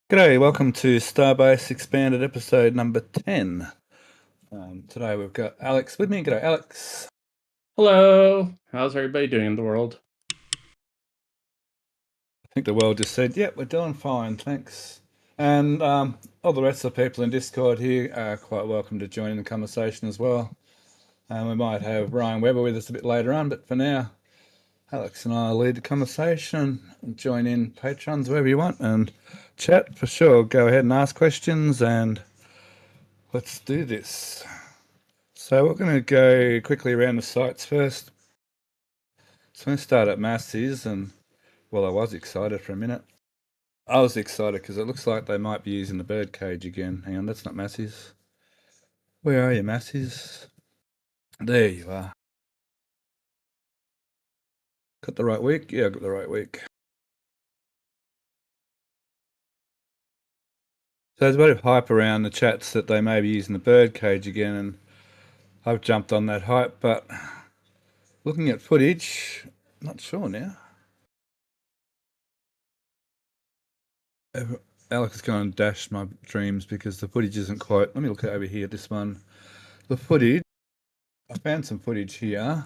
G'day, welcome to Starbase Expanded episode number 10. Today we've got Alex with me. G'day, Alex. Hello. How's everybody doing in the world? I think the world just said, yep, we're doing fine, thanks. And all the rest of the people in Discord here are quite welcome to join in the conversation as well. We might have Ryan Webber with us a bit later on, but for now, Alex and I will lead the conversation and join in patrons wherever you want and chat for sure. Go ahead and ask questions and let's do this. So we're going to go quickly around the sites first. So I'm going to start at Massey's, and well, I was excited for a minute. I was excited because it looks like they might be using the bird cage again. Hang on, that's not Massey's. Where are you, Massey's? There you are. Got the right week? Yeah, I got the right week. So there's a bit of hype around the chats that they may be using the bird cage again, and I've jumped on that hype, but looking at footage, not sure now. Alex is going to dash my dreams because the footage isn't quite. Let me look over here, this one. The footage, I found some footage here.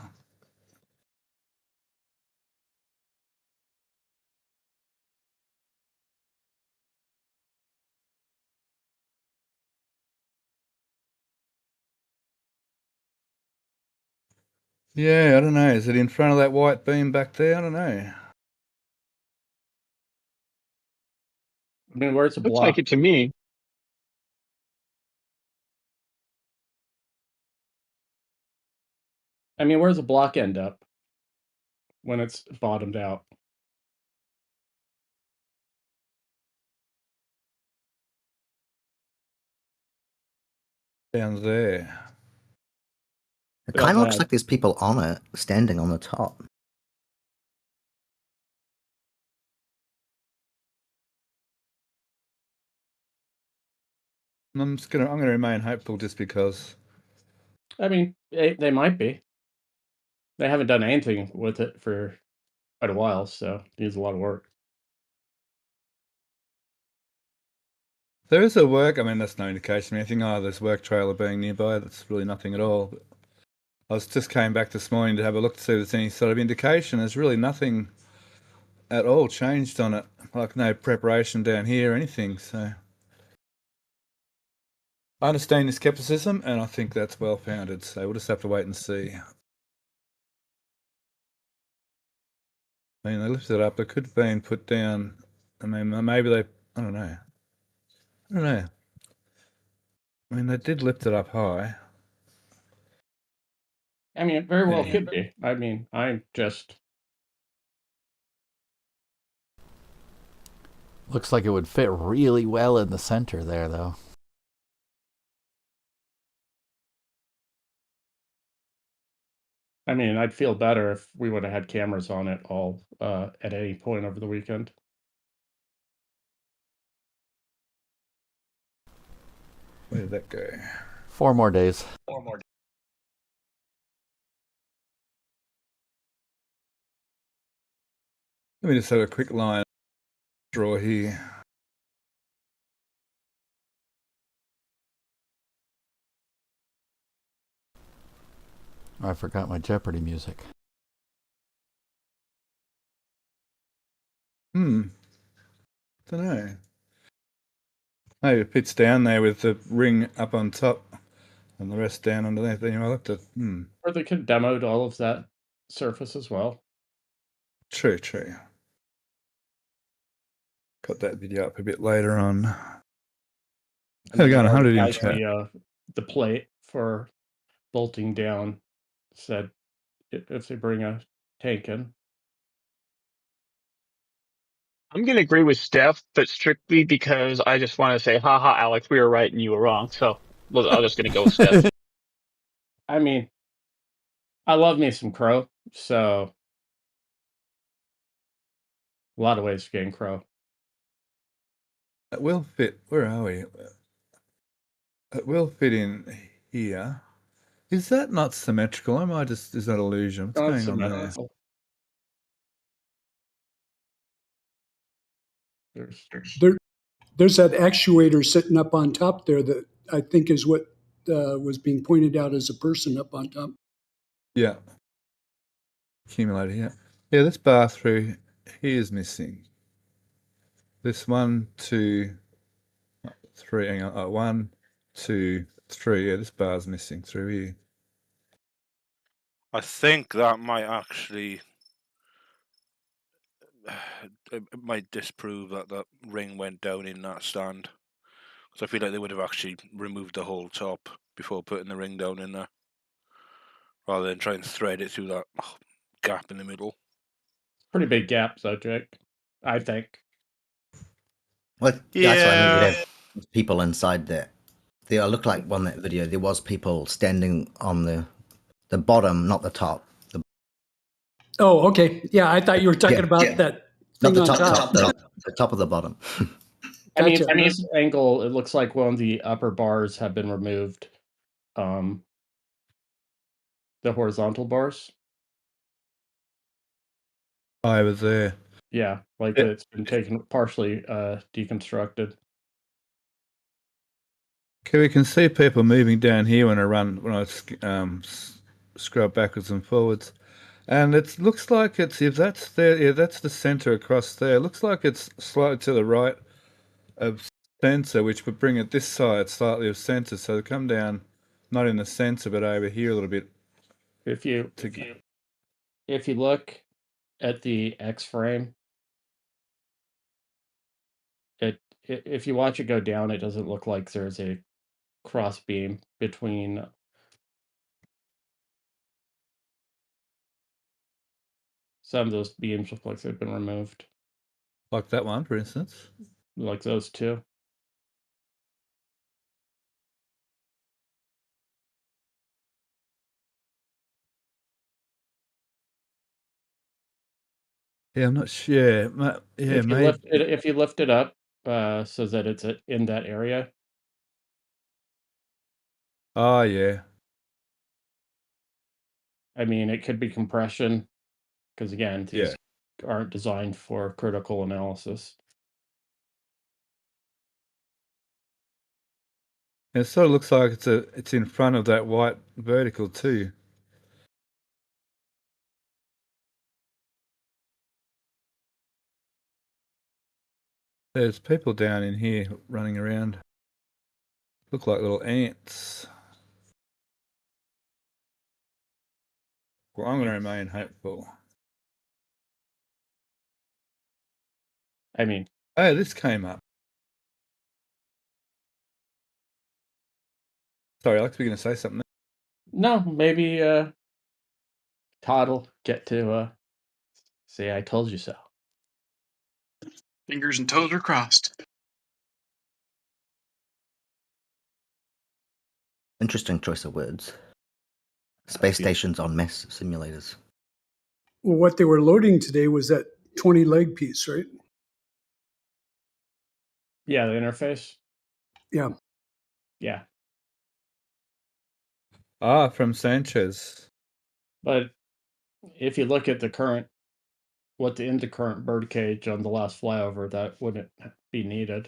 Yeah, I don't know. Is it in front of that white beam back there? I don't know. I mean, where's the Looks block? like it to me. I mean, where's the block end up when it's bottomed out? Down there. It kind of looks like there's people on it, standing on the top. I'm gonna remain hopeful just because. I mean, they might be. They haven't done anything with it for quite a while, so it needs a lot of work. There is a work, I mean, that's no indication of anything. Oh, there's work trailer being nearby. That's really nothing at all. But I just came back this morning to have a look to see if there's any sort of indication. There's really nothing at all changed on it. Like no preparation down here or anything. So I understand your skepticism, and I think that's well founded. So we'll just have to wait and see. I mean, they lifted it up. It could have been put down. I mean, maybe they. I don't know. I don't know. I mean, they did lift it up high. I mean, it very well Yeah. could be. I mean, I'm just. Looks like it would fit really well in the center there, though. I mean, I'd feel better if we would have had cameras on it all at any point over the weekend. Where did that go? 4 more days. Let me just have a quick line draw here. I forgot my Jeopardy music. Don't know. Maybe it fits down there with the ring up on top and the rest down underneath. Anyway, I'll have to. Or they could have demoed all of that surface as well. True. Got that video up a bit later on. How we going? 100 in chat. The plate for bolting down said if they bring a tank in. I'm going to agree with Steph, but strictly because I just want to say, haha, Alex, we were right and you were wrong. So I'm just going to go with Steph. I mean, I love me some crow, so a lot of ways for getting crow. It will fit. Where are we? It will fit in here. Is that not symmetrical? Is that illusion? What's going on there? There's that actuator sitting up on top there that I think is what was being pointed out as a person up on top. Yeah. Accumulator, yeah. Yeah, this bar through here is missing. This 1, 2, 3, hang on. 1, 2, 3. Yeah, this bar's missing through here. I think that might actually it might disprove that that ring went down in that stand. Because I feel like they would have actually removed the whole top before putting the ring down in there, rather than try and thread it through that gap in the middle. Pretty big gap, though, Jake. I think. Well, that's what I mean. Yeah. You'd have people inside there. They look like on that video. There was people standing on the bottom, not the top. Oh, okay. Yeah, I thought you were talking about that Not thing the on top, top. the top of the bottom. I mean, Gotcha. from this angle, it looks like one of the upper bars have been removed. The horizontal bars. I was there. Yeah, like Yeah. it's been taken partially deconstructed. Okay, we can see people moving down here when I scrub backwards and forwards. And it looks like it's, if that's there, yeah, that's the center across there. It looks like it's slightly to the right of center, which would bring it this side slightly of center. So they come down, not in the center, but over here a little bit. If you look at the X frame, if you watch it go down, it doesn't look like there's a cross beam between some of those beams. Look like they've been removed, Like that one, for instance. like those two. Yeah, I'm not sure. Yeah, maybe. If you lift it up so that it's in that area. Oh, yeah. I mean, it could be compression, because again, these aren't designed for critical analysis. And it sort of looks like it's in front of that white vertical too. There's people down in here running around. Look like little ants. Well, I'm going to remain hopeful. I mean, oh, this came up. Sorry, Alex, were you going to say something? No, maybe Todd will get to say I told you so. Fingers and toes are crossed. Interesting choice of words. Space stations on mass simulators. Well, what they were loading today was that 20 leg piece, right? Yeah, the interface. Yeah. Yeah. Ah, from Sanchez. But if you look at the current, what's in the current birdcage on the last flyover, that wouldn't be needed.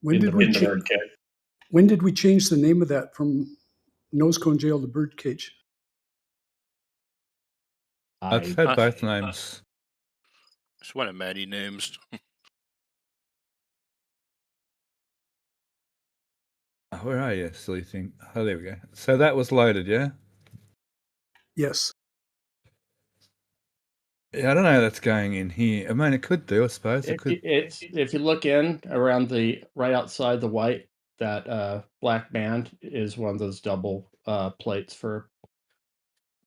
When did we change the name of that from nose cone jail to birdcage? I've had both names. It's one of many names. Where are you, silly thing? Oh, there we go. So that was loaded, yeah? Yes. Yeah, I don't know how that's going in here. I mean, it could do, I suppose. If you look in around right outside the white, that black band is one of those double plates for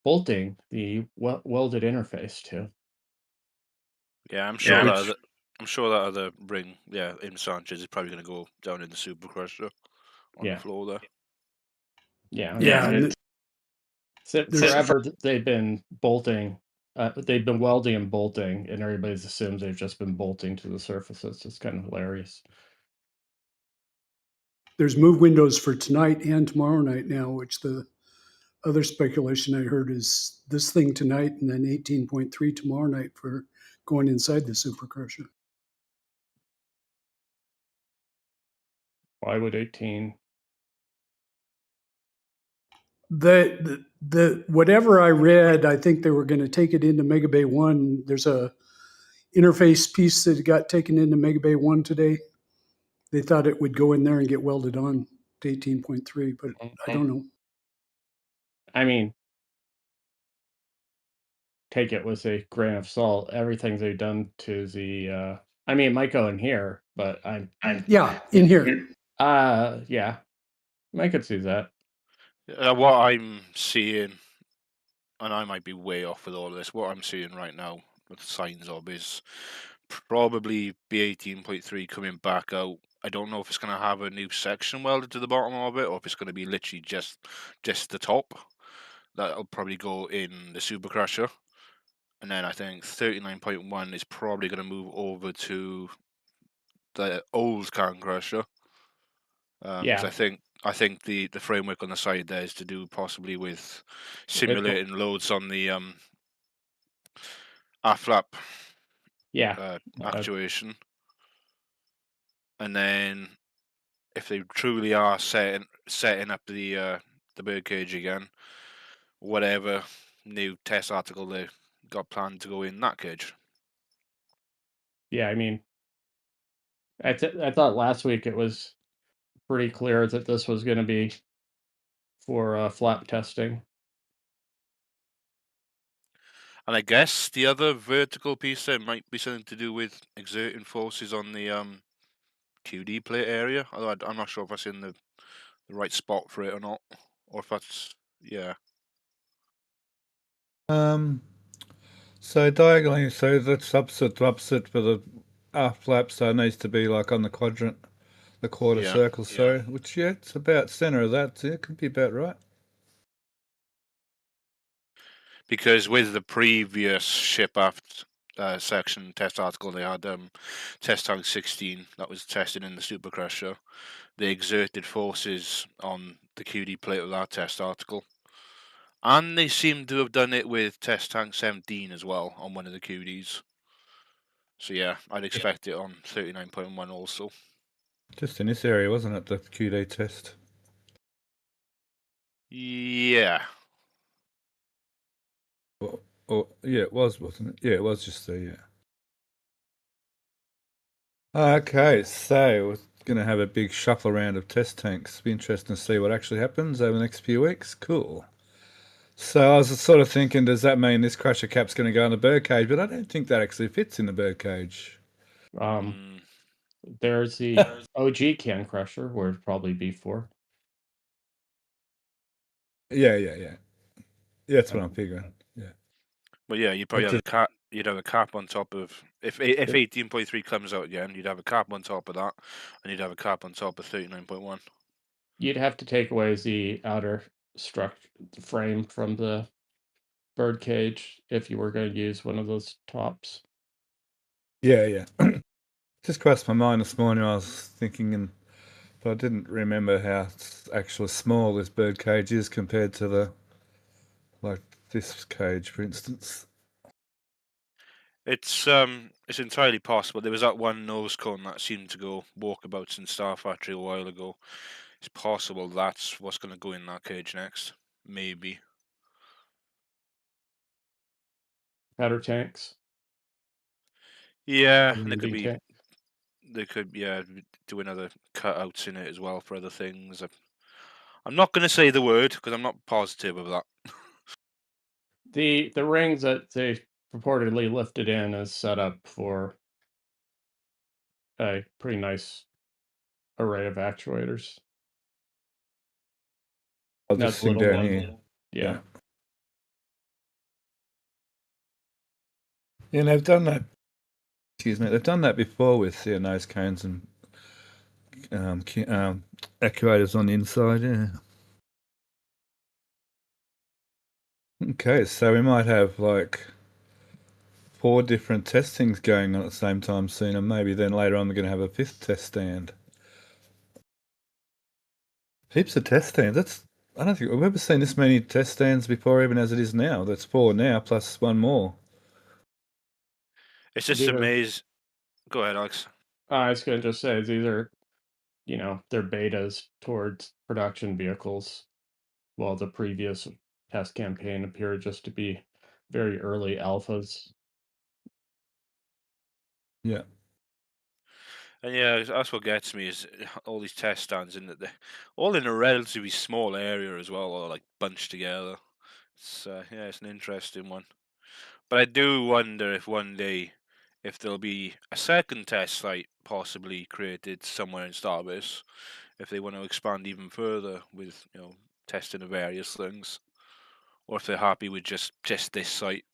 bolting the welded interface to. Yeah, I'm sure that other ring, in Sanchez is probably going to go down in the supercrusher on the floor there. Yeah. Forever they've been bolting. They've been welding and bolting, and everybody assumes they've just been bolting to the surfaces. It's kind of hilarious. There's move windows for tonight and tomorrow night now, which the other speculation I heard is this thing tonight and then 18.3 tomorrow night for going inside the supercrusher. Why would 18? The whatever I read, I think they were going to take it into Mega Bay 1. There's a interface piece that got taken into Mega Bay 1 today. They thought it would go in there and get welded on to 18.3, but I don't know. I mean, take it with a grain of salt. Everything they've done to the I mean, it might go in here, but Yeah, in here. yeah, I could see that. What I'm seeing, and I might be way off with all of this, what I'm seeing right now, with the signs of, is probably B18.3 coming back out. I don't know if it's going to have a new section welded to the bottom of it, or if it's going to be literally just the top. That'll probably go in the Super Crusher. And then I think 39.1 is probably going to move over to the old Can Crusher. Yeah. I think the framework on the side there is to do possibly with simulating loads on the aft flap Yeah. actuation. And then if they truly are setting up the birdcage again, whatever new test article they got planned to go in that cage. Yeah, I mean, I thought last week it was pretty clear that this was going to be for flap testing. And I guess the other vertical piece there might be something to do with exerting forces on the QD plate area. Although I'm not sure if that's in the right spot for it or not, or if that's So diagonally, so that's opposite to opposite for the aft flap, so it needs to be like on the quadrant, the quarter circle, so which it's about center of that, so it could be about right. because with the previous ship aft section test article, they had test tank 16 that was tested in the Super Crusher. They exerted forces on the QD plate of that test article. And they seem to have done it with test tank 17 as well on one of the QDs. So yeah, I'd expect it on 39.1 also. Just in this area, wasn't it, the QD test? Yeah. Or yeah, it was, wasn't it? Yeah, it was just there, yeah. Okay, so we're going to have a big shuffle around of test tanks. Be interesting to see what actually happens over the next few weeks. Cool. So I was sort of thinking, does that mean this crusher cap's going to go in the birdcage? But I don't think that actually fits in the birdcage. There's the OG Can Crusher, where it'd probably be for. Yeah. That's what I'm figuring. Yeah. But yeah, you'd probably have a cap. You'd have a cap on top of if 18.3 comes out again. You'd have a cap on top of that, and you'd have a cap on top of 39.1. You'd have to take away the outer structure, the frame from the birdcage if you were going to use one of those tops. Yeah. Just crossed my mind this morning. I was thinking, but I didn't remember how actually small this birdcage is compared to this cage, for instance. It's entirely possible. There was that one nose cone that seemed to go walkabouts in Star Factory a while ago. It's possible that's what's going to go in that cage next. Maybe. Powder tanks. Yeah, and they could do another cutouts in it as well for other things. I'm not going to say the word because I'm not positive of that. The rings that they purportedly lifted in is set up for a pretty nice array of actuators. I'll just sing down here. Yeah. Yeah, they've done that. Excuse me, they've done that before with nose cones and actuators on the inside. Yeah. Okay, so we might have like 4 different testings going on at the same time soon, and maybe then later on we're going to have a 5th test stand. Heaps of test stands. I don't think we've ever seen this many test stands before, even as it is now. That's 4 now, plus 1 more. It's just amazing. Go ahead, Alex. I was going to just say, these are their betas towards production vehicles, while the previous test campaign appeared just to be very early alphas. Yeah. And yeah, that's what gets me is all these test stands in that they're all in a relatively small area as well, or like bunched together. It's yeah, it's an interesting one. But I do wonder if one day if there'll be a second test site possibly created somewhere in Starbase, if they want to expand even further with testing of various things, or if they're happy with just this site.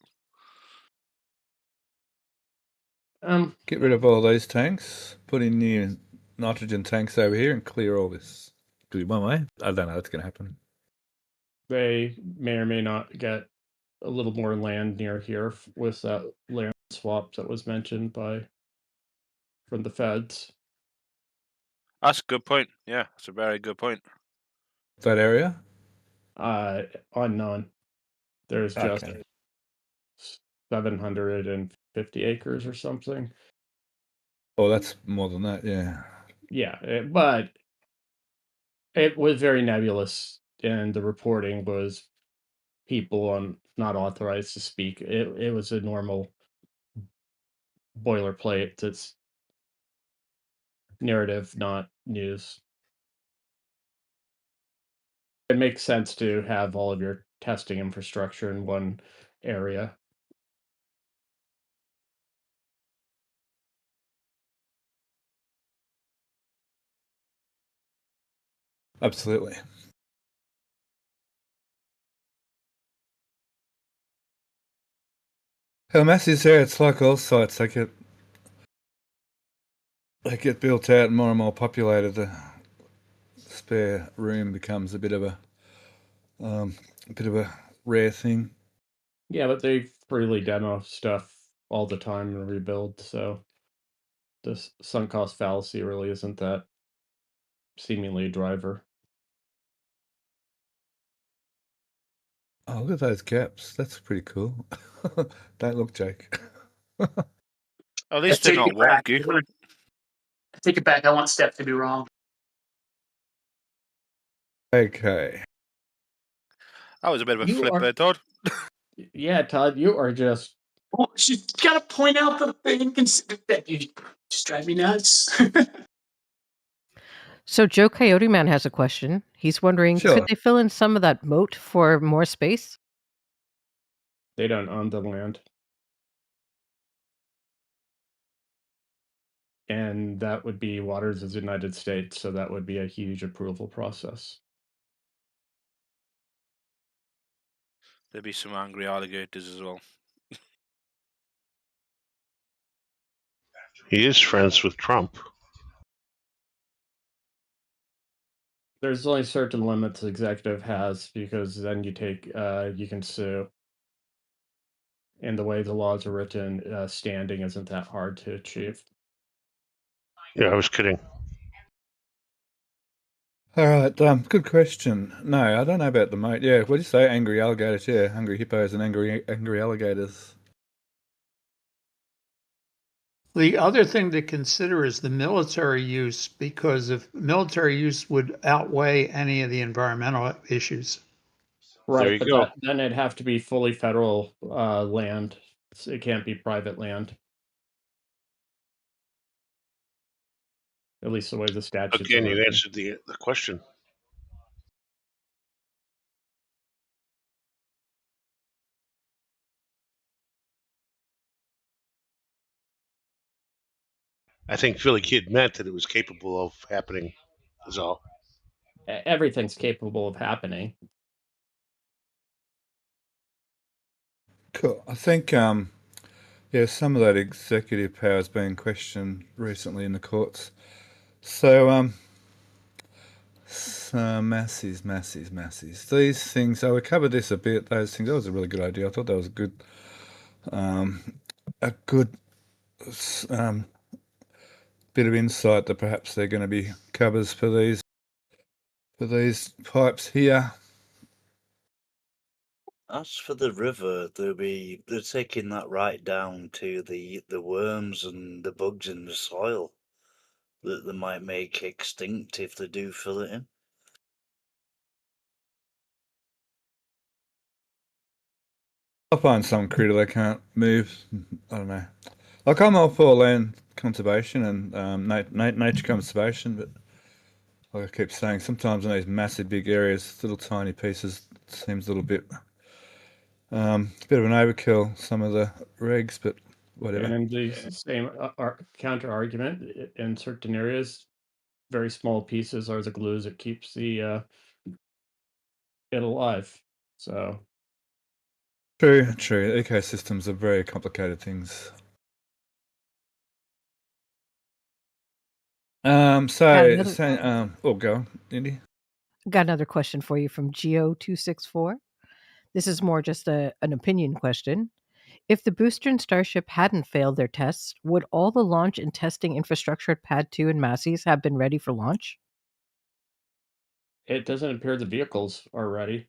Get rid of all those tanks, put in new nitrogen tanks over here, and clear all this. Do it one way. I don't know what's going to happen. They may or may not get a little more land near here with that land swap that was mentioned from the feds. That's a good point. Yeah, that's a very good point. That area? Unknown. There's just Okay. 750 acres or something. Oh, that's more than that, yeah. Yeah, but it was very nebulous, and the reporting was people not authorized to speak. It was a normal boilerplate that's narrative, not news. It makes sense to have all of your testing infrastructure in one area. Absolutely. How massive there? It's like all sites. They get built out and more populated. The spare room becomes a bit of a rare thing. Yeah, but they freely demo stuff all the time and rebuild, so this sunk cost fallacy really isn't that seemingly a driver. Oh, look at those gaps. That's pretty cool. Don't look, Jake. At least they're not wonky. I take it back. I want Steph to be wrong. Okay. That was a bit of a flip there, Todd. Yeah, Todd, you are just. Oh, she's got to point out the thing that you just drive me nuts. So Joe Coyote Man has a question. He's wondering, Sure. could they fill in some of that moat for more space? They don't own the land. And that would be waters of the United States, so that would be a huge approval process. There'd be some angry alligators as well. He is friends with Trump. There's only certain limits the executive has, because then you can sue. And the way the laws are written, standing isn't that hard to achieve. Yeah, I was kidding. All right. Good question. No, I don't know about the moat. Yeah, what did you say? Angry alligators. Yeah, hungry hippos and angry alligators. The other thing to consider is the military use, because if military use would outweigh any of the environmental issues. Right, but then it'd have to be fully federal land. So it can't be private land. At least the way the statutes. Again, you answered the question. I think Philly Kid meant that it was capable of happening, is all. Everything's capable of happening. Cool. I think yeah, some of that executive power has been questioned recently in the courts. So masses. These things. We covered this a bit. Those things. That was a really good idea. I thought that was a good bit of insight that perhaps they're going to be covers for these pipes here. As for the river, they're taking that right down to the worms and the bugs in the soil. that they might make extinct if they do fill it in? I'll find some critter they can't move. I don't know. Like, I'm all for land conservation and nature conservation, but like I keep saying, sometimes in these massive big areas, little tiny pieces seems a little bit bit of an overkill, some of the regs, but whatever. And the same counter argument in certain areas, very small pieces are the glues that keeps the it alive. So True. Ecosystems are very complicated things. Got So another, saying, oh, go, Indy. got another question for you from Geo264. This is more just an opinion question. If the booster and Starship hadn't failed their tests, would all the launch and testing infrastructure at Pad 2 and Massey's have been ready for launch? it doesn't appear the vehicles are ready.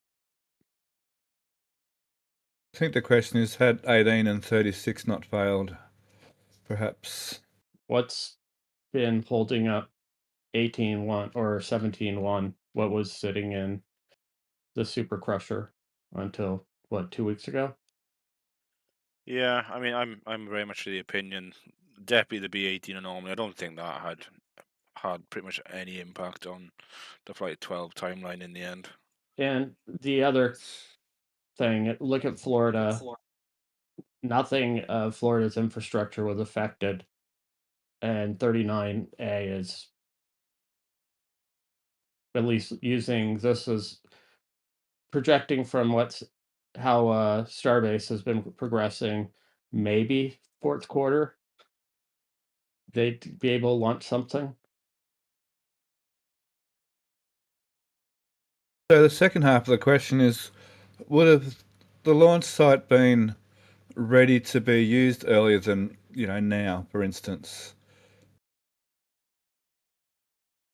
I think the question is, had 18 and 36 not failed, perhaps? What's been holding up 18.1 or 17.1? What was sitting in the Super Crusher until what, 2 weeks ago? Yeah, I mean, I'm very much of the opinion, definitely the B-18 anomaly. I don't think that had pretty much any impact on the Flight 12 timeline in the end. And the other thing, look at Florida. Nothing of Florida's infrastructure was affected, and 39A is at least using this as projecting from how Starbase has been progressing. Maybe fourth quarter they'd be able to launch something. So the second half of the question is, would have the launch site been ready to be used earlier than, now, for instance?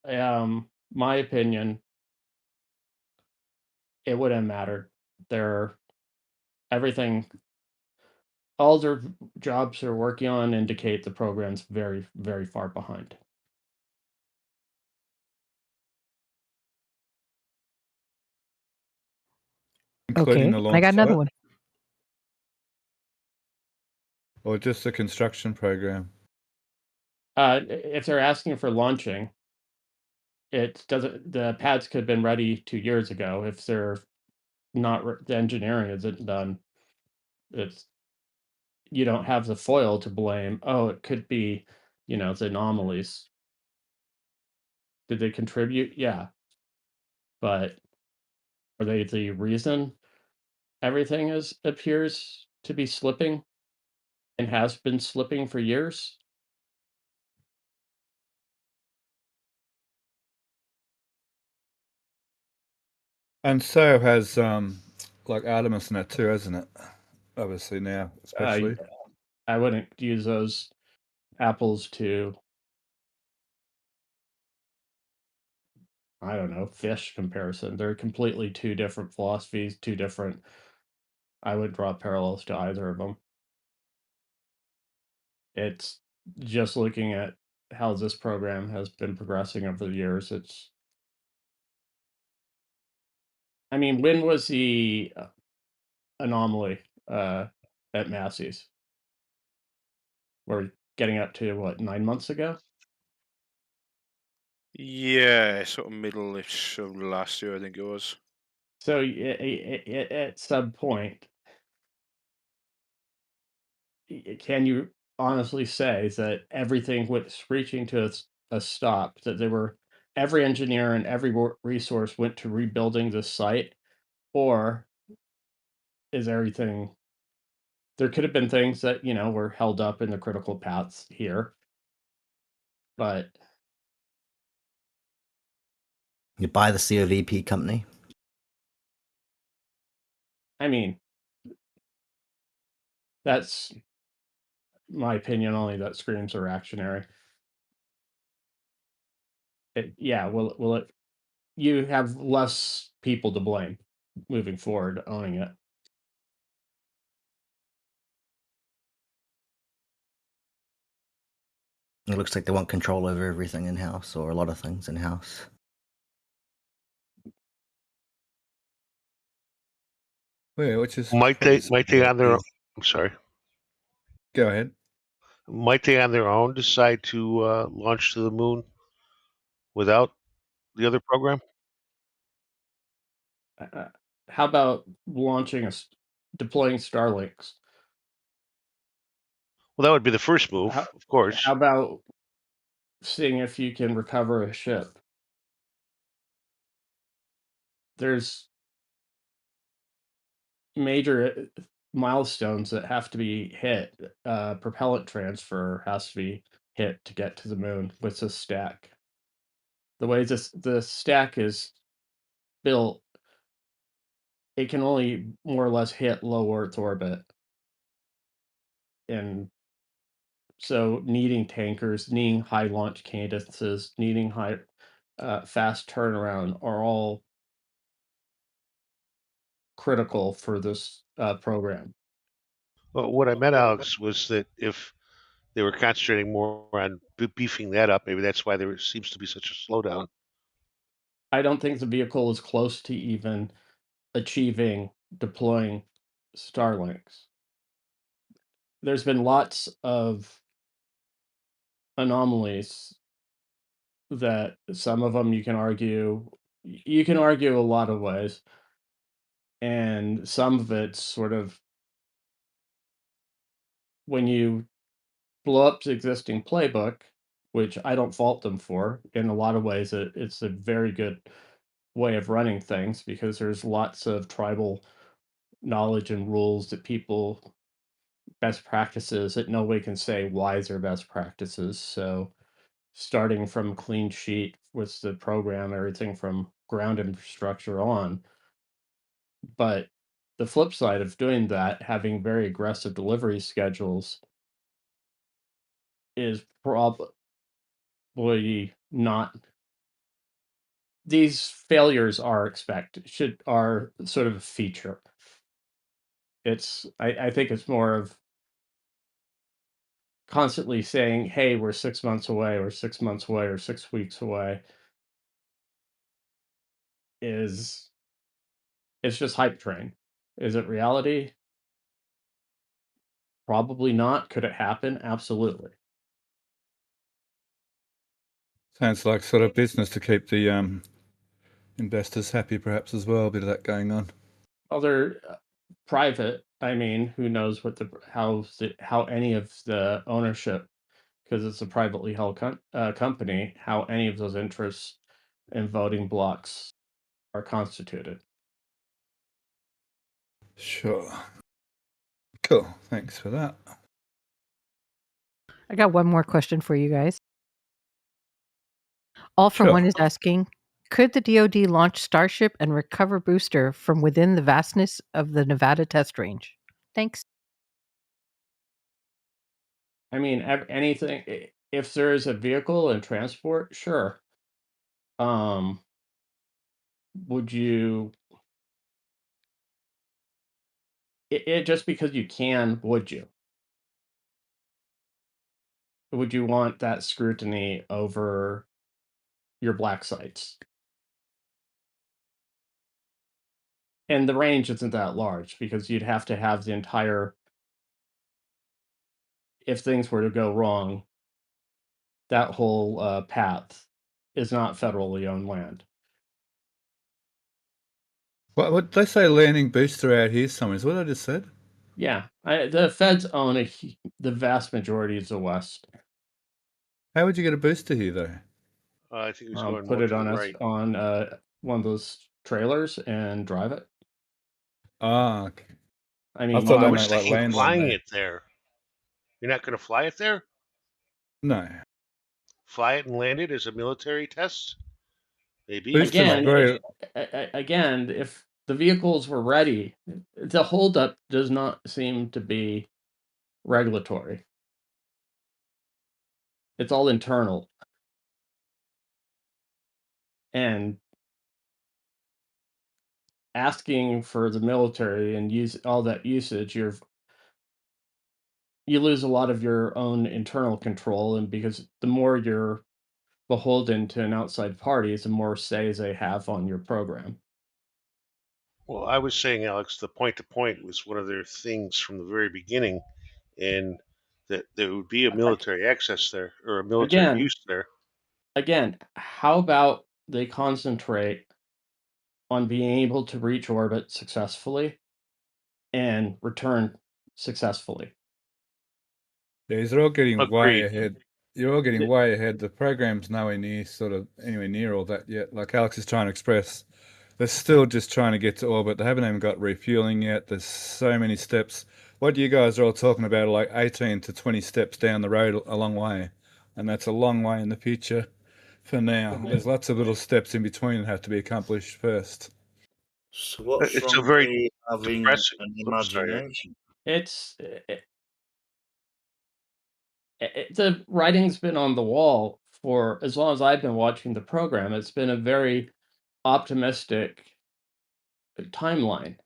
My opinion, it wouldn't matter. Everything, all their jobs they're working on indicate the program's very, very far behind. Including Okay, the I launch got another site? one. Or just the construction program? If they're asking for launching, the pads could have been ready 2 years ago. If they're not, the engineering isn't done. You don't have the foil to blame. Oh, it could be, the anomalies. Did they contribute? Yeah. But are they the reason everything appears to be slipping and has been slipping for years? And so has like Artemis and that too, hasn't it? Obviously now, especially. I wouldn't use those apples to, I don't know, fish comparison. They're completely two different philosophies, I would draw parallels to either of them. It's just looking at how this program has been progressing over the years. I mean, when was the anomaly at Massey's? We're getting up to what, 9 months ago? Yeah, sort of middle-ish of last year, I think it was. So at some point, can you honestly say that everything was screeching to a stop, that every engineer and every resource went to rebuilding the site? Or is everything, there could have been things that, were held up in the critical paths here, but You buy the COVP company. I mean, that's my opinion only. That screams a reactionary. Will it, you have less people to blame moving forward owning it. It looks like they want control over everything in house, or a lot of things in house. Yeah, which is Might probably they on their? supported. I'm sorry. Go ahead. Might they on their own decide to launch to the moon without the other program? How about deploying Starlinks? Well, that would be the first move, How, of course. how about seeing if you can recover a ship? There's major milestones that have to be hit. Propellant transfer has to be hit to get to the moon with the stack. The way the stack is built, it can only more or less hit low Earth orbit. And so needing tankers, needing high launch cadences, needing high fast turnaround are all critical for this program. Well, what I meant, Alex, was that if they were concentrating more on beefing that up, maybe that's why there seems to be such a slowdown. I don't think the vehicle is close to even achieving deploying Starlinks. There's been lots of anomalies that some of them you can argue a lot of ways, and some of it's sort of when you blow up the existing playbook, which I don't fault them for. In a lot of ways, it's a very good way of running things because there's lots of tribal knowledge and rules that best practices that nobody can say why is their best practices. So starting from clean sheet with the program, everything from ground infrastructure on. But the flip side of doing that, having very aggressive delivery schedules, is probably not. These failures are are sort of a feature. I think it's more of constantly saying, hey, we're 6 months away, or 6 months away, or 6 weeks away, it's just hype train. Is it reality? Probably not. Could it happen? Absolutely. Sounds like sort of business to keep the investors happy, perhaps as well. A bit of that going on. Other private. I mean, who knows what how any of the ownership, because it's a privately held company, how any of those interests and voting blocks are constituted. Sure. Cool. Thanks for that. I got one more question for you guys. All for Sure. One is asking, could the DoD launch Starship and recover booster from within the vastness of the Nevada test range? Thanks. I mean, anything. If there is a vehicle and transport, sure. Would you? It just because you can, would you? Would you want that scrutiny over your black sites? And the range isn't that large because you'd have to have the entire. If things were to go wrong, that whole path is not federally owned land. What would they say? Landing booster out here somewhere is what I just said. Yeah, the feds own the vast majority of the West. How would you get a booster here, though? I think he was going Put more it to on the us right. on one of those trailers and drive it. Ah, okay. I mean, I thought I they was meant like thinking land on flying there. it there. You're not going to fly it there? No. Fly it and land it as a military test? Maybe. Boosting's again, very. again, if the vehicles were ready, the holdup does not seem to be regulatory. It's all internal. And asking for the military and use all that usage, you lose a lot of your own internal control, and because the more you're beholden to an outside party, the more says they have on your program. Well, I was saying, Alex, the point to point was one of their things from the very beginning, and that there would be a military access there or a military Again, use there. how about they concentrate on being able to reach orbit successfully and return successfully? Yeah, they're all getting way Agreed. ahead. You're all getting way ahead. The program's nowhere near anywhere near all that yet. Like Alex is trying to express, they're still just trying to get to orbit. They haven't even got refueling yet. There's so many steps. What you guys are all talking about are like 18 to 20 steps down the road a long way. And that's a long way in the future for now. There's lots of little steps in between that have to be accomplished first. So what's It's a wrong very with having depressing. an Oops, sorry. imagination? It's the writing's been on the wall for as long as I've been watching the program. It's been a very optimistic timeline.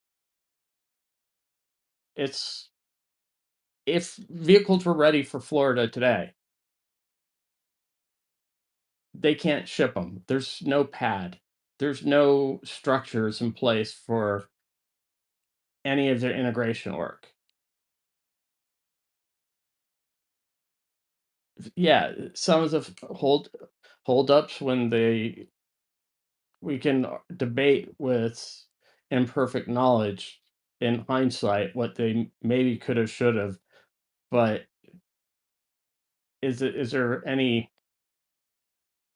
It's if vehicles were ready for Florida today, they can't ship them. There's no pad. There's no structures in place for any of their integration work. Yeah, some of the holdups when we can debate with imperfect knowledge in hindsight what they maybe could have, should have, but is there any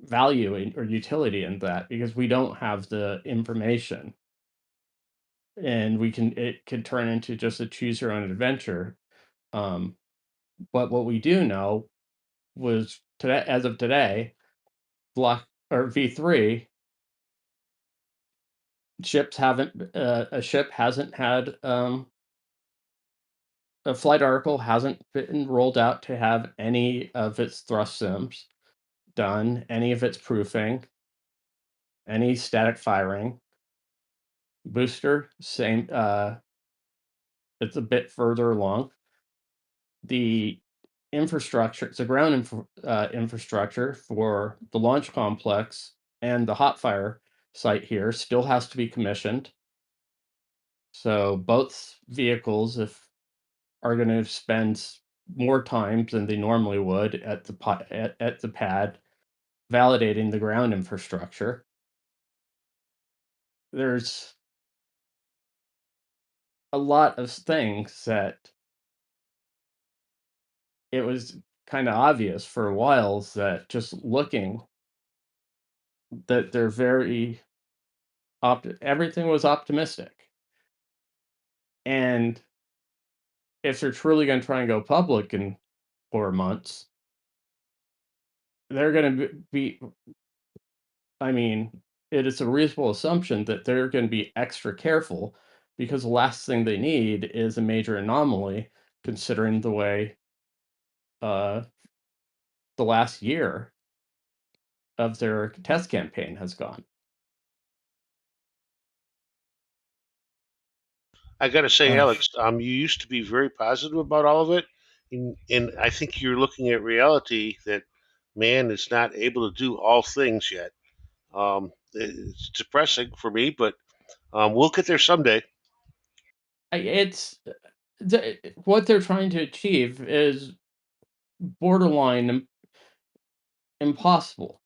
value or utility in that? Because we don't have the information, and it can turn into just a choose your own adventure. But what we do know was today, as of today, Block or V3 ships haven't a ship hasn't had a flight article hasn't been rolled out to have any of its thrust sims done, any of its proofing, any static firing. Booster, same. It's a bit further along. The infrastructure, it's a ground infrastructure for the launch complex and the hot fire site here still has to be commissioned. So both vehicles, if are going to spend more time than they normally would at the pad validating the ground infrastructure. There's a lot of things that it was kind of obvious for a while that just looking that they're very everything was optimistic. And if they're truly going to try and go public in 4 months, they're going to be, I mean, it is a reasonable assumption that they're going to be extra careful because the last thing they need is a major anomaly, considering the way the last year of their test campaign has gone. I got to say, Alex, you used to be very positive about all of it, and I think you're looking at reality that man is not able to do all things yet. It's depressing for me, but we'll get there someday. It's what they're trying to achieve is borderline impossible.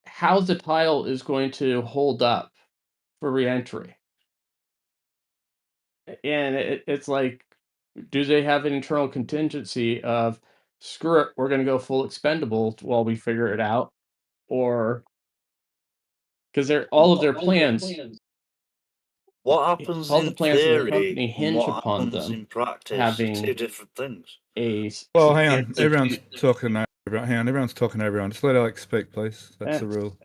How the tile is going to hold up for reentry? And it's like, do they have an internal contingency of screw it, we're going to go full expendable while we figure it out, or because they're all of their plans. What happens all the in plans of the theory company and hinge what upon happens them in practice? having Two different things. Well, hang on. Everyone's talking over. Hang on. Everyone's talking over everyone. Just let Alex speak, please. That's the rule.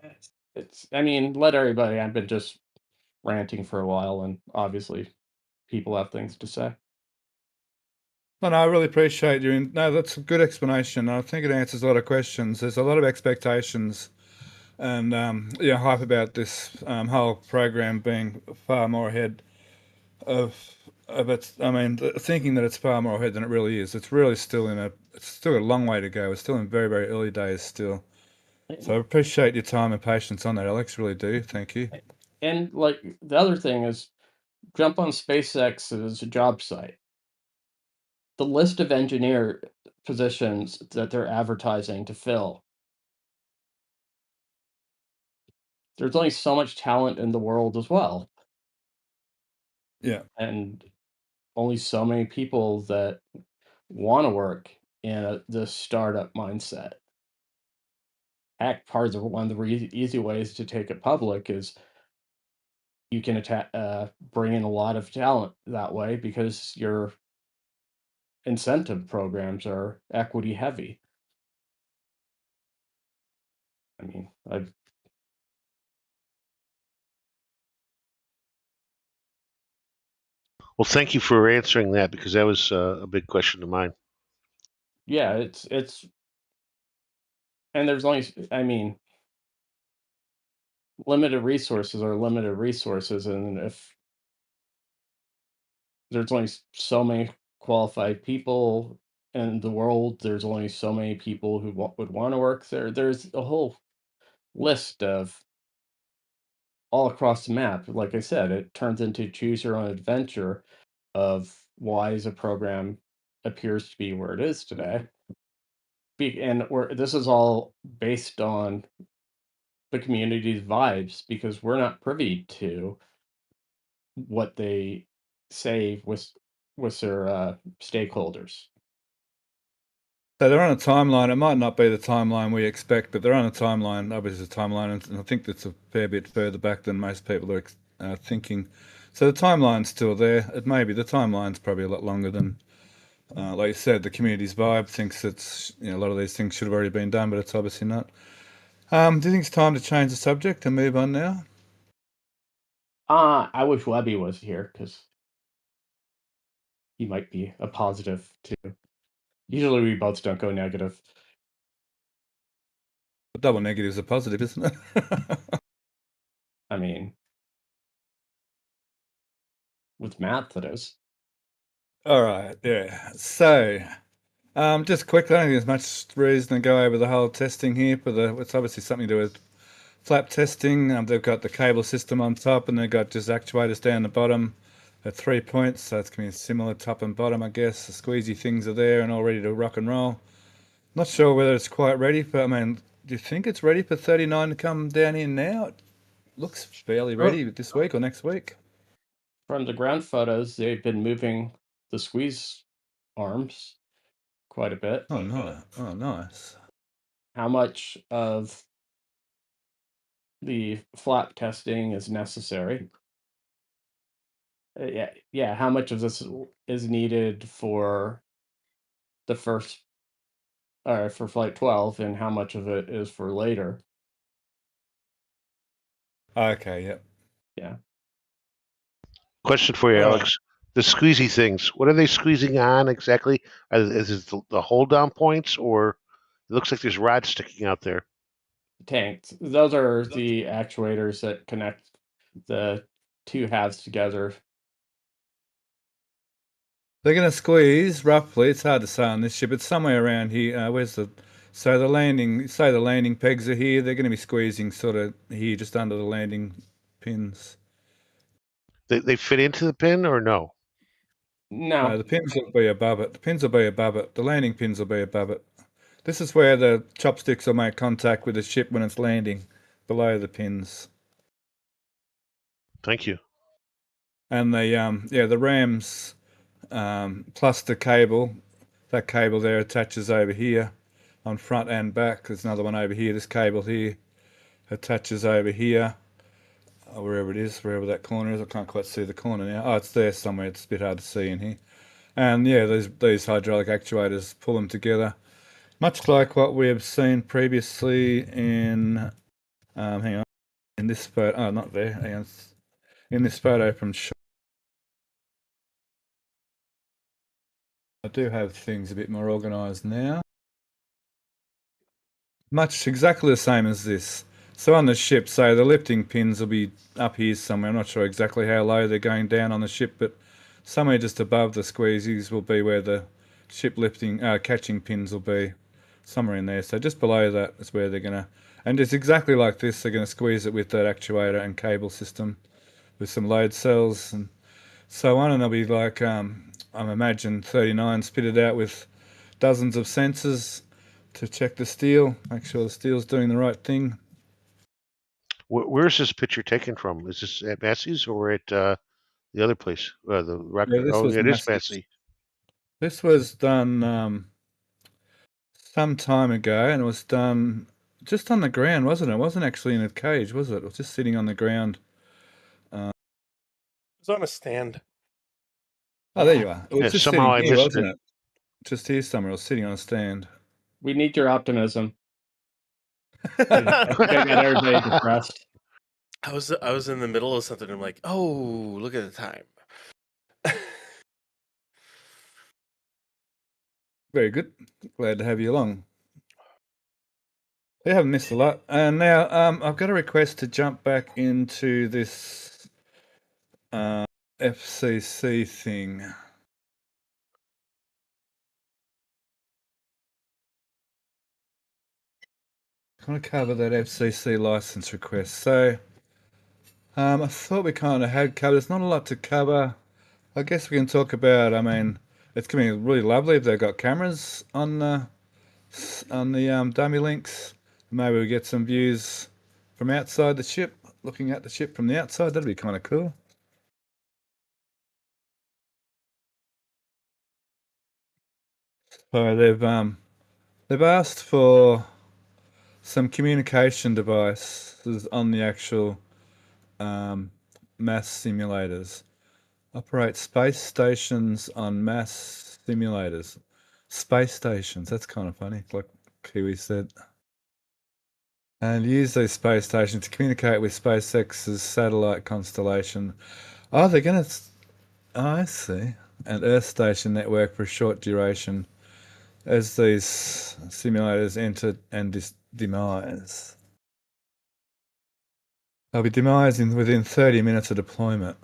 I mean, let everybody. I've been just ranting for a while, and obviously, people have things to say. No, I really appreciate you. No, that's a good explanation. I think it answers a lot of questions. There's a lot of expectations and hype about this whole program being far more ahead of But I mean, thinking that it's far more ahead than it really is, it's really still it's still a long way to go. It's still in very, very early days still. So I appreciate your time and patience on that, Alex. Really do. Thank you. And like the other thing is, jump on SpaceX's job site. The list of engineer positions that they're advertising to fill. There's only so much talent in the world as well. Yeah. And only so many people that want to work in this startup mindset. Heck, part of one of the easy ways to take it public is you can bring in a lot of talent that way because your incentive programs are equity heavy. I mean, Well, thank you for answering that because that was a big question of mine. yeah, it's and there's only, I mean, limited resources are limited resources, and if there's only so many qualified people in the world, there's only so many people who would want to work there. There's a whole list of all across the map. Like I said, it turns into choose your own adventure of why is a program appears to be where it is today. And this is all based on the community's vibes because we're not privy to what they say with their stakeholders. So they're on a timeline. It might not be the timeline we expect, but they're on a timeline, obviously a timeline, and I think that's a fair bit further back than most people are thinking. So the timeline's still there. It may be the timeline's probably a lot longer than, like you said, the community's vibe thinks it's, a lot of these things should have already been done, but it's obviously not. Do you think it's time to change the subject and move on now? I wish Webby was here because he might be a positive too. Usually we both don't go negative. A double negative is a positive, isn't it? I mean, with math, it is. All right, yeah. So, just quickly, I don't think there's much reason to go over the whole testing here, but it's obviously something to do with flap testing. They've got the cable system on top, and they've got just actuators down the bottom at 3 points. So it's going to be similar top and bottom, I guess. The squeezy things are there and all ready to rock and roll. Not sure whether it's quite ready, but I mean, do you think it's ready for 39 to come down in now? It looks fairly ready this week or next week. From the ground photos, they've been moving the squeeze arms quite a bit. Oh, no. Oh, nice. How much of the flap testing is necessary? Yeah. How much of this is needed for the first, or for flight 12, and how much of it is for later? Okay, yep. Yeah. Question for you, Alex. The squeezy things, what are they squeezing on exactly? Is it the hold down points, or it looks like there's rods sticking out there? Tanks. Those are the actuators that connect the two halves together. They're going to squeeze roughly. It's hard to say on this ship. It's somewhere around here. So the landing pegs are here. They're going to be squeezing sort of here, just under the landing pins. They fit into the pin or no? No. The pins will be above it. The landing pins will be above it. This is where the chopsticks will make contact with the ship when it's landing, below the pins. Thank you. And the rams plus the cable. That cable there attaches over here on front and back. There's another one over here. This cable here attaches over here, wherever it is, wherever that corner is. I can't quite see the corner now. Oh, it's there somewhere. It's a bit hard to see in here. And yeah, these hydraulic actuators pull them together, much like what we have seen previously in, hang on, in this photo. Oh, not there. Hang on. In this photo from shore. I do have things a bit more organised now. Exactly the same as this. So on the ship, the lifting pins will be up here somewhere. I'm not sure exactly how low they're going down on the ship, but somewhere just above the squeezies will be where the ship lifting catching pins will be, somewhere in there. So just below that is where they're gonna, and it's exactly like this. They're gonna squeeze it with that actuator and cable system, with some load cells and so on, and they'll be like I'm imagine 39 spitted out with dozens of sensors to check the steel, make sure the steel's doing the right thing. Where's this picture taken from? Is this at Massey's or at the other place? The rock. Yeah, this Oh, was it is Massey's. Massey. This was done some time ago, and it was done just on the ground, wasn't it? It wasn't actually in a cage, was it? It was just sitting on the ground. It was on a stand. Oh, there you are. It was Yeah, just somehow sitting I here, missed wasn't it. it? Just here somewhere. It was sitting on a stand. We need your optimism. I think I got everybody depressed. I was in the middle of something. I'm like, oh, look at the time. Very good. Glad to have you along. You haven't missed a lot. And now I've got a request to jump back into this FCC thing. I want to cover that FCC license request. So I thought we kind of had covered. There's not a lot to cover. I guess we can talk about, I mean, it's going to be really lovely if they've got cameras on the dummy links. Maybe we get some views from outside the ship, looking at the ship from the outside. That'd be kind of cool. So they've asked for some communication devices on the actual mass simulators. Operate space stations on mass simulators. Space stations, that's kind of funny, like Kiwi said. And use these space stations to communicate with SpaceX's satellite constellation. Oh, they're going to... Oh, I see. An Earth station network for a short duration as these simulators enter and demise. They'll be demised within 30 minutes of deployment.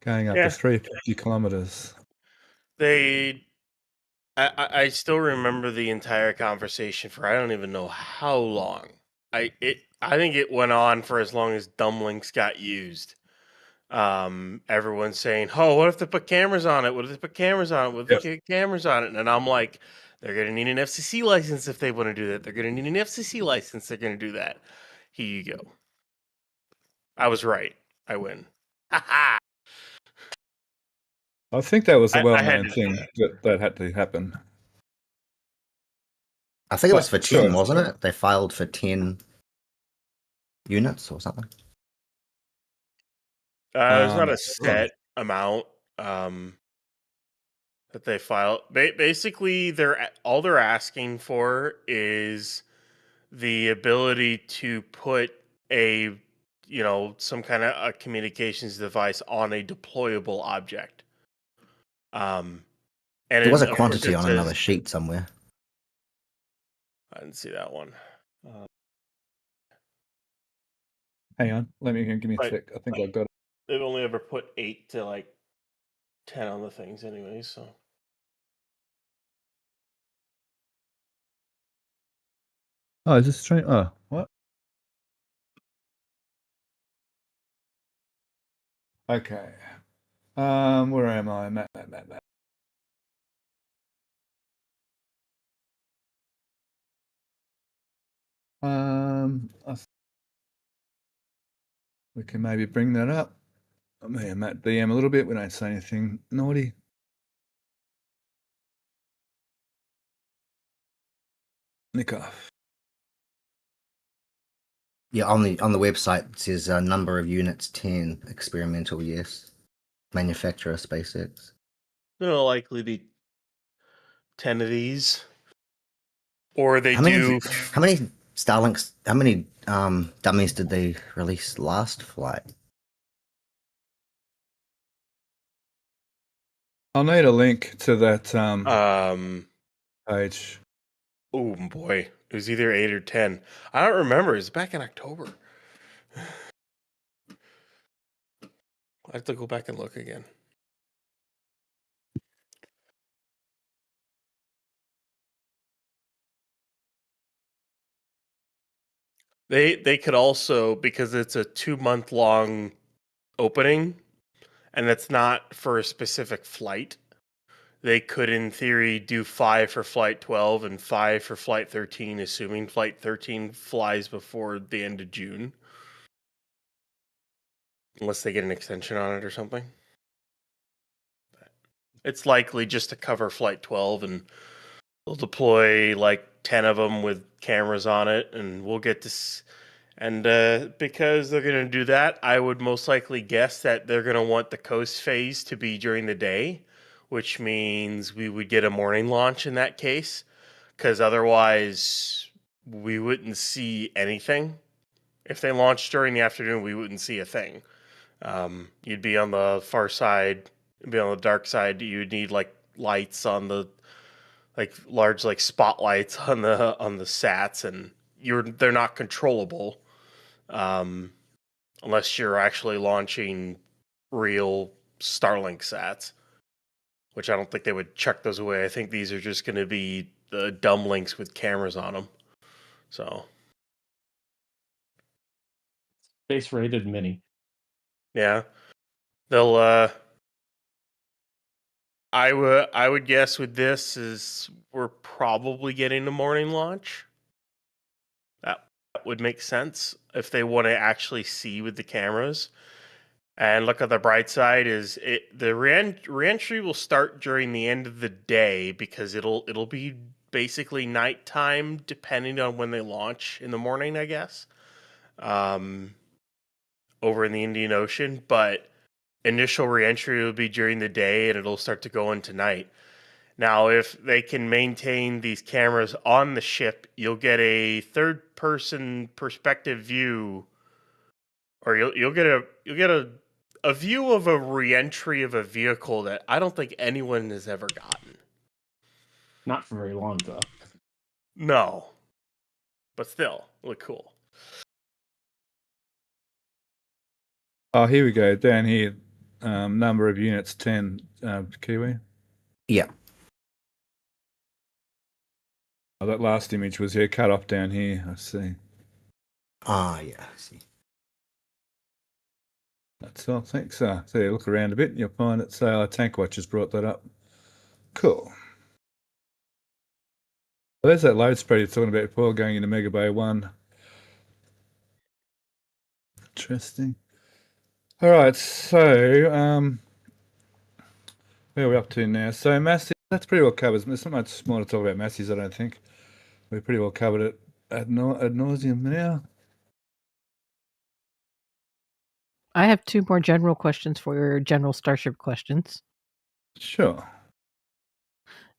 Going up to 350 kilometers. I still remember the entire conversation for I don't even know how long. I think it went on for as long as Dumblinks got used. Everyone's saying, "Oh, what if they put cameras on it? What if they put cameras on it? What if they put cameras on it?" And I'm like, "They're gonna need an FCC license if they want to do that. They're gonna need an FCC license. They're gonna do that." Here you go. I was right. I win. Ha I think that was a I had well-known to- thing that had to happen. I think it was for But 10, sure. wasn't it? They filed for 10 units or something. There's not a set amount that they file. Basically, all they're asking for is the ability to put some kind of a communications device on a deployable object. And There was a of course quantity it on says- another sheet somewhere. I didn't see that one. Hang on, give me a Right. sec. I think I've got it. They've only ever put 8 to like 10 on the things, anyway. So Oh, is this straight? Oh, what? Okay. Where am I? Map. We can maybe bring that up. Me and Matt DM a little bit. We don't say anything naughty. Nick off. Yeah, on the website it says number of units 10, experimental yes, manufacturer SpaceX. there'll likely be 10 of these, or they How many Starlinks? How many dummies did they release last flight? I'll need a link to that page. Oh boy, it was either 8 or 10. I don't remember. It was back in October. I have to go back and look again. They could also, because it's a 2-month long opening and it's not for a specific flight, they could in theory do 5 for flight 12 and 5 for flight 13, assuming flight 13 flies before the end of June. Unless they get an extension on it or something. It's likely just to cover flight 12, and they'll deploy like 10 of them with cameras on it, and we'll get to and because they're going to do that, I would most likely guess that they're going to want the coast phase to be during the day, which means we would get a morning launch in that case, because otherwise we wouldn't see anything. If they launched during the afternoon, we wouldn't see a thing. You'd be on the far side, be on the dark side. You'd need like lights on the, like large like spotlights on the sats, and they're not controllable unless you're actually launching real Starlink sats, which I don't think they would chuck those away. I think these are just going to be the dumb links with cameras on them. So Space rated mini. yeah, they'll. I would guess with this is we're probably getting a morning launch. That would make sense if they want to actually see with the cameras. And look at the bright side is the reentry will start during the end of the day because it'll be basically nighttime depending on when they launch in the morning, I guess. Over in the Indian Ocean, but initial reentry will be during the day and it'll start to go into night. Now, if they can maintain these cameras on the ship, you'll get a third-person perspective view, or you'll get a view of a reentry of a vehicle that I don't think anyone has ever gotten. Not for very long, though. No, but still, look cool. Oh, here we go. Down here, number of units 10. Kiwi. Yeah. Oh, that last image was cut off down here. I see. Ah, yeah. I see. That's all. Thanks. So you look around a bit, and you'll find that Sailor Tank Watch has brought that up. Cool. Well, there's that load spread you're talking about before going into Mega Bay 1. Interesting. All right, so where are we up to now? So Massey, that's pretty well covered. There's not much more to talk about Massey's, I don't think. We pretty well covered it ad nauseum now. I have 2 more general questions for your general Starship questions. Sure.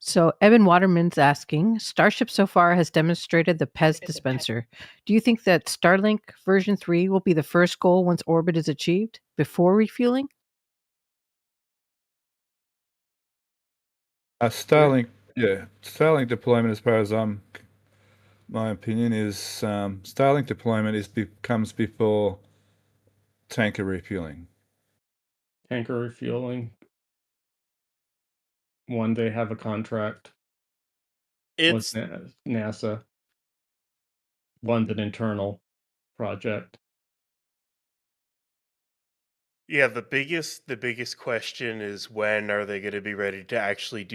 So Evan Waterman's asking, Starship so far has demonstrated the PEZ dispenser. Do you think that Starlink version 3 will be the first goal once orbit is achieved before refueling? Starlink, yeah, Starlink deployment, as far as my opinion is, Starlink deployment comes before tanker refueling. Tanker refueling. One, they have a contract It's with NASA. One's an internal project. yeah, the biggest question is when are they going to be ready to actually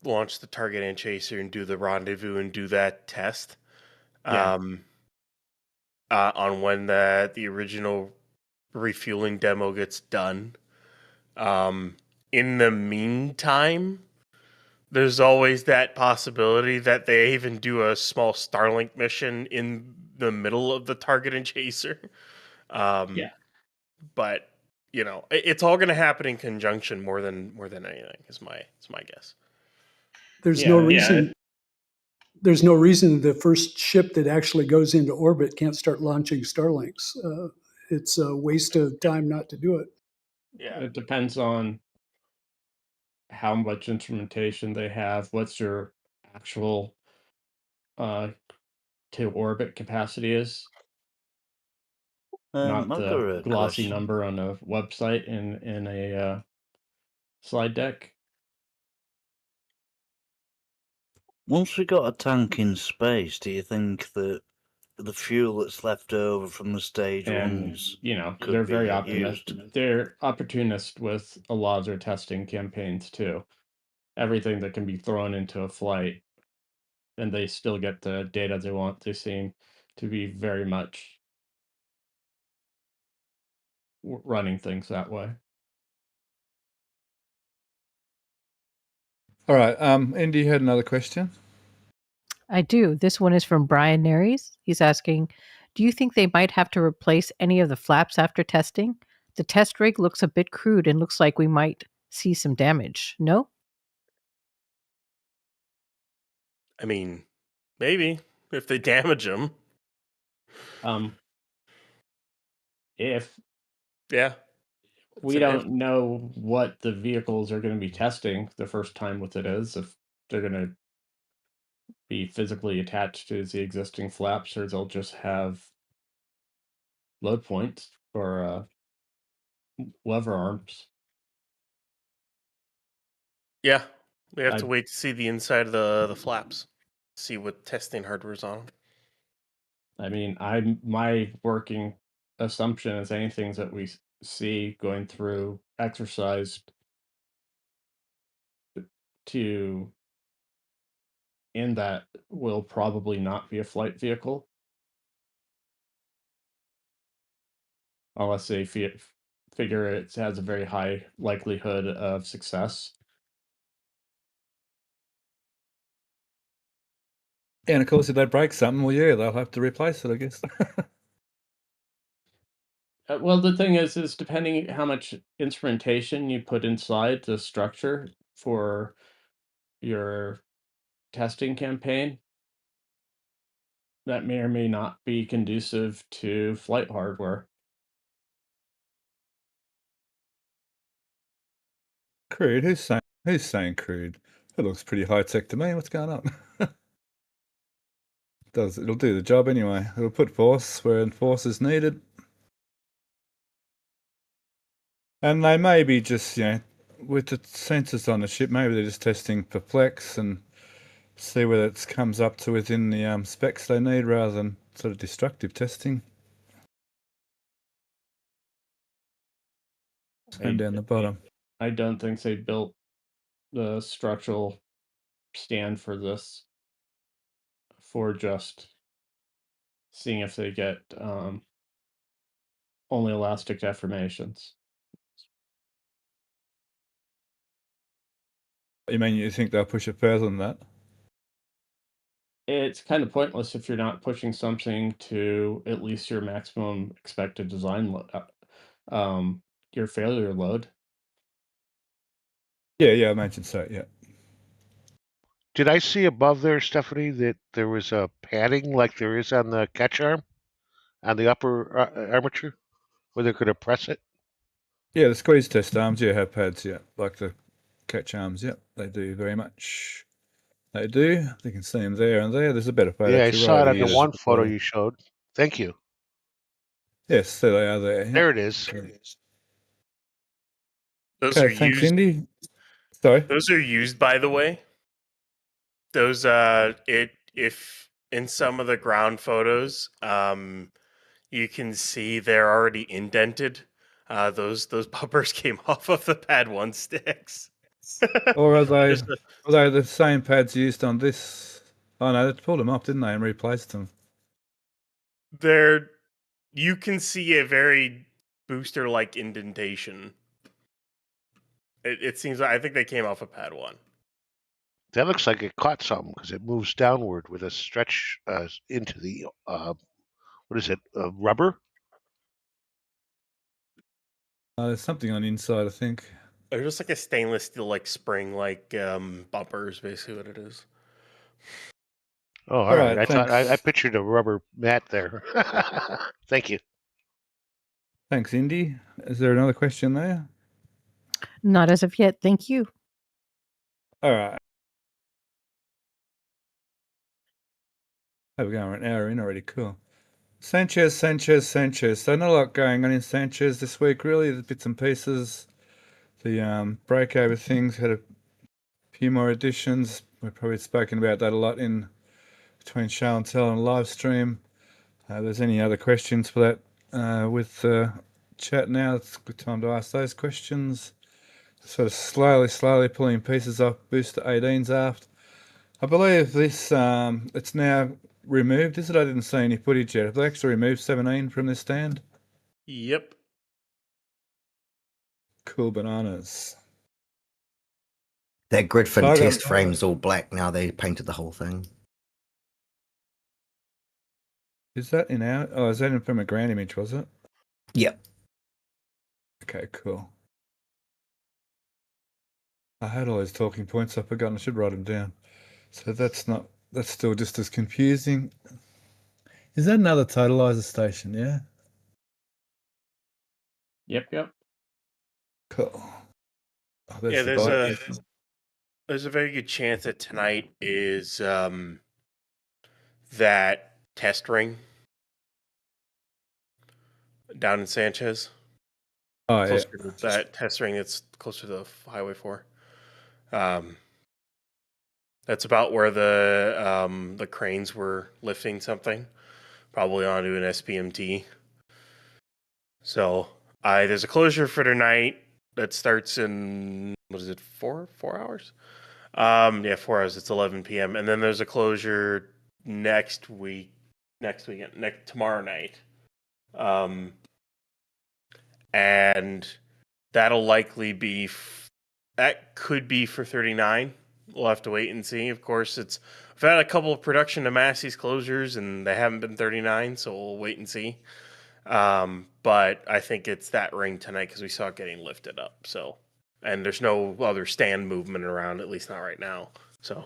launch the target and chaser and do the rendezvous and do that test? Yeah. On when the original refueling demo gets done. In the meantime, there's always that possibility that they even do a small Starlink mission in the middle of the target and chaser. Yeah. But it's all going to happen in conjunction more than anything. Is my guess. There's no reason. There's no reason the first ship that actually goes into orbit can't start launching Starlinks. It's a waste of time not to do it. Yeah, it depends on how much instrumentation they have. What's your actual to orbit capacity is? not I've got the a glossy question. number on a website in a slide deck. Once we got a tank in space, do you think that the fuel that's left over from the stage And ones they're could very be optimistic. used? They're opportunist with a lot of their testing campaigns too. Everything that can be thrown into a flight, and they still get the data they want. They seem to be very much running things that way. All right. Indy, you had another question? I do. This one is from Brian Naries. He's asking, do you think they might have to replace any of the flaps after testing? The test rig looks a bit crude and looks like we might see some damage. No? I mean, maybe if they damage them. If Yeah. we don't know what the vehicles are going to be testing the first time with it is, if they're going to be physically attached to the existing flaps, or they'll just have load points or lever arms. Yeah, we have to I- wait to see the inside of the flaps, see what testing hardware's on 'em. I mean, my working assumption is anything that we see going through exercise to in that will probably not be a flight vehicle unless they figure it has a very high likelihood of success. And of course, if they break something, well, yeah, they'll have to replace it, I guess. Well, the thing is depending how much instrumentation you put inside the structure for your testing campaign, that may or may not be conducive to flight hardware. Crude? Who's saying crude? It looks pretty high tech to me. What's going on? It'll do the job anyway. It'll put force where force is needed. And they may be just, with the sensors on the ship, maybe they're just testing perplex and see whether it comes up to within the specs they need rather than sort of destructive testing. And down the bottom. I don't think they built the structural stand for this for just seeing if they get only elastic deformations. You mean you think they'll push it further than that? It's kind of pointless if you're not pushing something to at least your maximum expected design your failure load. Yeah, I imagine so, yeah. Did I see above there, Stephanie, that there was a padding like there is on the catch arm, on the upper armature, where they're going to press it? Yeah, the squeeze test arms, have pads, like the catch arms, they do very much. They do. You can see them there and there. There's a better photo. Yeah, I actually, saw right it on here. the one photo you showed. Thank you. Yes, there they are there. There it is. Those Okay, are thanks, used. Indy. Sorry. Those are used, by the way. Those if in some of the ground photos, you can see they're already indented. Those bumpers came off of the pad 1 sticks. Or are they the same pads used on this? Oh no, they pulled them off, didn't they, and replaced them? You can see a very booster-like indentation. It seems I think they came off of pad 1. That looks like it caught something because it moves downward with a stretch into the what is it? Rubber? There's something on the inside, I think. They're just like a stainless steel, like spring, like bumper is basically what it is. Oh, all right. I thanks. thought I pictured a rubber mat there. Thank you. Thanks, Indy. Is there another question there? Not as of yet. Thank you. All right. Oh, we're going an hour in already. Cool. Sanchez. So not a lot going on in Sanchez this week, really. There's bits and pieces. The breakover things had a few more additions. We've probably spoken about that a lot in between show and tell and live stream. If there's any other questions for that with chat now, it's a good time to ask those questions. Sort of slowly pulling pieces off booster 18's aft. I believe this it's now removed, is it? I didn't see any footage yet. Have they actually removed 17 from this stand? Yep. Cool bananas. That Gridfin So I got- test frame's all black now. They painted the whole thing. Is that in our? Oh, is that in from a ground image? Was it? Yep. Okay, cool. I had all those talking points. I forgot. I should write them down. So that's not. That's still just as confusing. Is that another totalizer station? Yeah. Yep. Cool. Oh, Yeah, the bike. there's a very good chance that tonight is that test ring down in Sanchez. Oh yeah. Closer to that test ring that's closer to the Highway 4. That's about where the cranes were lifting something, probably onto an SPMT. So there's a closure for tonight that starts in, what is it, 4 hours? Yeah, 4 hours. It's 11 p.m. And then there's a closure tomorrow night. And that'll likely be, that could be for 39. We'll have to wait and see. Of course, I've had a couple of production to Massey's closures, and they haven't been 39, so we'll wait and see. But I think it's that ring tonight because we saw it getting lifted up. So, and there's no other stand movement around, at least not right now. So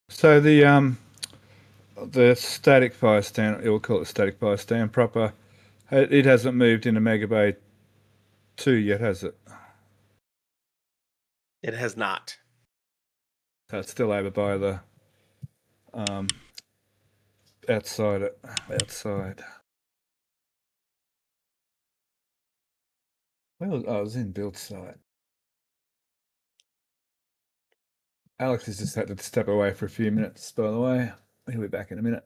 the static fire stand, we'll call it static fire stand proper. It hasn't moved into Mega Bay 2 yet, has it? it has not. So it's still over by the outside. Well, I was in build site. Alex has just had to step away for a few minutes, by the way. He'll be back in a minute.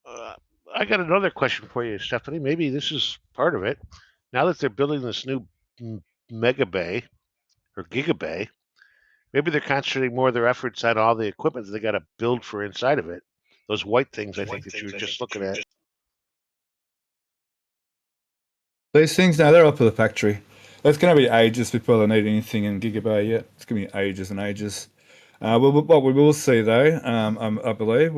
I got another question for you, Stephanie. Maybe this is part of it. Now that they're building this new Mega Bay or Giga Bay, maybe they're concentrating more of their efforts on all the equipment that they got to build for inside of it. Those white things, I think, that you were just looking at. These things, now they're up for the factory. It's going to be ages before they need anything in Giga Bay yet. It's going to be ages and ages. What we will see, though, I believe,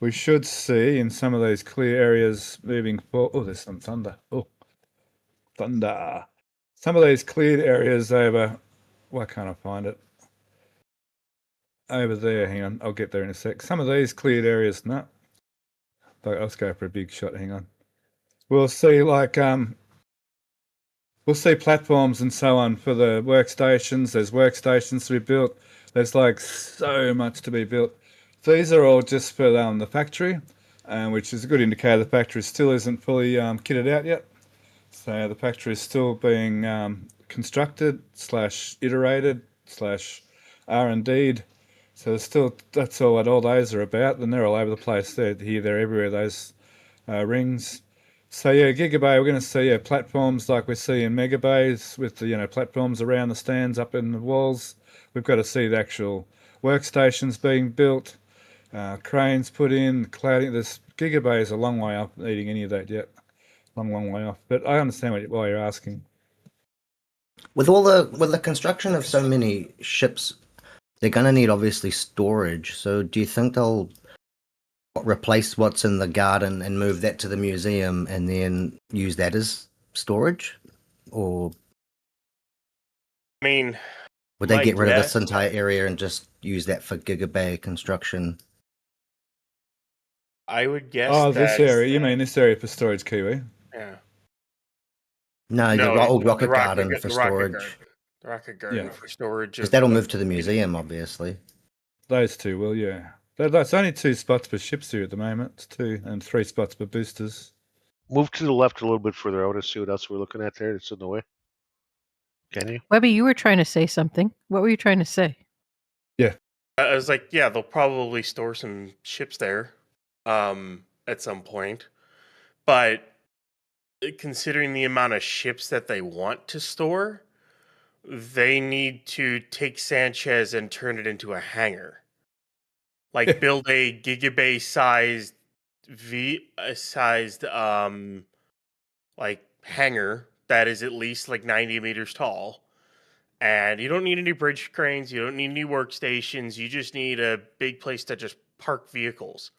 we should see in some of these clear areas moving forward. Oh, there's some thunder. Oh, thunder. Some of these cleared areas over. Why can't I find it? Over there. Hang on. I'll get there in a sec. Some of these cleared areas, no. But let's go for a big shot. Hang on. We'll see, we'll see platforms and so on for the workstations. There's workstations to be built. There's so much to be built. These are all just for the factory, which is a good indicator the factory still isn't fully kitted out yet. So the factory is still being constructed / iterated / R&D'd. So that's all what all those are about. And they're all over the place. They're here, they're everywhere, those rings. So yeah, Giga Bay, we're going to see platforms like we see in Mega Bays with the platforms around the stands up in the walls. We've got to see the actual workstations being built, cranes put in, cladding. This Giga Bay is a long way off needing any of that yet. Long way off. But I understand why you're asking. With the construction of so many ships, they're going to need obviously storage. So do you think they'll replace what's in the garden and move that to the museum and then use that as storage? Or I mean, would they get rid of this entire area and just use that for Giga Bay construction? I would guess. Oh, this area. You mean this area for storage, Kiwi? Yeah. No, the old rocket garden for storage. The rocket garden for storage. Because that'll move to the museum, obviously. Those two will, yeah. That's only 2 spots per ships here at the moment. It's 2 and 3 spots per boosters. Move to the left a little bit further. I want to see what else we're looking at there that's in the way. Can you? Webby, you were trying to say something. What were you trying to say? Yeah. I was like, yeah, they'll probably store some ships there at some point. But considering the amount of ships that they want to store, they need to take Sanchez and turn it into a hangar. Like build a gigabay sized like hangar that is at least like 90 meters tall. And you don't need any bridge cranes, you don't need any workstations, you just need a big place to just park vehicles.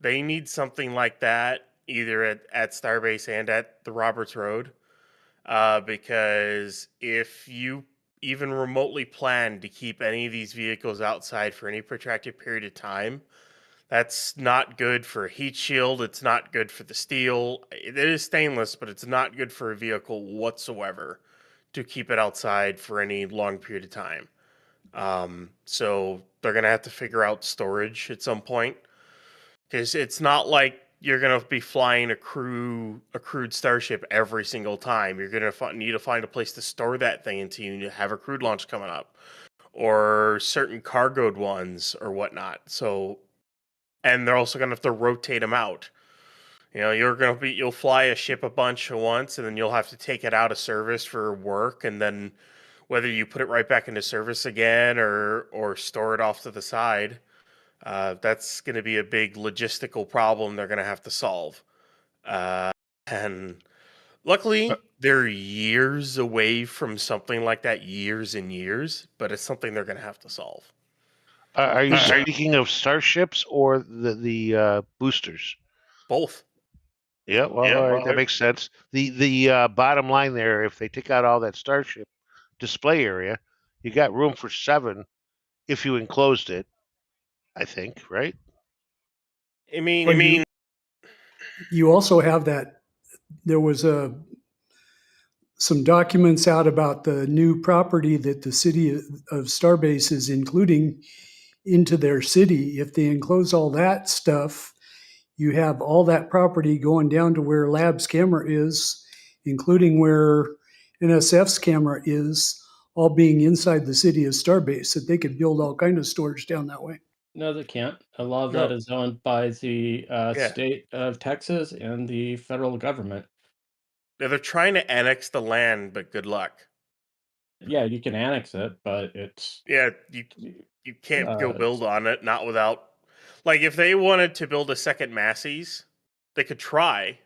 They need something like that either at Starbase and at the Roberts Road. Because if you even remotely plan to keep any of these vehicles outside for any protracted period of time, that's not good for a heat shield. It's not good for the steel. It is stainless, but it's not good for a vehicle whatsoever to keep it outside for any long period of time. So they're going to have to figure out storage at some point, because it's not like you're going to be flying a crewed starship every single time. You're going to need to find a place to store that thing until you have a crewed launch coming up, or certain cargoed ones or whatnot. So, and they're also going to have to rotate them out. You know, you'll fly a ship a bunch at once, and then you'll have to take it out of service for work, and then whether you put it right back into service again or store it off to the side. That's going to be a big logistical problem they're going to have to solve. And luckily, they're years away from something like that, years and years, but it's something they're going to have to solve. Are you speaking of starships or the boosters? Both. Yeah, well, all right, that makes sense. The bottom line there, if they take out all that starship display area, you got room for 7 if you enclosed it, I think, right? I mean, You also have that. There was some documents out about the new property that the city of Starbase is including into their city. If they enclose all that stuff, you have all that property going down to where Lab's camera is, including where NSF's camera is, all being inside the city of Starbase, that they could build all kind of storage down that way. No, they can't. A lot of that is owned by the state of Texas and the federal government. They're trying to annex the land, but good luck. Yeah, you can annex it, but it's you can't go build on it, not without, like, if they wanted to build a second Massey's, they could try.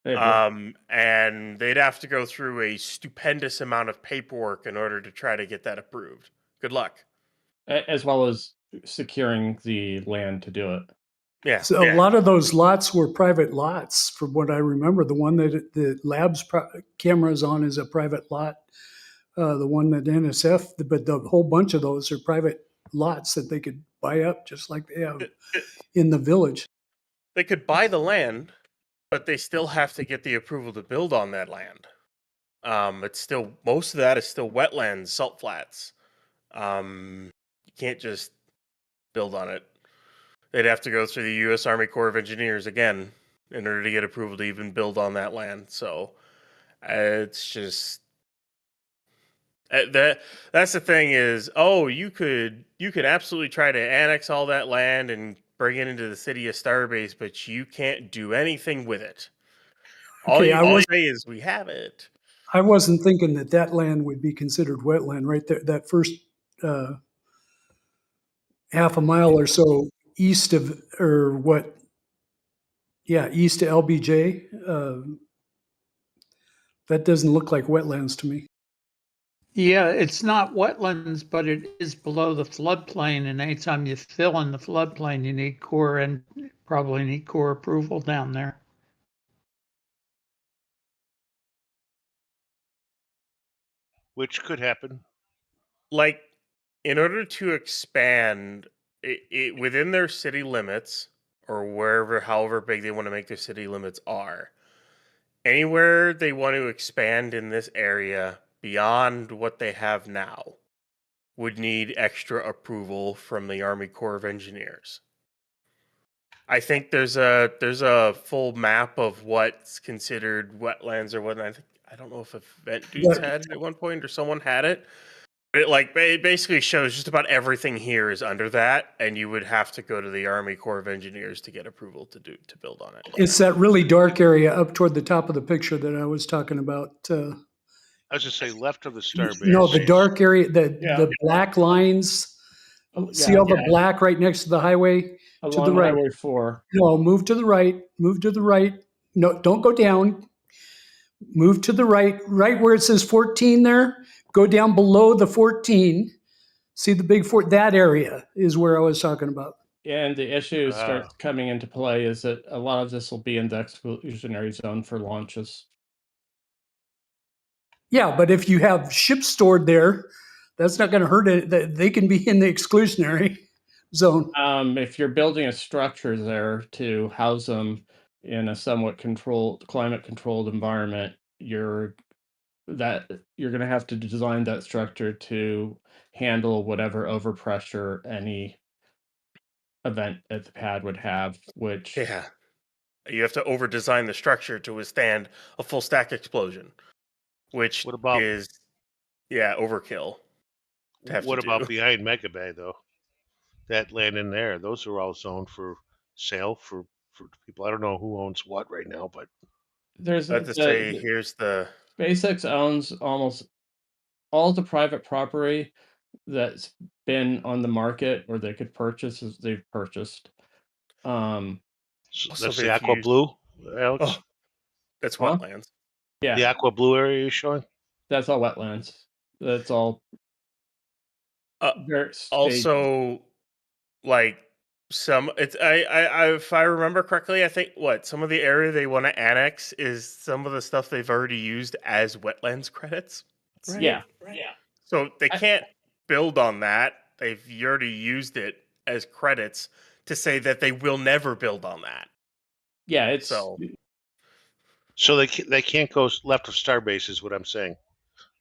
And they'd have to go through a stupendous amount of paperwork in order to try to get that approved. Good luck. As well as securing the land to do it. Yeah. So a lot of those lots were private lots, from what I remember. The one that the Labs camera is on is a private lot. The one that NSF, but the whole bunch of those are private lots that they could buy up, just like they have in the village. They could buy the land, but they still have to get the approval to build on that land. It's still, most of that is still wetlands, salt flats. You can't just build on it. They'd have to go through the U.S. Army Corps of Engineers again in order to get approval to even build on that land. So it's just that's the thing is, you could absolutely try to annex all that land and bring it into the city of Starbase, but you can't do anything with it. All you can say is we have it. I wasn't thinking that land would be considered wetland right there. That first half a mile or so east of, east of LBJ. That doesn't look like wetlands to me. Yeah, it's not wetlands, but it is below the floodplain. And anytime you fill in the floodplain, you need Corps and probably need Corps approval down there. Which could happen. Like, in order to expand it within their city limits, or wherever, however big they want to make their city limits are, anywhere they want to expand in this area beyond what they have now, would need extra approval from the Army Corps of Engineers. I think there's a full map of what's considered wetlands or whatnot. I don't know if Event Dudes had it at one point or someone had it. But it basically shows just about everything here is under that, and you would have to go to the Army Corps of Engineers to get approval to build on it. It's that really dark area up toward the top of the picture that I was talking about. I was just say left of the Starbase. No, the dark area, the black lines. See all the black right next to the highway? Along to the right. Highway 4. No, move to the right. Move to the right. No, don't go down. Move to the right. Right where it says 14 there. Go down below the 14. See the big fort? That area is where I was talking about. And the issue starts coming into play is that a lot of this will be in the exclusionary zone for launches. Yeah, but if you have ships stored there, that's not going to hurt it. They can be in the exclusionary zone. If you're building a structure there to house them in a somewhat climate-controlled environment, you're going to have to design that structure to handle whatever overpressure any event at the pad would have. Which you have to over-design the structure to withstand a full stack explosion, which is overkill. What about behind Mega Bay though? That land in there, those are all zoned for sale for people. I don't know who owns what right now, but here's the SpaceX owns almost all the private property that's been on the market or they could purchase as they've purchased. That's the Aqua Blue, Alex? Oh, that's wetlands. Yeah. The Aqua Blue area you're showing? That's all wetlands. That's all. Also, like if I remember correctly, I think some of the area they want to annex is some of the stuff they've already used as wetlands credits. Right. Yeah. So they can't build on that. They've already used it as credits to say that they will never build on that. Yeah, it's so they can't go left of Starbase is what I'm saying.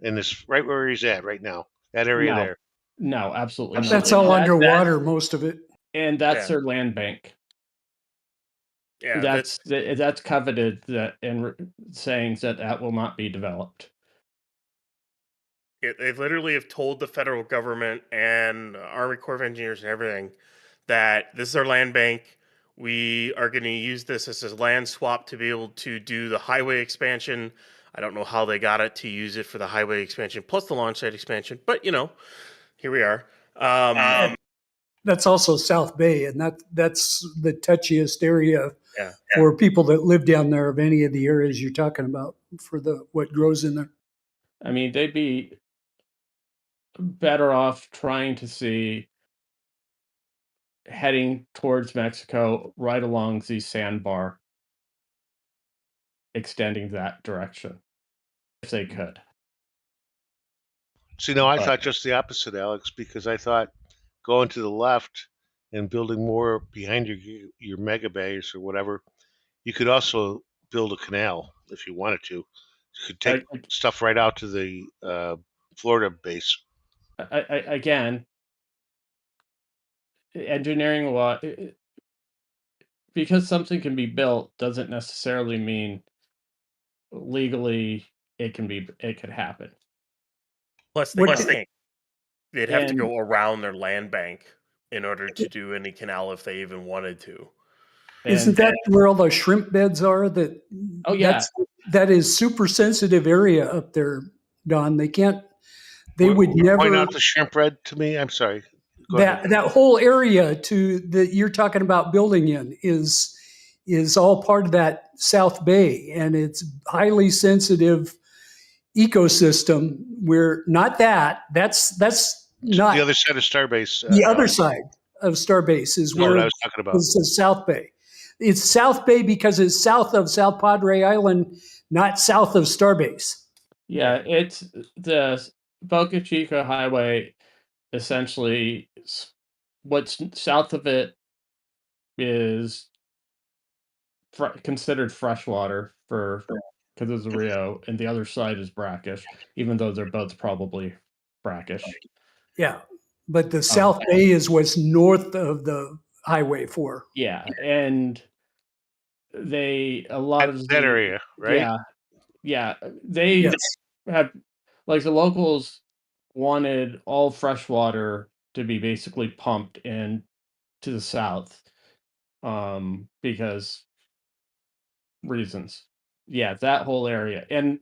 And this right where he's at right now, that area there. No, absolutely not. That's all underwater, most of it. And that's their land bank. Yeah, that's coveted and saying that will not be developed. They literally have told the federal government and Army Corps of Engineers and everything that this is our land bank. We are going to use this as a land swap to be able to do the highway expansion. I don't know how they got it to use it for the highway expansion plus the launch site expansion, but here we are. That's also South Bay, and that's the touchiest area for people that live down there of any of the areas you're talking about for what grows in there. I mean, they'd be better off trying to see heading towards Mexico right along the sandbar, extending that direction if they could. See, no, I thought just the opposite, Alex, because I thought going to the left and building more behind your mega base or whatever, you could also build a canal if you wanted to. You could take stuff right out to the Florida base. Again, engineering law, because something can be built doesn't necessarily mean legally it could happen. Plus, they'd have to go around their land bank in order to do any canal if they even wanted to. Isn't that where all the shrimp beds are? That is super sensitive area up there, Don. They can't. They would never point out the shrimp bed to me. I'm sorry. That whole area that you're talking about building in is all part of that South Bay, and it's highly sensitive ecosystem. That's not the other side of Starbase. The other side of Starbase is where I was talking about. It's the South Bay. It's South Bay because it's south of South Padre Island, not south of Starbase. Yeah, it's the Boca Chica Highway. Essentially, what's south of it is considered freshwater because it's a Rio, and the other side is brackish, even though they're both probably brackish. Yeah, but the South Bay is what's north of the Highway 4. Yeah, and a lot of that area, right? Yeah, they Yes. have, like, the locals wanted all fresh water to be basically pumped in to the south, because reasons. Yeah, that whole area, and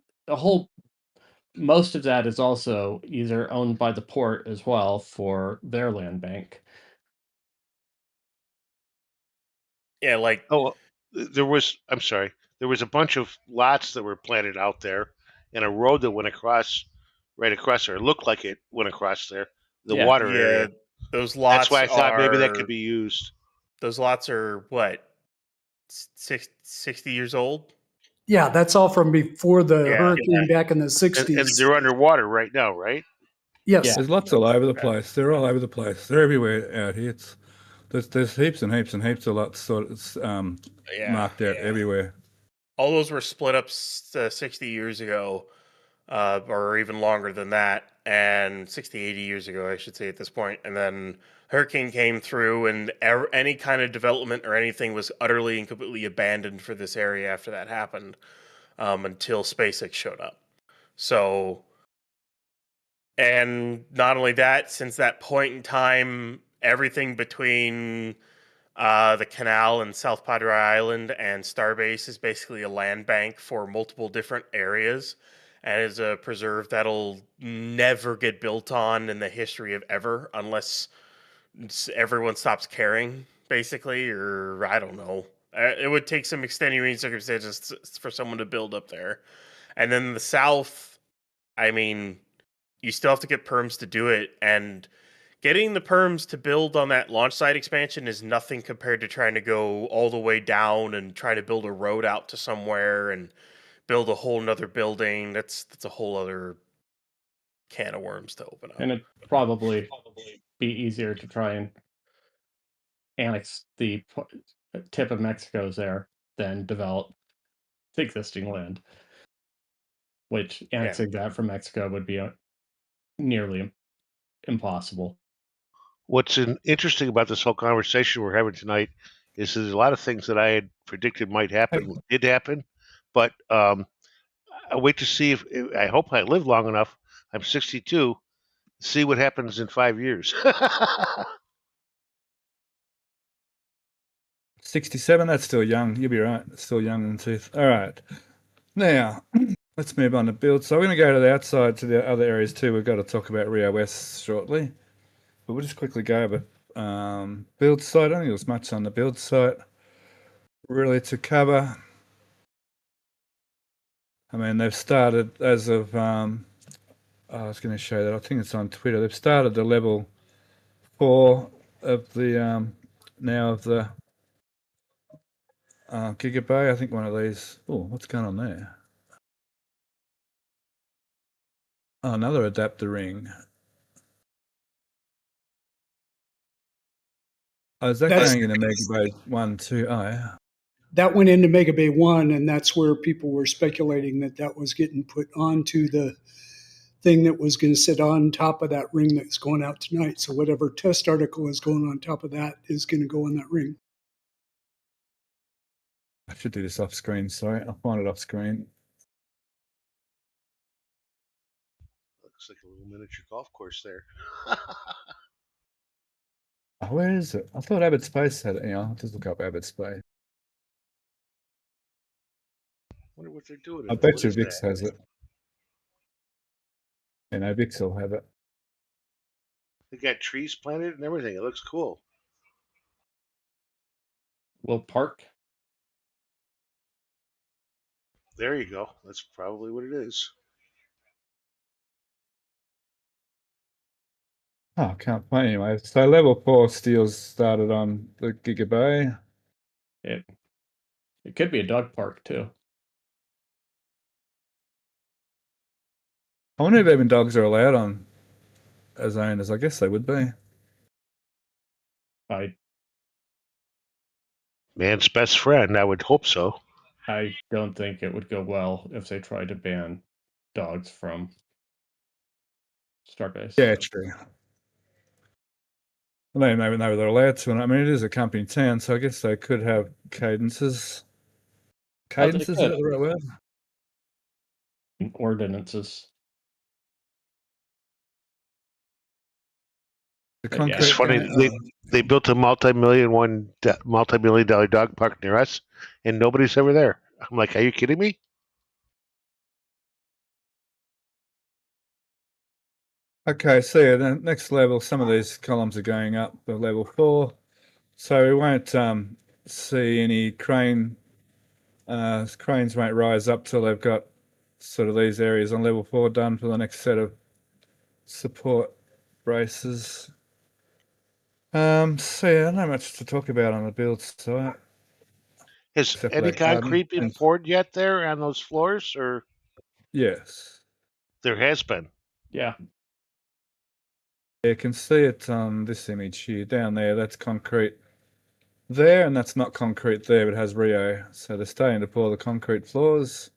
most of that is also either owned by the port as well for their land bank. Yeah, like Oh, I'm sorry. There was a bunch of lots that were planted out there and a road that went right across there. It looked like it went across there, the Yeah. water yeah, area. those That's lots why I thought maybe that are could be used. those lots are what 60 years old. Yeah, that's all from before the Yeah. hurricane back in the And 60s. they're underwater right now, right? Yes. Yeah. There's lots all over the place. They're all over the place. They're everywhere out here. There's heaps and heaps and heaps of lots sort of Yeah. marked out everywhere. All those were split up 60 years ago, or even longer than that, and 60, 80 years ago, I should say at this point. And then hurricane came through, and any kind of development or anything was utterly and completely abandoned for this area after that happened, until SpaceX showed up. So, and not only that, since that point in time, everything between the canal and South Padre Island and Starbase is basically a land bank for multiple different areas, and is a preserve that'll never get built on in the history of ever, unless everyone stops caring, basically, or I don't know. It would take some extenuating circumstances for someone to build up there. And then the South, I mean, you still have to get perms to do it, and getting the perms to build on that launch site expansion is nothing compared to trying to go all the way down and try to build a road out to somewhere and build a whole nother building. That's a whole other can of worms to open up. And it'd probably be easier to try and annex the tip of Mexico's there than develop the existing land, which annexing that from Mexico would be nearly impossible. What's interesting about this whole conversation we're having tonight is there's a lot of things that I had predicted might happen did happen, but I wait to see if I hope I live long enough. I'm 62. See what happens in 5 years. 67, that's still young. You'll be right. It's still young in the tooth. All right. Now, let's move on to build. So we're going to go to the outside to the other areas too. We've got to talk about Rio West shortly. But we'll just quickly go over build site. I don't think there's much on the build site really to cover. I mean, they've started as of, I was going to show that. I think it's on Twitter. They've started the level 4 of the, now of the Gigabay. I think one of these. Oh, what's going on there? Oh, another adapter ring. Oh, is that going into Megabay 1, 2? Oh, yeah. That went into Mega Bay 1, and that's where people were speculating that was getting put onto the thing that was going to sit on top of that ring that's going out tonight. So whatever test article is going on top of that is going to go on that ring. I should do this off screen. Sorry, I'll find it off screen. Looks like a little miniature golf course there. Oh, where is it? I thought Abbott Space had it. Yeah, I'll just look up Abbott Space. Wonder what they're doing. I bet you Vix has it. You know, Vix will have it. They got trees planted and everything. It looks cool. Will Park. There you go. That's probably what it is. Oh, I can't find anyway. So level 4 steels started on the Gigabay. It could be a dog park too. I wonder if even dogs are allowed on as owners. I guess they would be. Man's best friend. I would hope so. I don't think it would go well if they tried to ban dogs from Starbase. Yeah, true. maybe they're allowed to. And I mean, it is a company town, so I guess they could have cadences. Cadences, is that the right word? Ordinances. The But yeah. concrete. It's funny. They built a multi-million dollar dog park near us, and nobody's ever there. I'm like, are you kidding me? Okay, so yeah, the next level, some of these columns are going up to level 4. So we won't see any cranes won't rise up till they've got sort of these areas on level 4 done for the next set of support braces. So yeah, not much to talk about on the build site. Has Except for any that garden. concrete been poured yet there on those floors, or Yes. there has been? Yeah. You can see it on this image here. Down there, that's concrete there, and that's not concrete there, but it has Rio. So they're starting to pour the concrete floors.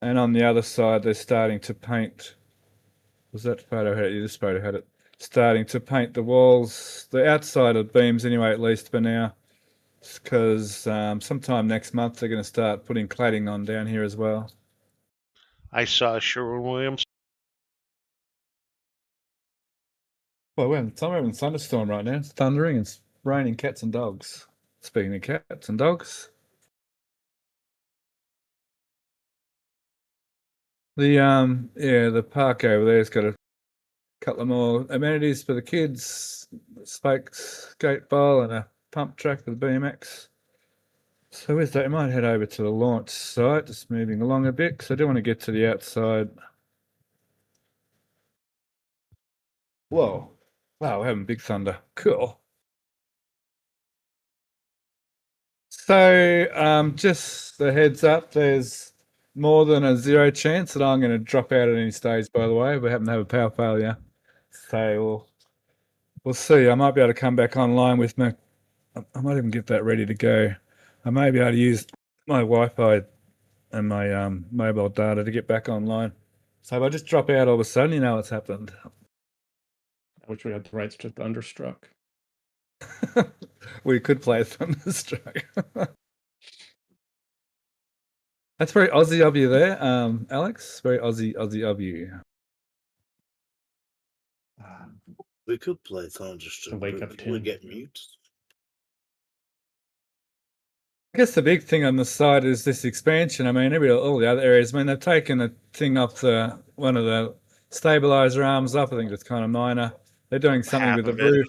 And on the other side, they're starting to paint. Was that photo had it? This photo had it. Starting to paint the walls, the outside of beams anyway, at least for now. Because sometime next month they're going to start putting cladding on down here as well. I saw Sherwin-Williams. Well, we're having a thunderstorm right now. It's thundering and it's raining cats and dogs. Speaking of cats and dogs. The park over there's got a couple of more amenities for the kids, spiked skate ball and a pump track for the BMX. So with that, we might head over to the launch site, just moving along a bit, because I do want to get to the outside. Whoa. Wow, we're having big thunder. Cool. So just the heads up, there's more than a 0 chance that I'm going to drop out at any stage, by the way. We happen to have a power failure. So we'll see. I might be able to come back online with my... I might even get that ready to go. I may be able to use my Wi-Fi and my mobile data to get back online. So if I just drop out all of a sudden, you know what's happened. I wish we had the rights to Thunderstruck. We could play Thunderstruck. That's very Aussie of you there, Alex. Very Aussie of you. We could play Thunderstruck, wake but up we tune. get mute. I guess the big thing on the site is this expansion. I mean, all the other areas. I mean, they've taken the thing off one of the stabilizer arms up. I think it's kind of minor. They're doing something Half with the of it. roof.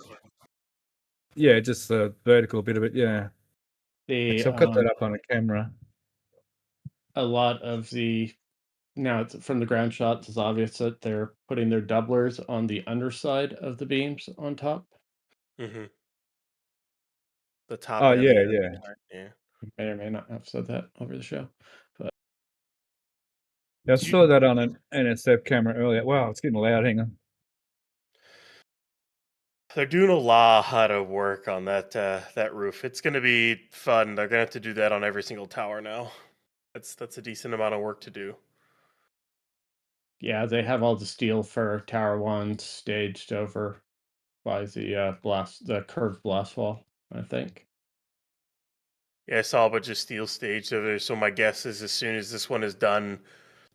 Yeah, just the vertical bit of it. Yeah. So I've got that up on a camera. A lot of now it's from the ground shots, it's obvious that they're putting their doublers on the underside of the beams on top. Mm-hmm. The top. Oh and yeah, the yeah. part, yeah. May or may not have said that over the show. But I saw that on an NSF camera earlier. Wow, it's getting loud. Hang on. They're doing a lot of work on that roof. It's going to be fun. They're going to have to do that on every single tower now. That's a decent amount of work to do. yeah, they have all the steel for Tower 1 staged over by the curved blast wall, I think. Yeah, I saw a bunch of steel staged over there. So my guess is as soon as this one is done,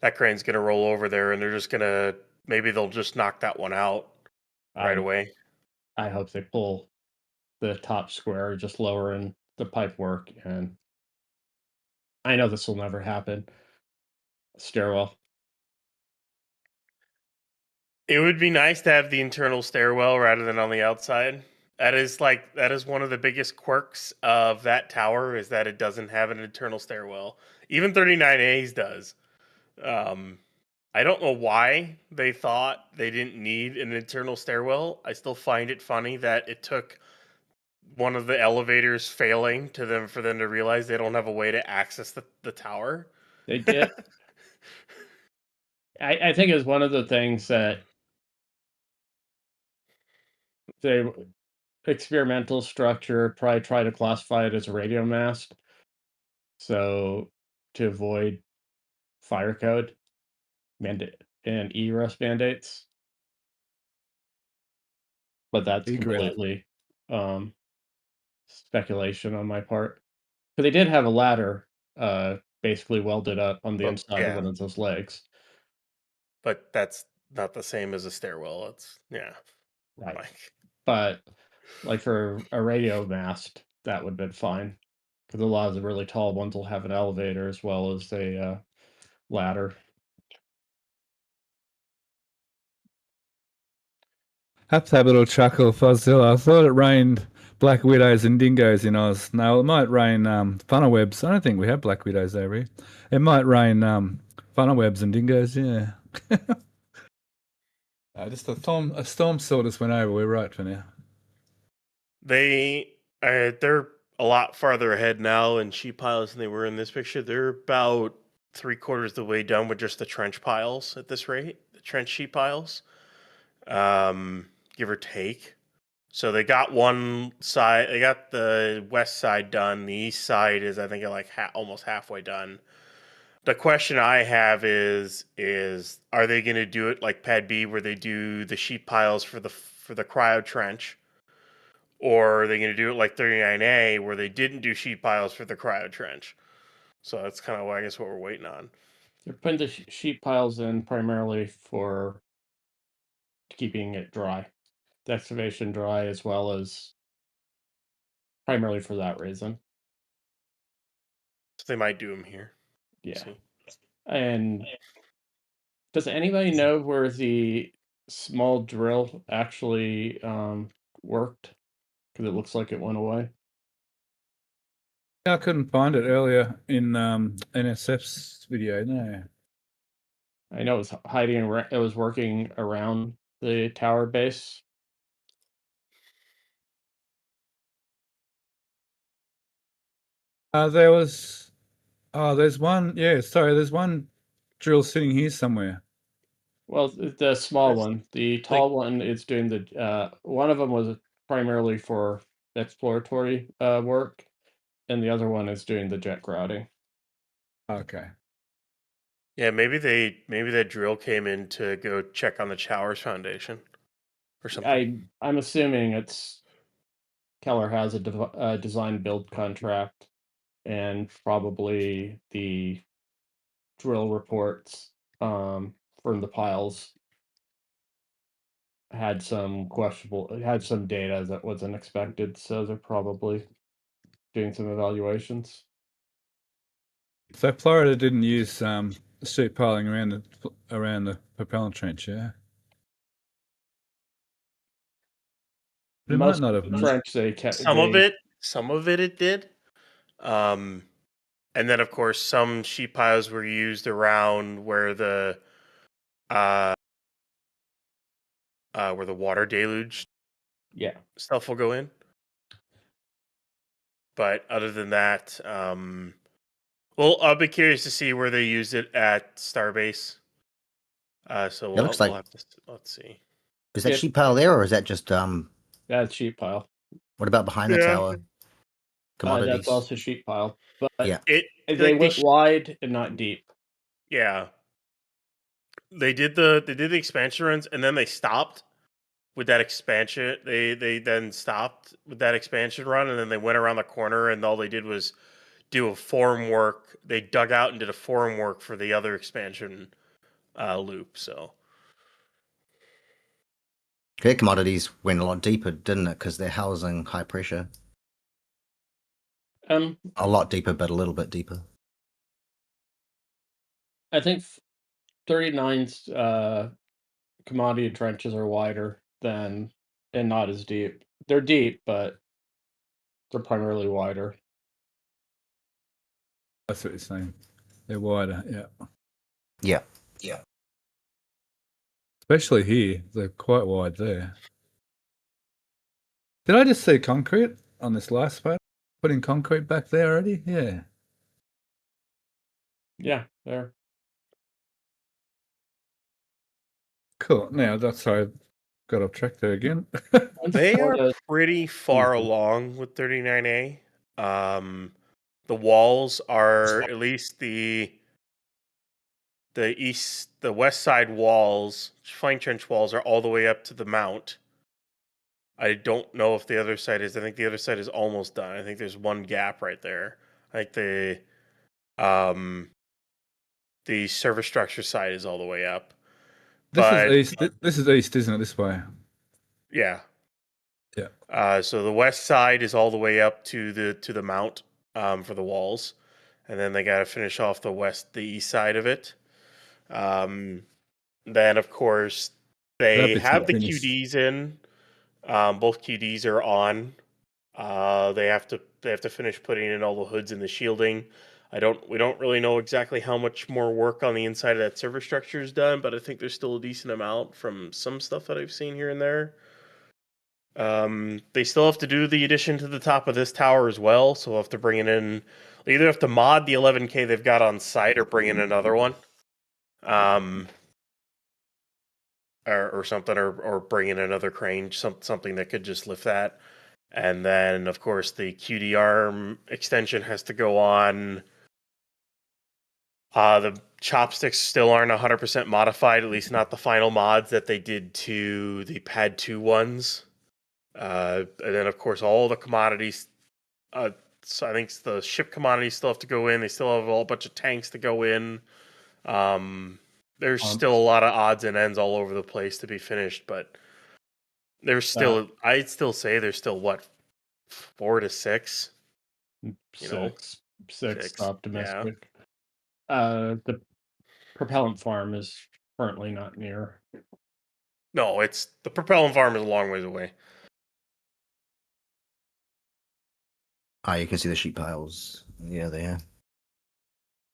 that crane's going to roll over there, and they're just going to maybe they'll just knock that one out right away. I hope they pull the top square, just lowering the pipe work, and I know this will never happen. Stairwell. It would be nice to have the internal stairwell rather than on the outside. That is one of the biggest quirks of that tower is that it doesn't have an internal stairwell. Even 39A's does. I don't know why they thought they didn't need an internal stairwell. I still find it funny that it took one of the elevators failing for them to realize they don't have a way to access the tower. They did. I think it's one of the things that they experimental structure probably try to classify it as a radio mast. So to avoid fire code mandate and egress mandates. but that's Eager. completely speculation on my part. But they did have a ladder basically welded up on the Oh, inside of yeah. one of those legs. But that's not the same as a stairwell. It's Right. like But like for a radio mast, that would have been fine. Because a lot of the really tall ones will have an elevator as well as a ladder. Have to have a little chuckle, Fuzzilla. I thought it rained black widows and dingoes in Oz. No, it might rain funnel webs. I don't think we have black widows over here. It might rain funnel webs and dingoes, yeah. Just a storm sort of went over. We're right for now. they're a lot farther ahead now in sheet piles than they were in this picture. They're about 3/4 of the way done with just the trench piles at this rate, the trench sheet piles, give or take. So they got one side, they got the west side done. The east side is, I think, like almost halfway done. The question I have is are they going to do it like Pad B, where they do the sheet piles for the cryo trench, or are they going to do it like 39A, where they didn't do sheet piles for the cryo trench? So that's kind of, I guess, what we're waiting on. They're putting the sheet piles in primarily for keeping it dry, the excavation dry, as well as primarily for that reason. So they might do them here. Yeah. See. And does anybody know where the small drill actually worked? Because it looks like it went away. I couldn't find it earlier in NSF's video, no. I know it was hiding. It was working around the tower base. There's one, there's one drill sitting here somewhere. Well, the small one. The tall one is doing the. One of them was primarily for exploratory work, and the other one is doing the jet grouting. Okay. Yeah, maybe that drill came in to go check on the Chowers Foundation or something. I'm assuming it's Keller has a design build contract, and probably the drill reports from the piles had some data that wasn't expected, so they're probably doing some evaluations. So Florida didn't use sheet piling around the propellant trench, yeah? But it might not have. Trench they kept Some of it did. And then of course some sheet piles were used around where the water deluge stuff will go in. But other than that, well, I'll be curious to see where they use it at Starbase. So It looks like. Let's see. Is that sheet pile there, or is that just That's sheet pile. What about behind the tower? Commodities. That's also sheet pile, but yeah, they went wide and not deep. Yeah, they did the expansion runs, and then they stopped with that expansion. They then stopped with that expansion run, and then they went around the corner, and all they did was do a form work. They dug out and did a form work for the other expansion loop. So their commodities went a lot deeper, didn't it? Because they're housing high pressure. A lot deeper, but a little bit deeper. I think 39's commodity trenches are wider and not as deep. They're deep, but they're primarily wider. That's what you're saying. They're wider, yeah. Yeah. Especially here, they're quite wide there. Did I just see concrete on this last photo? Putting concrete back there already? Yeah. Yeah, there. Cool. Now that's how I got off track there again. they are pretty far along with 39A. The walls are, at least the west side walls, flank trench walls, are all the way up to the mount. I don't know if the other side is. I think the other side is almost done. I think there's one gap right there. I think the service structure side is all the way up. This But is east. This is east, isn't it? This way. yeah. Yeah. So the west side is all the way up to the mount for the walls, and then they got to finish off the east side of it. Then of course they bit's have not the finished. QDs in. Both QDs are on. They have to finish putting in all the hoods and the shielding. We don't really know exactly how much more work on the inside of that server structure is done, but I think there's still a decent amount from some stuff that I've seen here and there. They still have to do the addition to the top of this tower as well, so we'll have to bring it in. They either have to mod the 11K they've got on site or bring in another one. Or something, or bring in another crane, something that could just lift that. And then, of course, the QD arm extension has to go on. The chopsticks still aren't 100% modified, at least not the final mods that they did to the Pad 2 ones. And then, of course, all the commodities. So I think the ship commodities still have to go in. They still have a whole bunch of tanks to go in. There's still a lot of odds and ends all over the place to be finished, but there's still. I'd still say there's still what, 4 to 6. Six optimistic. Yeah. The propellant farm is currently not near. No, it's the propellant farm is a long ways away. You can see the sheet piles. Yeah, they are.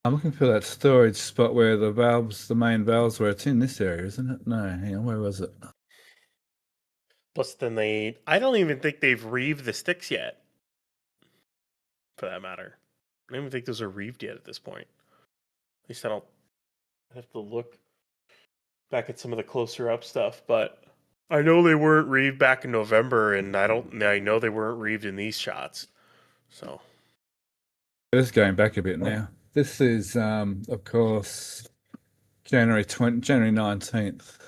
I'm looking for that storage spot where the main valves were. It's in this area, isn't it? No, hang on, where was it? Plus, then I don't even think they've reeved the sticks yet. For that matter, I don't even think those are reeved yet at this point. At least I have to look back at some of the closer up stuff, but I know they weren't reeved back in November, and I know they weren't reeved in these shots. So Just going back a bit now. This is, of course, January 19th.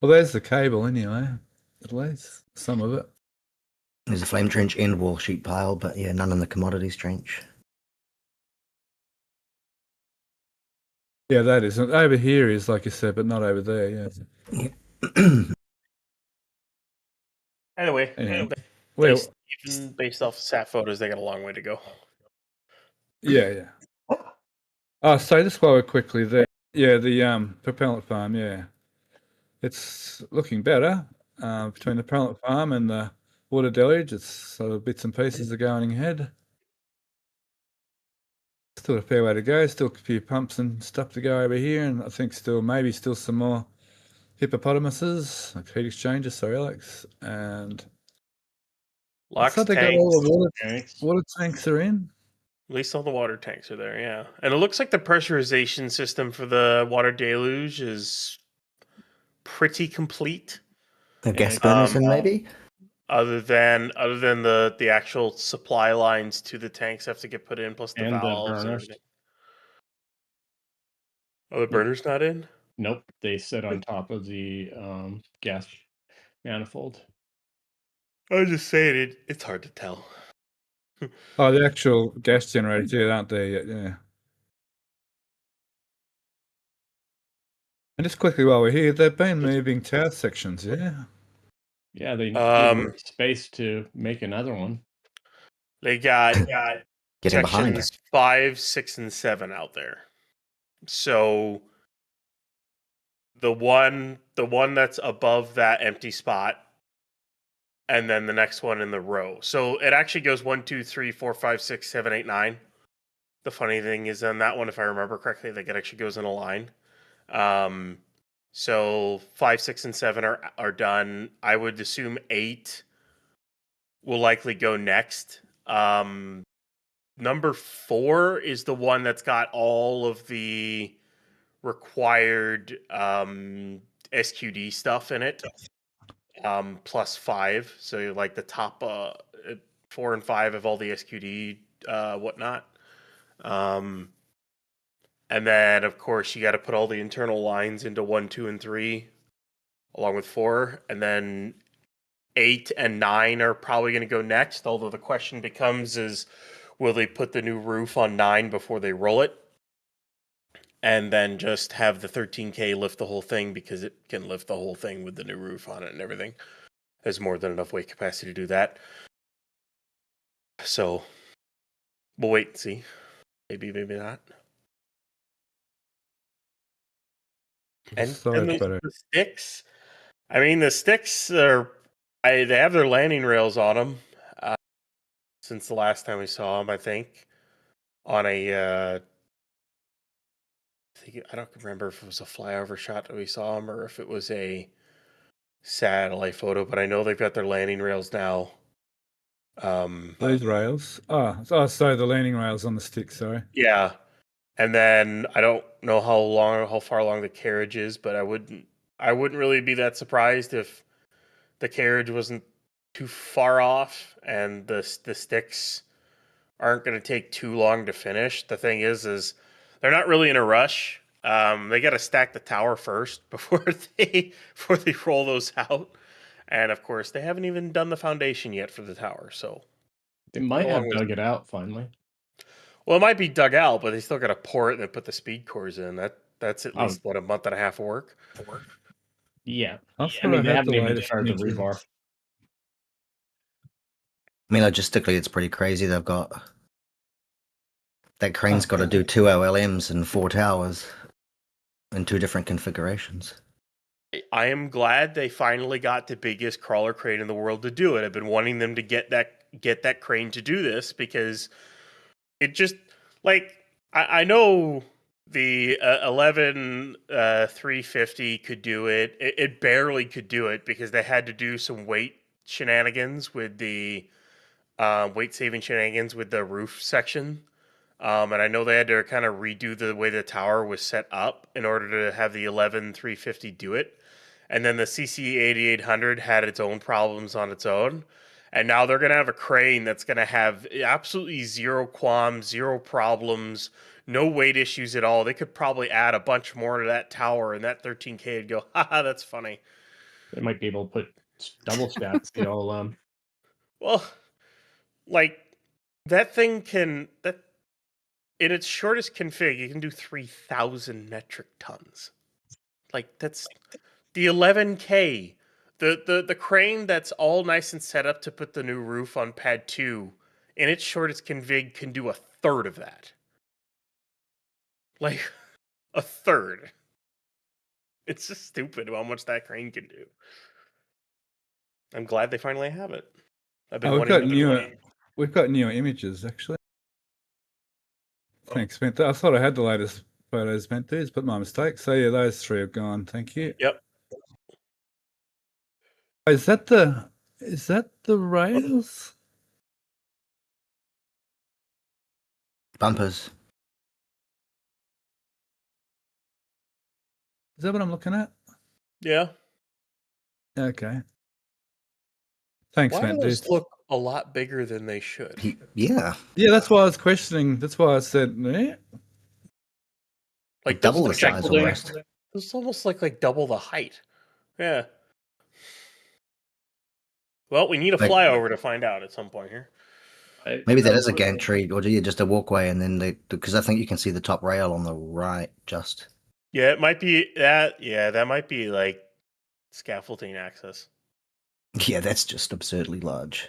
Well, there's the cable anyway, at least some of it. There's a flame trench and wall sheet pile, but yeah, none in the commodities trench. Yeah, that is. Over here is, like you said, but not over there, yeah. Anyway, even based off sat photos, they got a long way to go. Yeah. Oh, say this while we're quickly there. Yeah, the propellant farm, yeah. It's looking better between the propellant farm and the water deluge. It's sort of bits and pieces are going ahead. Still a fair way to go. Still a few pumps and stuff to go over here, and I think maybe still some more hippopotamuses, like heat exchangers. Sorry, Alex. And Lots of they got all the water tanks are in. At least all the water tanks are there, yeah. And it looks like the pressurization system for the water deluge is pretty complete. The gas burners in, maybe? Other than the actual supply lines to the tanks have to get put in, plus the valves and everything. Oh, the burner's not in? Nope, they sit on top of the gas manifold. I was just saying it's hard to tell. Oh, the actual gas generators, yeah, aren't there yet, yeah. And just quickly while we're here, they've been moving tower sections, yeah? Yeah, they need space to make another one. They got sections 5, 6, and 7 out there. So the one that's above that empty spot, and then the next one in the row. So it actually goes 1, 2, 3, 4, 5, 6, 7, 8, 9. The funny thing is on that one, if I remember correctly, that it actually goes in a line. So 5, 6, and 7 are done. I would assume 8 will likely go next. Number 4 is the one that's got all of the required SQD stuff in it. Plus 5, so like the top 4 and 5 of all the SQD whatnot. And then, of course, you got to put all the internal lines into 1, 2, and 3, along with 4. And then 8 and 9 are probably going to go next. Although the question becomes is, will they put the new roof on 9 before they roll it? And then just have the 13K lift the whole thing, because it can lift the whole thing with the new roof on it and everything. There's more than enough weight capacity to do that. So we'll wait and see. Maybe, maybe not. And the sticks. I mean, the sticks are. They have their landing rails on them since the last time we saw them. I think on a. I don't remember if it was a flyover shot that we saw them or if it was a satellite photo, but I know they've got their landing rails now. Those rails. So the landing rails on the stick. Sorry. Yeah, and then I don't know how far along the carriage is, but I wouldn't really be that surprised if the carriage wasn't too far off and the sticks aren't going to take too long to finish. The thing is they're not really in a rush. They got to stack the tower first before they roll those out. And of course, they haven't even done the foundation yet for the tower, so they might have dug it out finally. Well, it might be dug out, but they still got to pour it and then put the speed cores in. That's at least a month and a half of work. Yeah, I mean they haven't even started the rebar. I mean, logistically, it's pretty crazy. They've got that crane's got to do 2 OLMs and 4 towers in 2 different configurations. I am glad they finally got the biggest crawler crane in the world to do it. I've been wanting them to get that crane to do this, because it just, like, I know the 11-350 could do it. It barely could do it because they had to do some weight shenanigans with the weight saving shenanigans with the roof section. And I know they had to kind of redo the way the tower was set up in order to have the 11-350 do it. And then the CC8800 had its own problems on its own. And now they're going to have a crane that's going to have absolutely zero qualms, zero problems, no weight issues at all. They could probably add a bunch more to that tower, and that 13K would go, haha, that's funny. They might be able to put double stacks the all Well, like, that thing can, in its shortest config, you can do 3,000 metric tons. Like, that's the 11K. The crane that's all nice and set up to put the new roof on pad 2, in its shortest config, can do a third of that. Like, a third. It's just stupid how much that crane can do. I'm glad they finally have it. I've been we've got newer images, actually. Thanks, Spent. I thought I had the latest photos, Spent these, but my mistake. So yeah, those 3 have gone. Thank you. Yep. Is that the rails? Bumpers. Is that what I'm looking at? Yeah. Okay. Thanks, Why Matt. do those look a lot bigger than they should? Yeah. Yeah, that's why I was questioning. That's why I said, yeah. Like double the size almost. It's almost like double the height. Yeah. Well, we need a flyover to find out at some point here. Maybe that is a gantry, or do you just a walkway and then because I think you can see the top rail on the right just. Yeah, it might be that. Yeah, that might be like scaffolding access. Yeah, that's just absurdly large.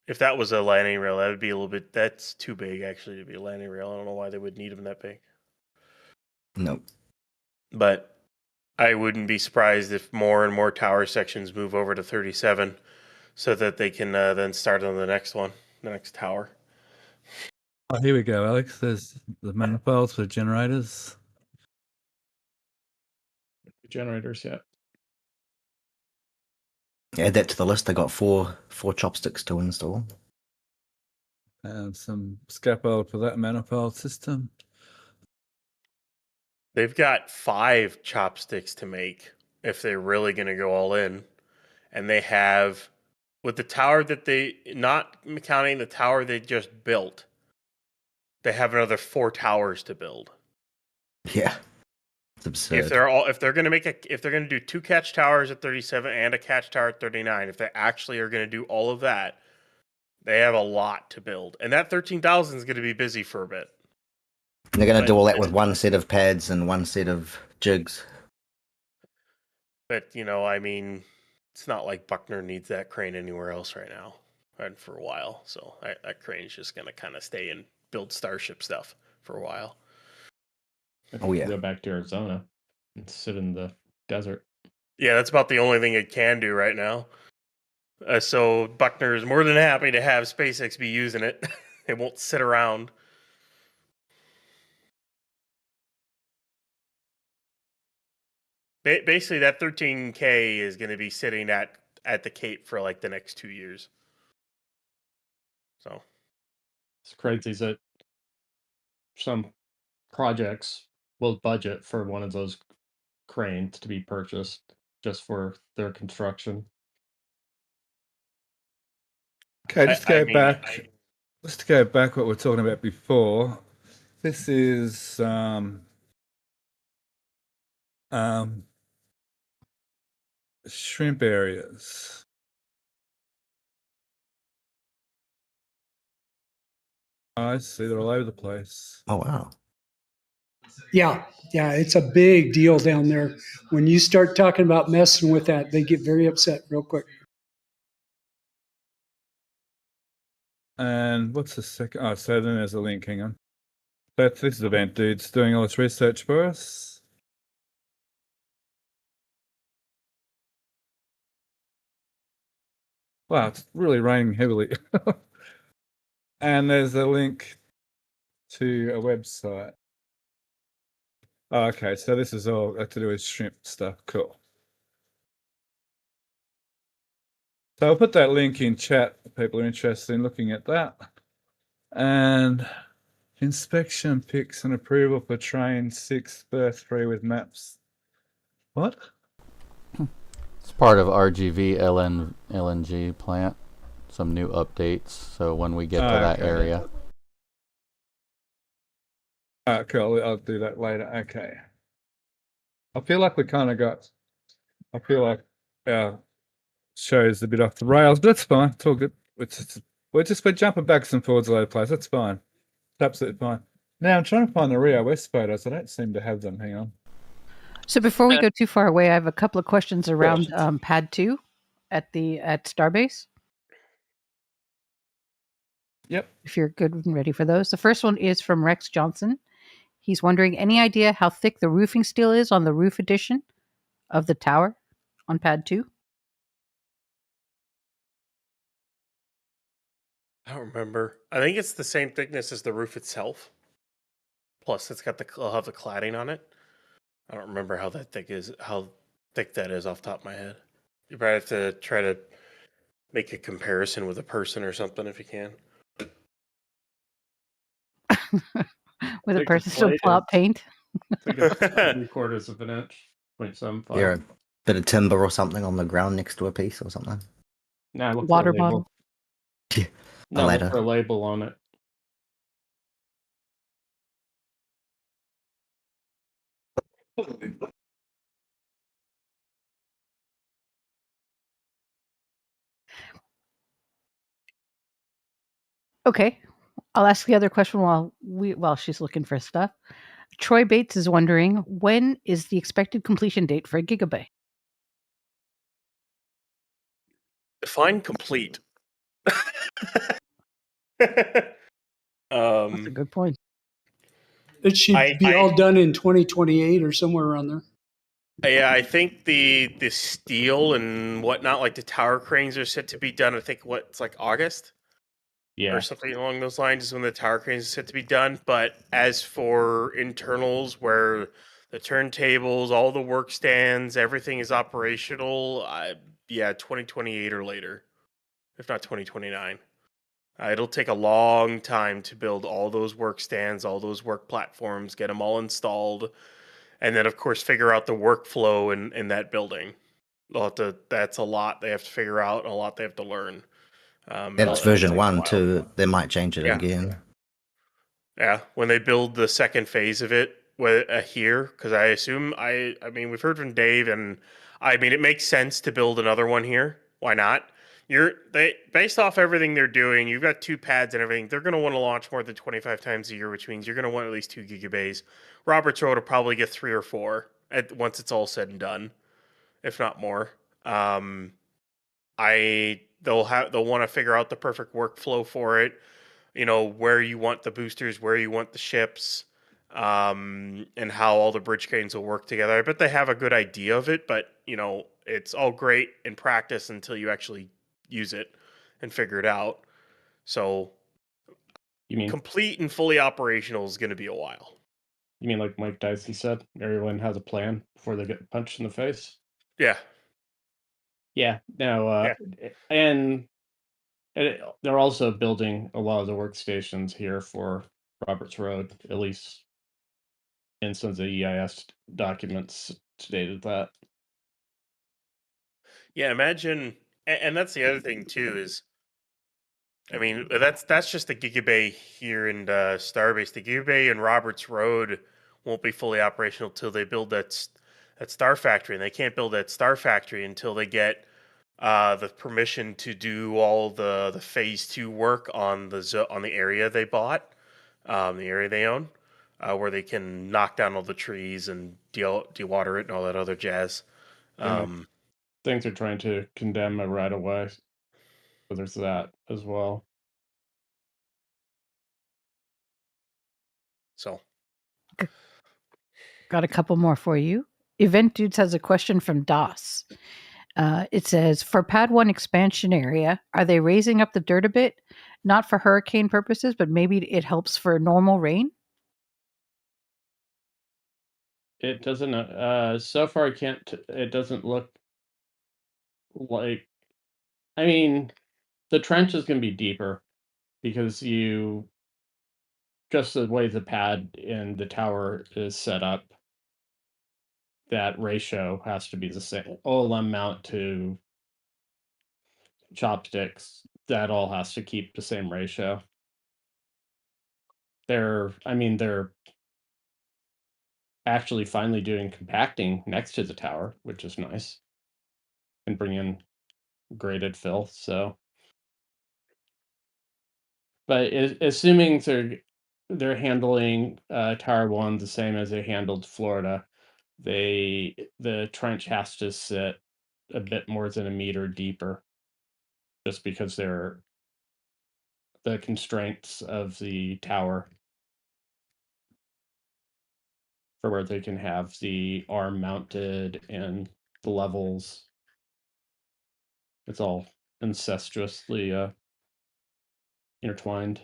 If that was a landing rail, that would be a little bit. That's too big actually to be a landing rail. I don't know why they would need them that big. Nope. But I wouldn't be surprised if more and more tower sections move over to 37, so that they can then start on the next one, the next tower. Oh, here we go, Alex. There's the manifolds for generators. Generators, yeah. Add that to the list. I got four chopsticks to install. And some scaffold for that manifold system. They've got 5 chopsticks to make if they're really going to go all in. And they have, with the tower that they, not counting the tower they just built, they have another 4 towers to build. Yeah. It's absurd. If they're gonna do 2 catch towers at 37 and a catch tower at 39, if they actually are gonna do all of that, they have a lot to build, and that 13,000 is gonna be busy for a bit. And they're going to But- do all that with one set of pads and one set of jigs. But I mean, it's not like Buckner needs that crane anywhere else right now, and for a while. So that crane's just gonna kind of stay and build Starship stuff for a while. Oh, yeah. Go back to Arizona and sit in the desert. Yeah, that's about the only thing it can do right now. So Buckner is more than happy to have SpaceX be using it. It won't sit around. Basically, that 13K is going to be sitting at the Cape for like the next 2 years. So It's crazy that some projects will budget for one of those cranes to be purchased just for their construction. Okay, just to go back. Just to go back, what we were talking about before. This is shrimp areas. I see they're all over the place. Oh, wow. Yeah, it's a big deal down there. When you start talking about messing with that, they get very upset real quick. And what's the second? Oh, so then there's a link. Hang on. This is Event Dude's doing all this research for us. Wow, it's really raining heavily. And there's a link to a website. Oh, okay, so this is all got to do with shrimp stuff. Cool. So I'll put that link in chat if people are interested in looking at that. And inspection pics and approval for train 6 berth 3 with maps. What? It's part of RGV LNG plant. Some new updates. So when we get to that okay. area. Cool. I'll do that later. Okay. I feel like we kind of got. I feel like our show's a bit off the rails, but that's fine. It's all good. We're jumping backwards and forwards all over the place. That's fine. It's absolutely fine. Now I'm trying to find the Rio West photos. I don't seem to have them. Hang on. So before we go too far away, I have a couple of questions around Pad 2 at Starbase. Yep. If you're good and ready for those. The first one is from Rex Johnson. He's wondering, any idea how thick the roofing steel is on the roof addition of the tower on Pad 2? I don't remember. I think it's the same thickness as the roof itself. Plus, it'll have the cladding on it. I don't remember how thick that is off the top of my head. You probably have to try to make a comparison with a person or something if you can. With a person still plop paint? I think it's 3/4 of an inch, 0.75. Yeah, a bit of timber or something on the ground next to a piece or something. Nah, look Water for a label. bottle. Yeah, No, later. look for a label on it. Okay. I'll ask the other question while she's looking for stuff. Troy Bates is wondering, when is the expected completion date for a Gigabay? Define complete. That's a good point. It should be all done in 2028 or somewhere around there. Yeah, I think the steel and whatnot, like the tower cranes, are set to be done. I think it's like August, or something along those lines is when the tower cranes are set to be done. But as for internals, where the turntables, all the work stands, everything is operational, 2028 or later, if not 2029. It'll take a long time to build all those work stands, all those work platforms, get them all installed, and then of course figure out the workflow in that building. That's a lot they have to figure out, and a lot they have to learn. That's version 1 too. They might change it again. Yeah, when they build the second phase of it, here, because I assume I mean we've heard from Dave, and I mean it makes sense to build another one here. Why not? Based off everything they're doing, you've got 2 pads and everything. They're going to want to launch more than 25 times a year, which means you're going to want at least 2 gigabays. Roberts Road will probably get 3 or 4 once it's all said and done, if not more. They'll want to figure out the perfect workflow for it. You know, where you want the boosters, where you want the ships, and how all the bridge cranes will work together. I bet they have a good idea of it, but you know, it's all great in practice until you actually use it and figure it out. So, You mean complete and fully operational is going to be a while. You mean like Mike Dicey said, everyone has a plan before they get punched in the face? Yeah. Yeah. No. And they're also building a lot of the workstations here for Roberts Road, at least in some of the EIS documents stated that. Yeah, imagine, and that's the other thing too is, I mean, that's just the Gigabay here in Starbase. The Gigabay and Roberts Road won't be fully operational till they build that Star Factory, and they can't build that Star Factory until they get the permission to do all the phase 2 work on the area they bought, the area they own, where they can knock down all the trees and dewater it and all that other jazz. Things are trying to condemn a right of way, so there's that as well. So, got a couple more for you. Event Dudes has a question from DOS. It says, for Pad 1 expansion area, are they raising up the dirt a bit? Not for hurricane purposes, but maybe it helps for normal rain? It doesn't, so far it doesn't look like, I mean, the trench is going to be deeper because just the way the pad in the tower is set up, that ratio has to be the same. OLM mount to chopsticks, that all has to keep the same ratio. They're actually finally doing compacting next to the tower, which is nice, and bring in graded fill. So, but assuming they're handling Tower 1 the same as they handled Florida, the trench has to sit a bit more than a meter deeper, just because they're the constraints of the tower for where they can have the arm mounted and the levels. It's all incestuously intertwined.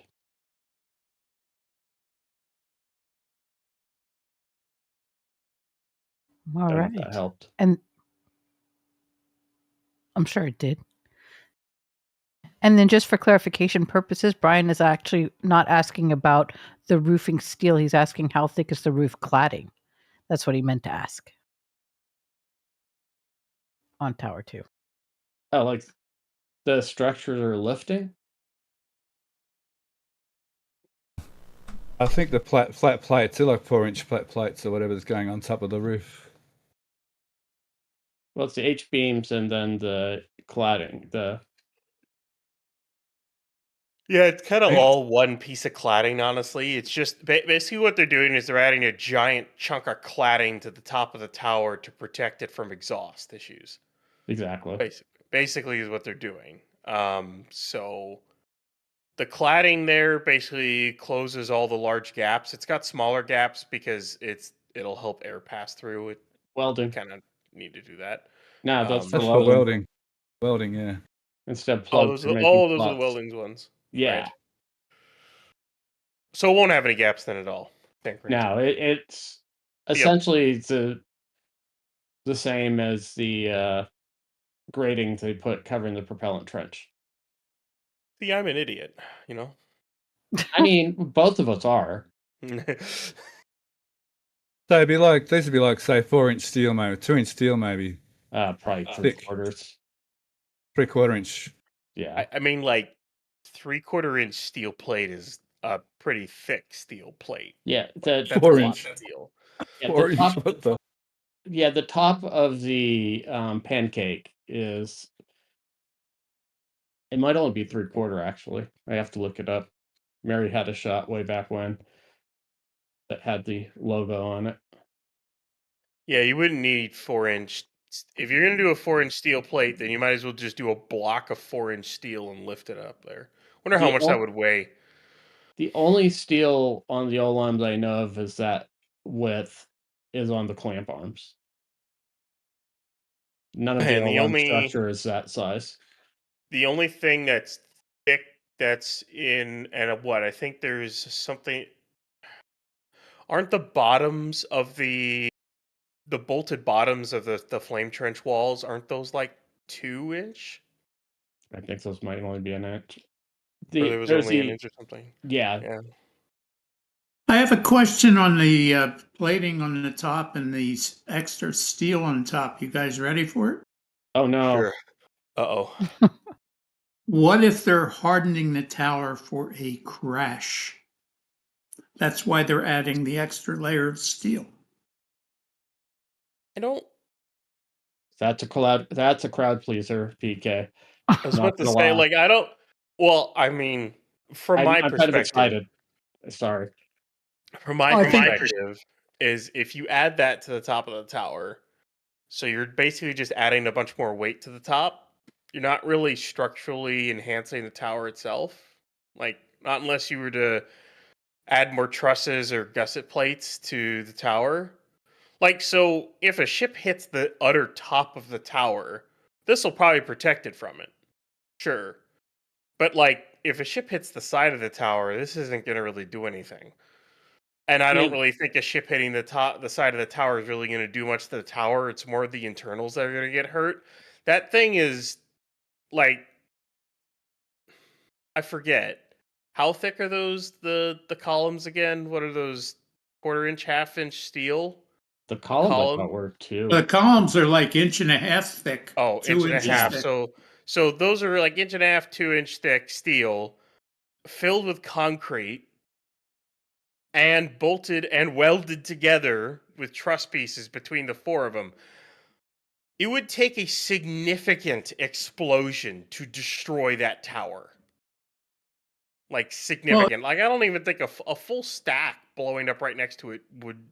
All right. That helped. And I'm sure it did. And then just for clarification purposes, Brian is actually not asking about the roofing steel. He's asking how thick is the roof cladding. That's what he meant to ask. On Tower 2. Oh, like the structures are lifting? I think the flat plates are like 4-inch flat plates or whatever's going on top of the roof. Well, it's the H-beams and then the cladding. yeah, it's kind of all one piece of cladding, honestly. It's just basically what they're doing is they're adding a giant chunk of cladding to the top of the tower to protect it from exhaust issues. Exactly. Basically is what they're doing. So the cladding there basically closes all the large gaps. It's got smaller gaps because it'll help air pass through it. Welding. Kind of need to do that. No, that's for welding. Welding, yeah. Instead of plugs. Those are the welding ones. Yeah. Right. So it won't have any gaps then at all. No, it's essentially the same as the grating they put covering the propellant trench. See, I'm an idiot, you know. I mean, both of us are. So it'd be like, these would be like, say, 4-inch steel, maybe 2-inch steel, maybe. Probably 3/4. 3/4 inch. Yeah. I mean, like 3/4 inch steel plate is a pretty thick steel plate. Yeah, that's 4-inch steel. Yeah, Or the top, what the? yeah, the top of the pancake is. It might only be 3/4 actually. I have to look it up. Mary had a shot way back when that had the logo on it. Yeah, you wouldn't need 4-inch. If you're gonna do a 4-inch steel plate, then you might as well just do a block of 4-inch steel and lift it up there. Wonder how The much that would weigh. The only steel on the O-lines I know of is that width is on the clamp arms. None of the And O-line structure is that size. the only thing that's thick that's in and what I think there's something. Aren't the bottoms of the bolted bottoms of the flame trench walls, aren't those like 2-inch? I think those might only be an inch. Or there was only an inch or something. Yeah. Yeah. I have a question on the plating on the top and the extra steel on top. You guys ready for it? Oh no. Sure. Uh-oh. What if they're hardening the tower for a crash? That's why they're adding the extra layer of steel. I don't. That's a crowd pleaser, PK. I was about to say, like, I don't. Well, I mean, from my I'm perspective, kind of excited. Sorry. From my perspective, is if you add that to the top of the tower, so you're basically just adding a bunch more weight to the top. You're not really structurally enhancing the tower itself. Like, not unless you were to add more trusses or gusset plates to the tower. Like, so if a ship hits the utter top of the tower, this will probably protect it from it. Sure. But, like, if a ship hits the side of the tower, this isn't going to really do anything. And I don't really think a ship hitting the side of the tower is really going to do much to the tower. It's more the internals that are going to get hurt. That thing is, like, I forget. How thick are those, the columns again? What are those, 1/4-inch, 1/2-inch steel? The columns I thought were 2. The columns are like 1.5 inches thick. Oh, 2 1.5 inches. thick. So those are like 1.5 inches, 2-inch thick steel filled with concrete and bolted and welded together with truss pieces between the 4 of them. It would take a significant explosion to destroy that tower. Like, significant. Like, I don't even think a full stack blowing up right next to it would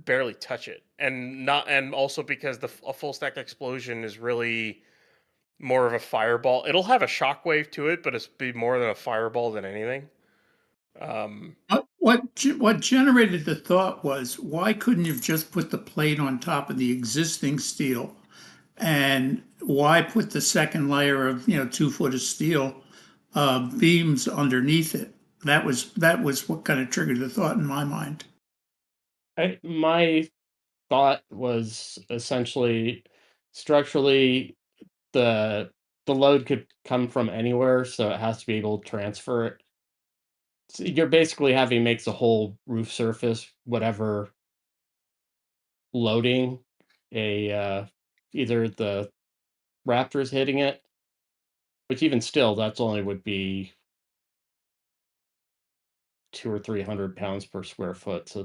barely touch it. And also because a full stack explosion is really more of a fireball. It'll have a shockwave to it, but it's be more than a fireball than anything. What generated the thought was, why couldn't you have just put the plate on top of the existing steel, and why put the second layer of 2 foot of steel beams underneath it? That was what kind of triggered the thought in my mind. My thought was essentially structurally the load could come from anywhere, so it has to be able to transfer it. So you're basically having makes the whole roof surface whatever loading either the Raptors hitting it, which even still that's only would be 200 or 300 pounds per square foot. So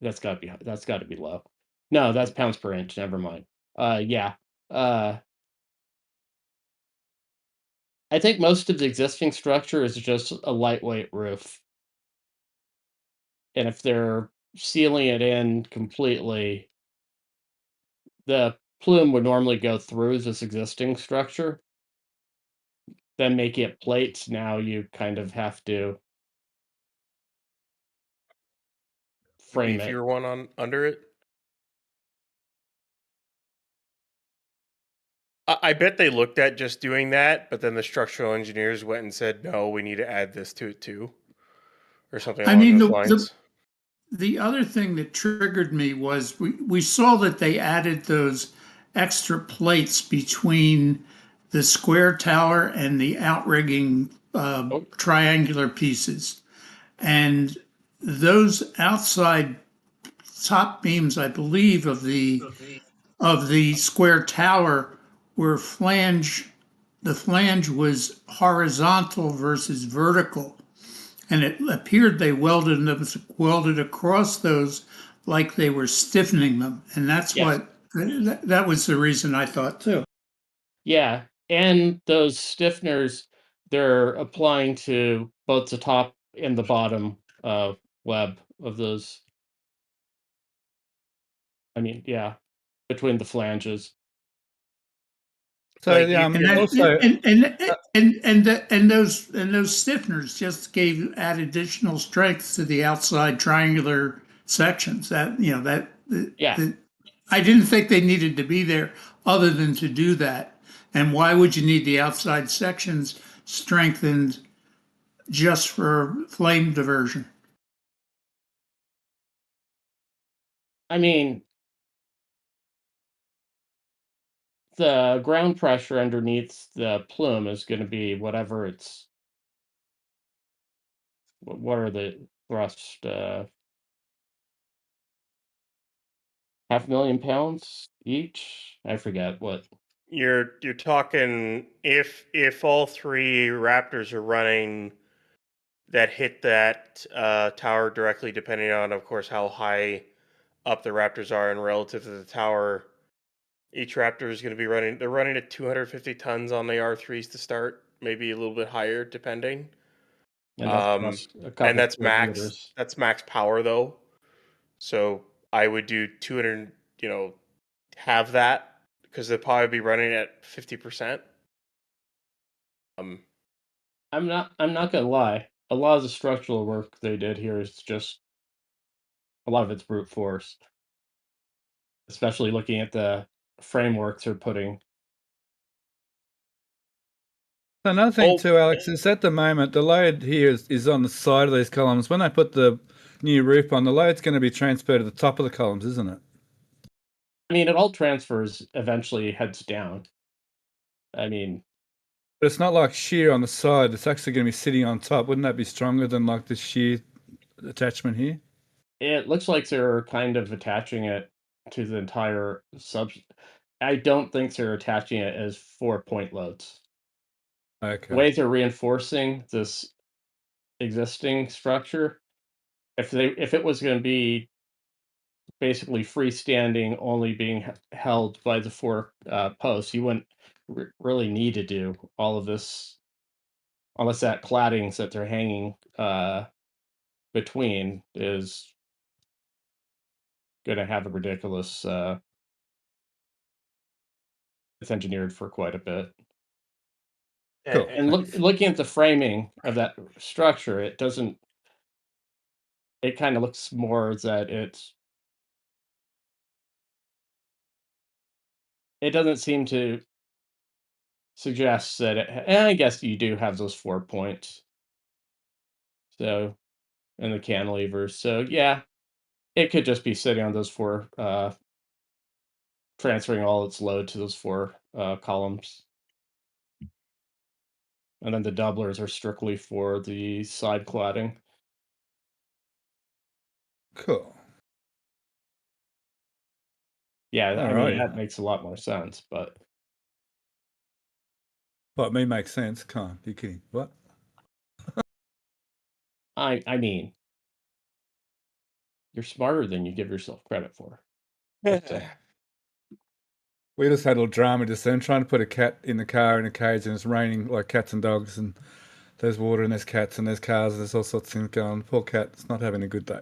that's got to be low. No, that's pounds per inch. Never mind. Yeah. I think most of the existing structure is just a lightweight roof. And if they're sealing it in completely, the plume would normally go through this existing structure. Then making it plates, now you kind of have to frame it. Beefier one on under it. I bet they looked at just doing that, but then the structural engineers went and said, "No, we need to add this to it too," or something along those lines. The other thing that triggered me was we saw that they added those extra plates between the square tower and the outrigging triangular pieces, and those outside top beams, I believe, of the square tower were the flange was horizontal versus vertical. and it appeared they welded across those like they were stiffening them, and that's Yes. that was the reason I thought too. Yeah, and those stiffeners, they're applying to both the top and the bottom web of those. I mean, yeah, between the flanges. So Like And that, also, and those stiffeners just add additional strength to the outside triangular sections. That Yeah. I didn't think they needed to be there other than to do that. And why would you need the outside sections strengthened just for flame diversion? I mean, the ground pressure underneath the plume is going to be whatever it's. What are the thrust? 500,000 pounds each? I forget what. you're talking if all three Raptors are running that hit that tower directly, depending on, of course, how high up the Raptors are and relative to the tower. Each Raptor is going to be running. They're running at 250 tons on the R3s to start, maybe a little bit higher, depending. And that's, and that's max. That's max power though. So I would do 200. Have that because they'll probably be running at 50%. I'm not gonna lie. A lot of the structural work they did here is just a lot of it's brute force. Especially looking at the frameworks they're putting. another thing too, Alex, is at the moment the load here is on the side of these columns. When they put the new roof on, the load's going to be transferred to the top of the columns, isn't it? I mean, it all transfers eventually heads down. I mean, but it's not like shear on the side. It's actually going to be sitting on top. Wouldn't that be stronger than like the shear attachment here? It looks like they're kind of attaching it to the entire sub. I don't think they're attaching it as 4-point loads. Okay. The way they're reinforcing this existing structure, if it was going to be basically freestanding, only being held by the 4 posts, you wouldn't really need to do all of this, unless that claddings that they're hanging between is going to have a ridiculous. It's engineered for quite a bit. Cool. And looking at the framing of that structure, it doesn't. It kind of looks more that it doesn't seem to suggest that and I guess you do have those 4 points. So, and the cantilevers. So yeah, it could just be sitting on those 4, transferring all its load to those 4 columns. And then the doublers are strictly for the side cladding. Cool. Yeah, I Alrighty. mean, that makes a lot more sense, but. What, me makes sense? Come on, you kidding? What? I mean, you're smarter than you give yourself credit for. We just had a little drama just then, trying to put a cat in the car in a cage, and it's raining like cats and dogs, and there's water and there's cats and there's cars and there's all sorts of things going on. Poor cat, it's not having a good day.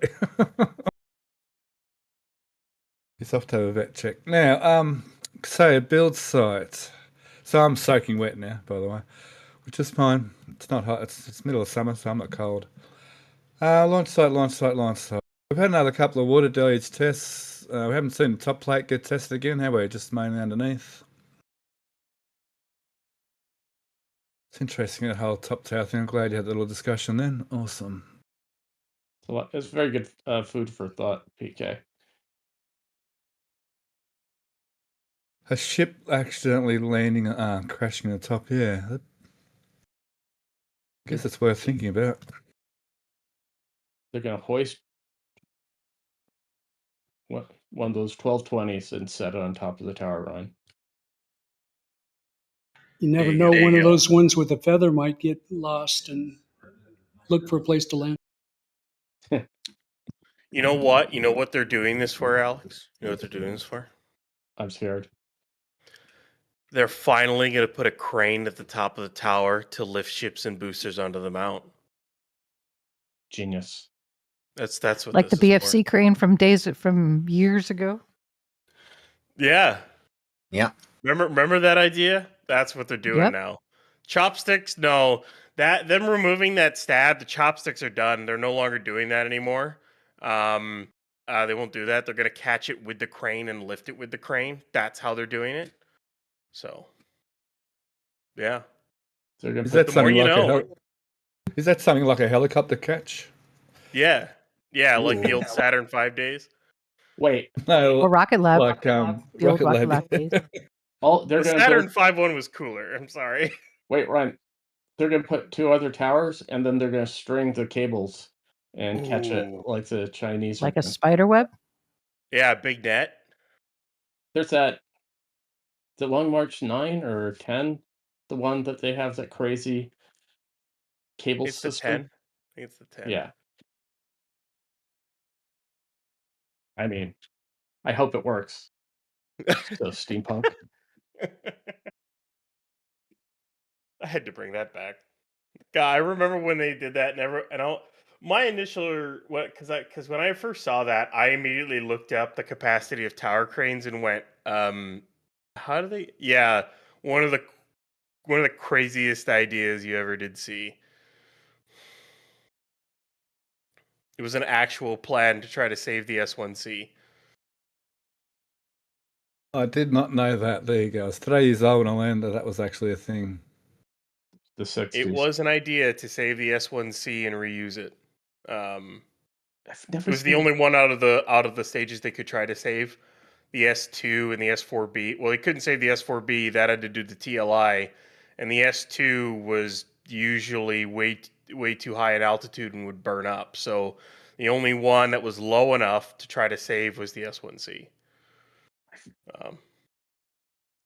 He's off to have a vet check. Now, say a build site. So I'm soaking wet now, by the way, which is fine. It's not hot. It's middle of summer, so I'm not cold. Launch site. We've had another couple of water deluge tests. We haven't seen the top plate get tested again, have we? Just mainly underneath. It's interesting, that whole top tower thing. I'm glad you had that little discussion then. Awesome. It's very good food for thought, PK. A ship accidentally landing, crashing on the top. Yeah. I guess it's worth thinking about. They're going to hoist one of those 1220s and set it on top of the tower run. You never know, one of those ones with a feather might get lost and look for a place to land. You know what? You know what they're doing this for, Alex? You know what they're doing this for? I'm scared. They're finally going to put a crane at the top of the tower to lift ships and boosters onto the mount. Genius. That's what Like the this is BFC crane from years ago. for. Yeah. Yeah. Remember that idea? That's what they're doing Yep. now. Chopsticks, no. Them removing that stab, the chopsticks are done. They're no longer doing that anymore. They won't do that. They're going to catch it with the crane and lift it with the crane. That's how they're doing it. So, yeah. They're gonna Is put that the more something you like know. is that something like a helicopter catch? Yeah. Yeah, like the Ooh. old Saturn 5 days. Wait. No, Or Rocket Lab. like the old Rocket Rocket Lab. Lab days. They're The gonna Saturn 5 one was cooler. I'm sorry. wait, Ryan. They're gonna put 2 other towers, and then they're gonna string the cables and catch it Ooh. like the Chinese are Like a doing. spider web. Yeah, big net. There's that. The Long March 9 or 10, the one that they have that crazy cable It's the system. 10. I think it's the 10. Yeah. I mean, I hope it works. So steampunk. I had to bring that back. God, I remember when they did that. My initial because when I first saw that, I immediately looked up the capacity of tower cranes and went, how do they? Yeah, one of the craziest ideas you ever did see. It was an actual plan to try to save the S1C. I did not know that. There you go. I was 3 years old when I learned that was actually a thing. The 60s. It was an idea to save the S1C and reuse it. It was the only one out of the stages they could try to save. The S2 and the S4B. Well, they couldn't save the S4B. That had to do the TLI, and the S2 was usually way too high in altitude and would burn up. So the only one that was low enough to try to save was the S1C.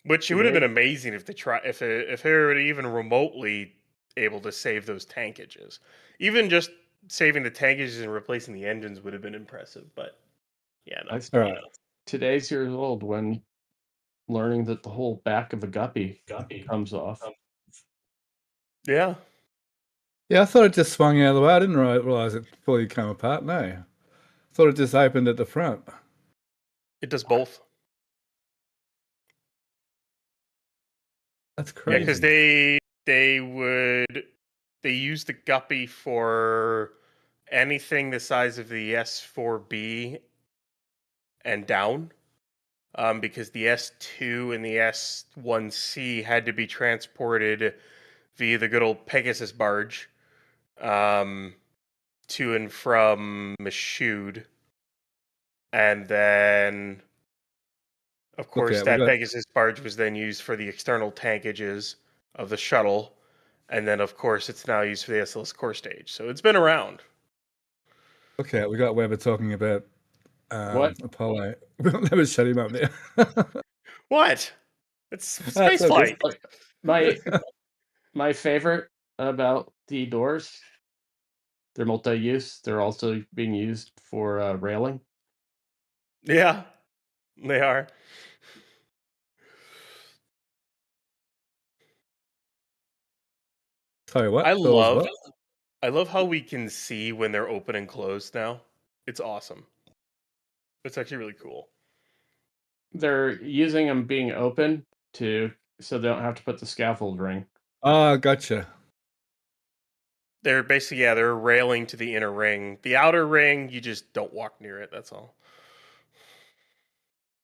Which it would have been amazing if they were even remotely able to save those tankages. Even just saving the tankages and replacing the engines would have been impressive. But yeah, no. All right. Today's years old when learning that the whole back of a guppy comes off. Yeah. Yeah, I thought it just swung out of the way. I didn't realize it fully came apart. No. I thought it just opened at the front. It does both. That's crazy. Yeah, because they use the guppy for anything the size of the S4B and down. Because the S2 and the S1C had to be transported via the good old Pegasus barge to and from Michoud. And then, of course, that Pegasus barge was then used for the external tankages of the shuttle. And then, of course, it's now used for the SLS core stage. So it's been around. Okay, we got Weber talking about What? Apollo. We'll never shut him up now. What? It's space flight. My favorite about the doors, they're multi-use. They're also being used for railing. Yeah, they are. Sorry, what? I love how we can see when they're open and closed now. It's awesome. It's actually really cool. They're using them being open so they don't have to put the scaffold ring. Oh, gotcha. They're basically, they're railing to the inner ring. The outer ring, you just don't walk near it, that's all.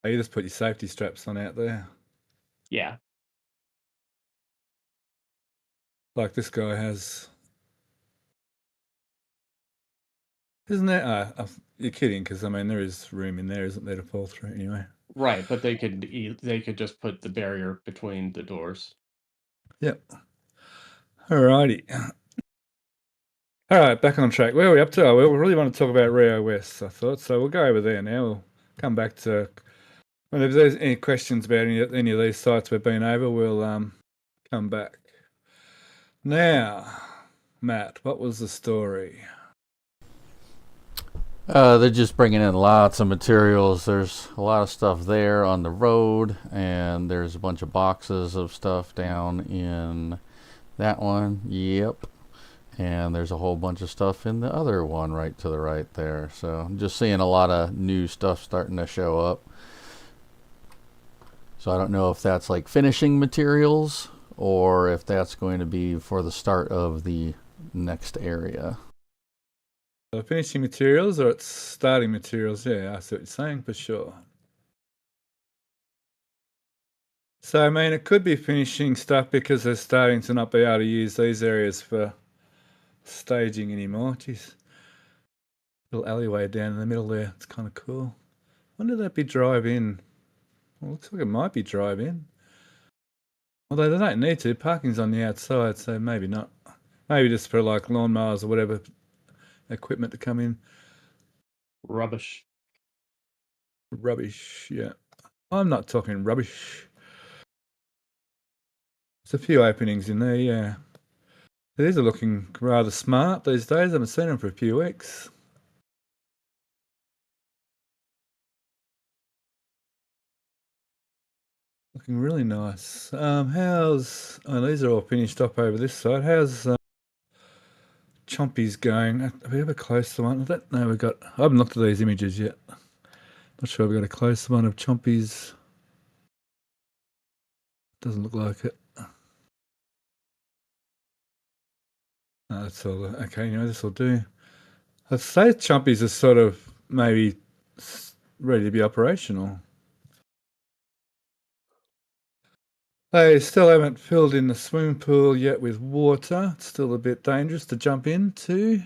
Oh, you just put your safety straps on out there. Yeah. Like this guy has. Isn't there? You're kidding, because I mean there is room in there, isn't there, to fall through anyway? Right, but they could just put the barrier between the doors. Yep. Alrighty. All right, back on track. Where are we up to? We really want to talk about Rio West, I thought. So we'll go over there now. We'll come back to. Well, if there's any questions about any of these sites we've been over, we'll come back. Now, Matt, what was the story? They're just bringing in lots of materials. There's a lot of stuff there on the road, and there's a bunch of boxes of stuff down in that one. Yep. And there's a whole bunch of stuff in the other one right to the right there. So I'm just seeing a lot of new stuff starting to show up. So I don't know if that's like finishing materials or if that's going to be for the start of the next area. Finishing materials or it's starting materials? Yeah, I see what you're saying for sure. So, I mean, it could be finishing stuff because they're starting to not be able to use these areas for staging anymore. Jeez. Little alleyway down in the middle there. It's kind of cool. When did that be drive-in? Well, looks like it might be drive-in. Although they don't need to. Parking's on the outside, so maybe not. Maybe just for like lawnmowers or whatever equipment to come in. Rubbish. Rubbish, yeah. I'm not talking rubbish. There's a few openings in there, yeah. These are looking rather smart these days. I haven't seen them for a few weeks. Looking really nice. How's... Oh, these are all finished up over this side. How's Chompy's going? Are we ever close to one? I don't know. I haven't looked at these images yet. Not sure we've got a close one of Chompy's. Doesn't look like it. No, that's all. Okay, this will do. I'd say Chompy's is sort of maybe ready to be operational. They still haven't filled in the swimming pool yet with water. It's still a bit dangerous to jump into.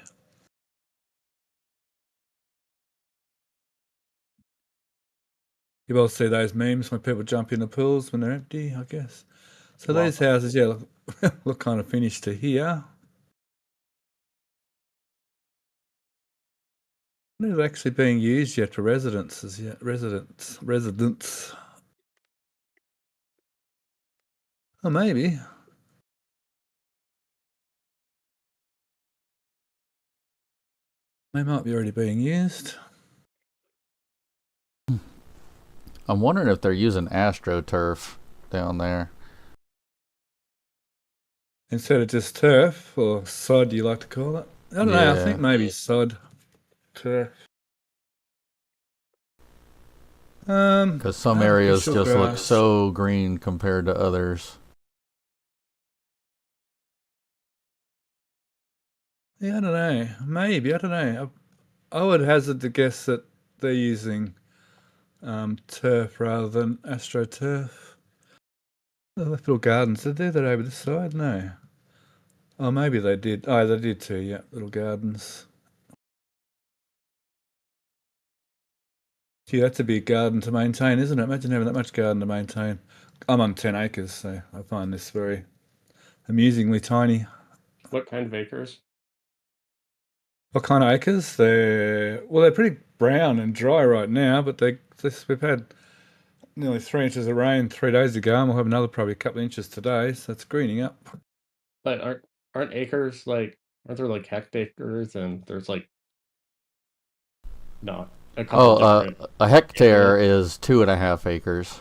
You all see those memes when people jump in the pools when they're empty, I guess. So these houses, yeah, look kind of finished to here. They're actually being used yet for residences yet. Residents. Oh, maybe. They might be already being used. I'm wondering if they're using AstroTurf down there. Instead of just turf, or sod you like to call it. I don't know, I think maybe sod. Turf. Because some areas just look so green compared to others. Yeah, I don't know. Maybe, I don't know. I would hazard to guess that they're using turf rather than AstroTurf. The left little gardens, did they? That over this side? No. Oh, maybe they did. Oh, they did too, yeah. Little gardens. Gee, that's a big garden to maintain, isn't it? Imagine having that much garden to maintain. I'm on 10 acres, so I find this very amusingly tiny. What kind of acres? What kind of acres? They're pretty brown and dry right now, but we've had nearly 3 inches of rain 3 days ago, and we'll have another probably a couple of inches today, so it's greening up. But aren't acres aren't there like hectares and there's like not a couple different a hectare is 2.5 acres.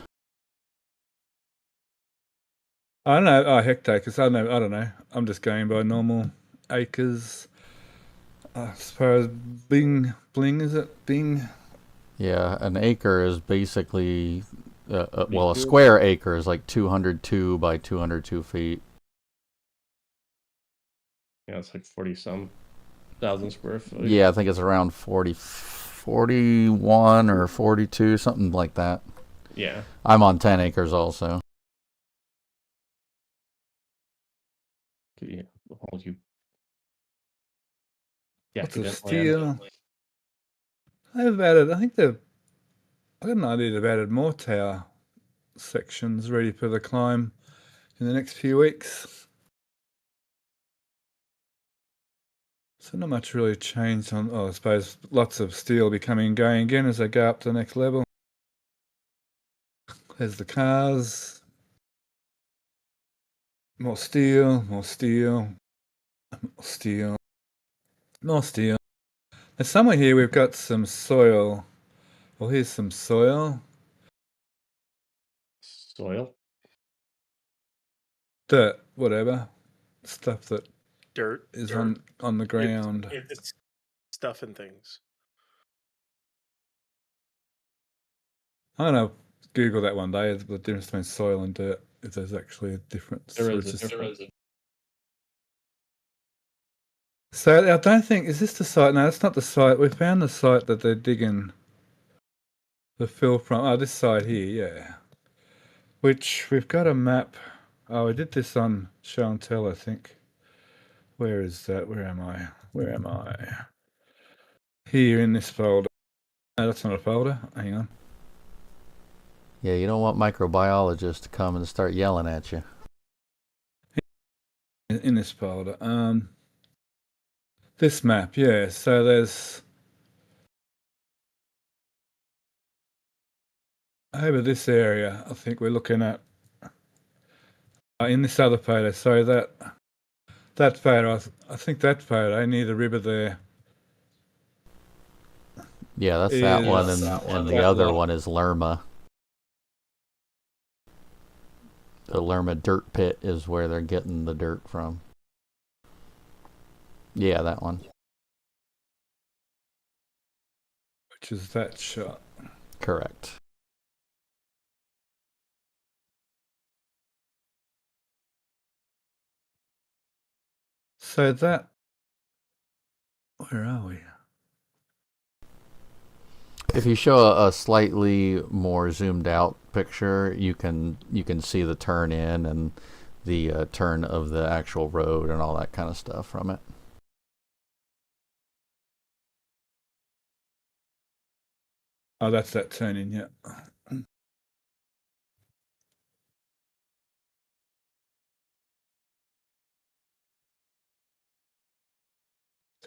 I don't know. Oh, hectares. I don't know. I'm just going by normal acres. As far as bling, is it? Bing? Yeah, an acre is basically, a square acre is like 202 by 202 feet. Yeah, it's like 40-some thousand square foot. Yeah, I think it's around 41 or 42, something like that. Yeah. I'm on 10 acres also. Yeah, Lots of steel. They've added, I got an idea they've added more tower sections ready for the climb in the next few weeks. So not much really changed on, I suppose lots of steel will be coming and going again as they go up to the next level. There's the cars. More steel, more steel. Steel. More steel. And somewhere here we've got some soil. Well, here's some soil. Soil. Dirt, whatever. Stuff that Dirt is dirt. on the ground. It's stuff and things. I'm gonna Google that one day, the difference between soil and dirt, if there's actually a difference. There or is it's a just- difference. So I don't think, is this the site? No, that's not the site. We found the site that they're digging the fill from. Oh, this site here, yeah. Which we've got a map. Oh, we did this on show and tell, I think. Where is that? Where am I? Where am I? Here in this folder. No, that's not a folder. Hang on. Yeah, you don't want microbiologists to come and start yelling at you. In this folder. This map, yeah. So there's over this area, I think we're looking at in this other photo. So that photo, I think that photo near the river there. Yeah, that's that one, and the other one is Lerma. The Lerma dirt pit is where they're getting the dirt from. Yeah, that one. Which is that shot. Correct. So that, where are we? If you show a slightly more zoomed out picture, you can see the turn in and the turn of the actual road and all that kind of stuff from it. Oh, that's that turn in, yeah.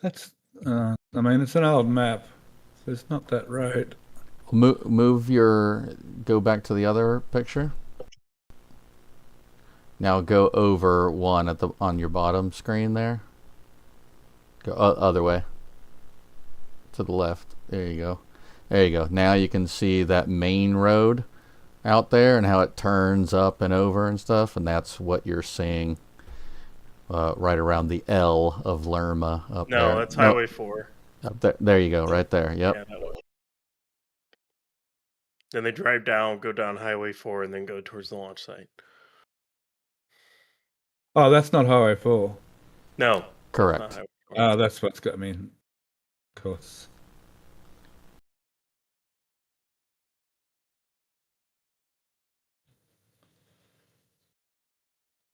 That's, I mean, it's an old map, so it's not that road. Go back to the other picture. Now go over one on your bottom screen there. Go other way. To the left. There you go. There you go. Now you can see that main road out there and how it turns up and over and stuff, and that's what you're seeing right around the L of Lerma up there. No, that's Highway 4. Up there. There you go, right there. Yep. Yeah, that one. Then they drive down, go down Highway 4, and then go towards the launch site. Oh, that's not Highway 4. No. Correct. Oh, that's what's got me. Of course.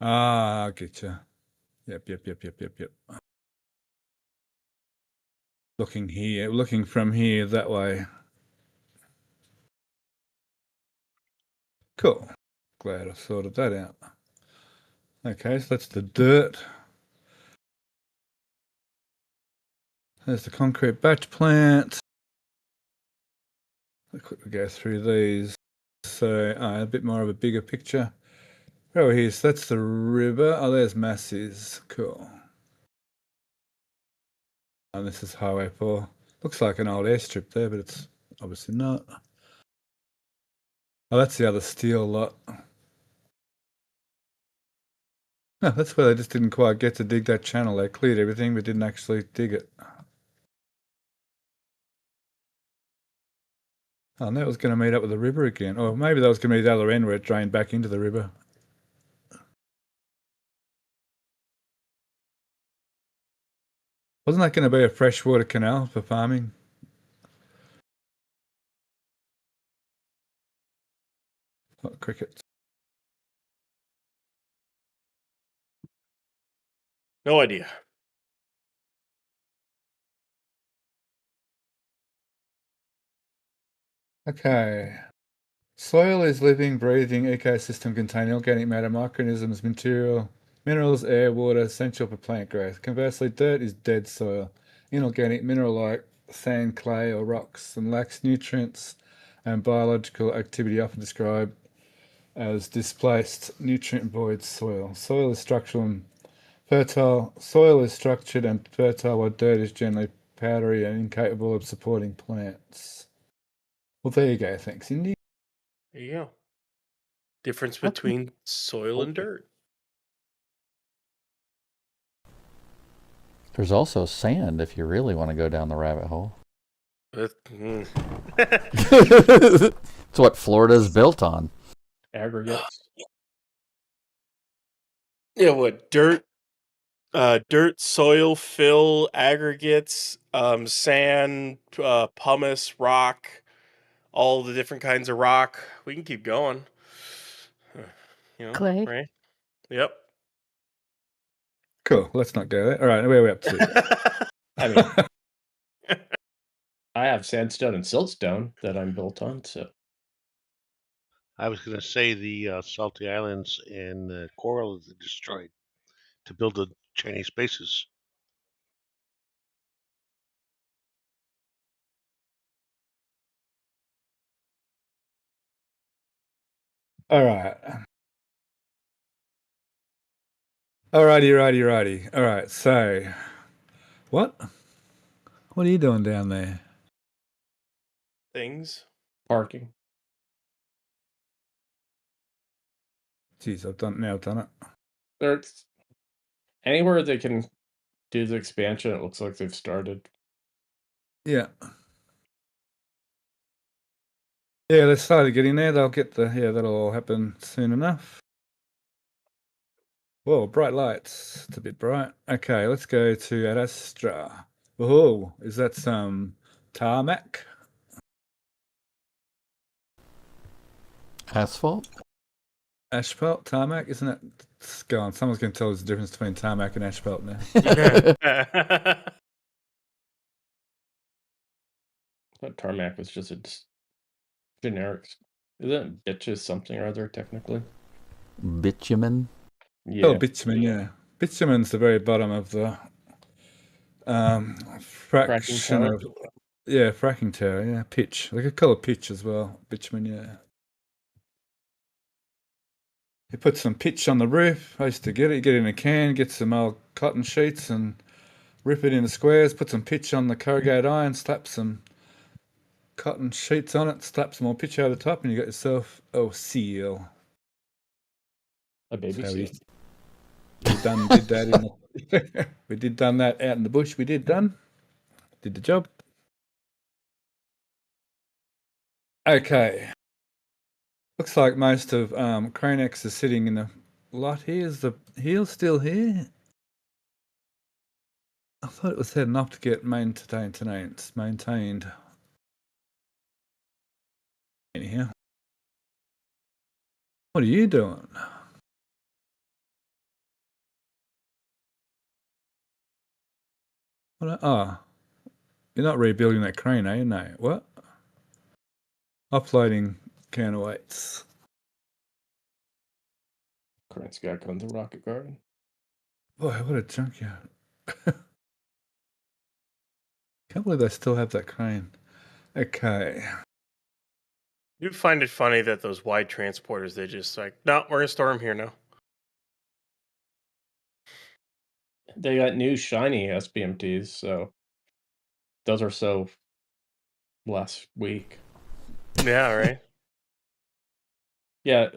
Ah, I get you. Yep. Looking from here that way. Cool. Glad I sorted that out. Okay, so that's the dirt. There's the concrete batch plant. I'll quickly go through these. So a bit more of a bigger picture. Over here, so that's the river. Oh, there's Masses. Cool. And this is Highway 4. Looks like an old airstrip there, but it's obviously not. Oh, that's the other steel lot. Oh, that's where they just didn't quite get to dig that channel. They cleared everything, but didn't actually dig it. Oh, and that was going to meet up with the river again. Or maybe that was going to be the other end where it drained back into the river. Wasn't that going to be a freshwater canal for farming? Oh, crickets. No idea. Okay. Soil is living, breathing ecosystem containing organic matter, microorganisms, minerals, air, water, essential for plant growth. Conversely, dirt is dead soil, inorganic, mineral-like sand, clay, or rocks, and lacks nutrients and biological activity, often described as displaced, nutrient-void soil. Soil is structural and Fertile soil is structured and fertile, while dirt is generally powdery and incapable of supporting plants. Well, there you go. Thanks, Indy. There you go. Difference between soil and dirt. There's also sand if you really want to go down the rabbit hole. It's what Florida's built on. Aggregates. Yeah, what dirt, soil, fill, aggregates, sand, pumice, rock, all the different kinds of rock. We can keep going. Clay. Right? Yep. Cool. Let's not go there. All right, where are we up to? I mean, I have sandstone and siltstone that I'm built on, so. I was going to say the salty islands and the coral is destroyed to build the Chinese bases. All right. Alrighty. All right, so what are you doing down there? Things. Parking. Jeez, I've done it. There's anywhere they can do the expansion, it looks like they've started. Yeah. Yeah, they started getting there. They'll get that'll all happen soon enough. Whoa, bright lights. It's a bit bright. Okay, let's go to Ad Astra. Oh, is that some tarmac? Asphalt? Asphalt? Tarmac? Isn't it? Go on, someone's going to tell us the difference between tarmac and asphalt now. But tarmac was just a generic. Isn't bitches something or other technically? Bitumen? Yeah. Oh, bitumen, yeah. Bitumen's the very bottom of the fraction of fracking tower, yeah. Pitch. They could call it pitch as well. Bitumen, yeah. You put some pitch on the roof. I used to get it in a can, get some old cotton sheets and rip it into squares, put some pitch on the corrugated iron, slap some cotton sheets on it, slap some more pitch over the top, and you got yourself seal. A baby seal. We did that we did done that out in the bush. Did the job. Okay. Looks like most of Cranex is sitting in the lot here. Is the heel still here? I thought it was heading up to get maintained. Anyhow. What are you doing? You're not rebuilding that crane, are you? No. What? Uploading counterweights. Crane's got going to the rocket garden. Boy, what a junkyard. Can't believe they still have that crane. Okay. You find it funny that those wide transporters, they just like, no, we're going to store them here now. They got new shiny SPMTs, so those are so last week. Yeah, right. Yeah.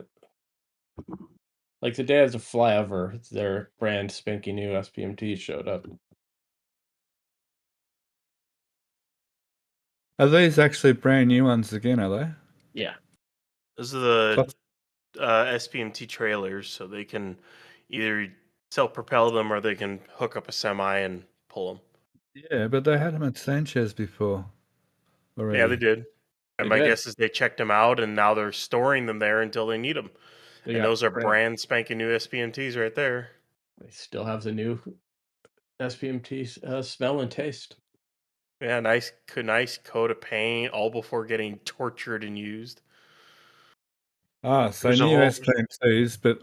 Like the day as a flyover, their brand spanking new SPMT showed up. Are these actually brand new ones again, are they? Yeah. Those are the SPMT trailers, so they can either self-propel them or they can hook up a semi and pull them. Yeah, but they had them at Sanchez before. Already. Yeah, they did. And my guess is they checked them out, and now they're storing them there until they need them. And those are brand spanking new SPMTs right there. They still have the new SPMT smell and taste. Yeah, nice coat of paint, all before getting tortured and used. So new SPMTs, but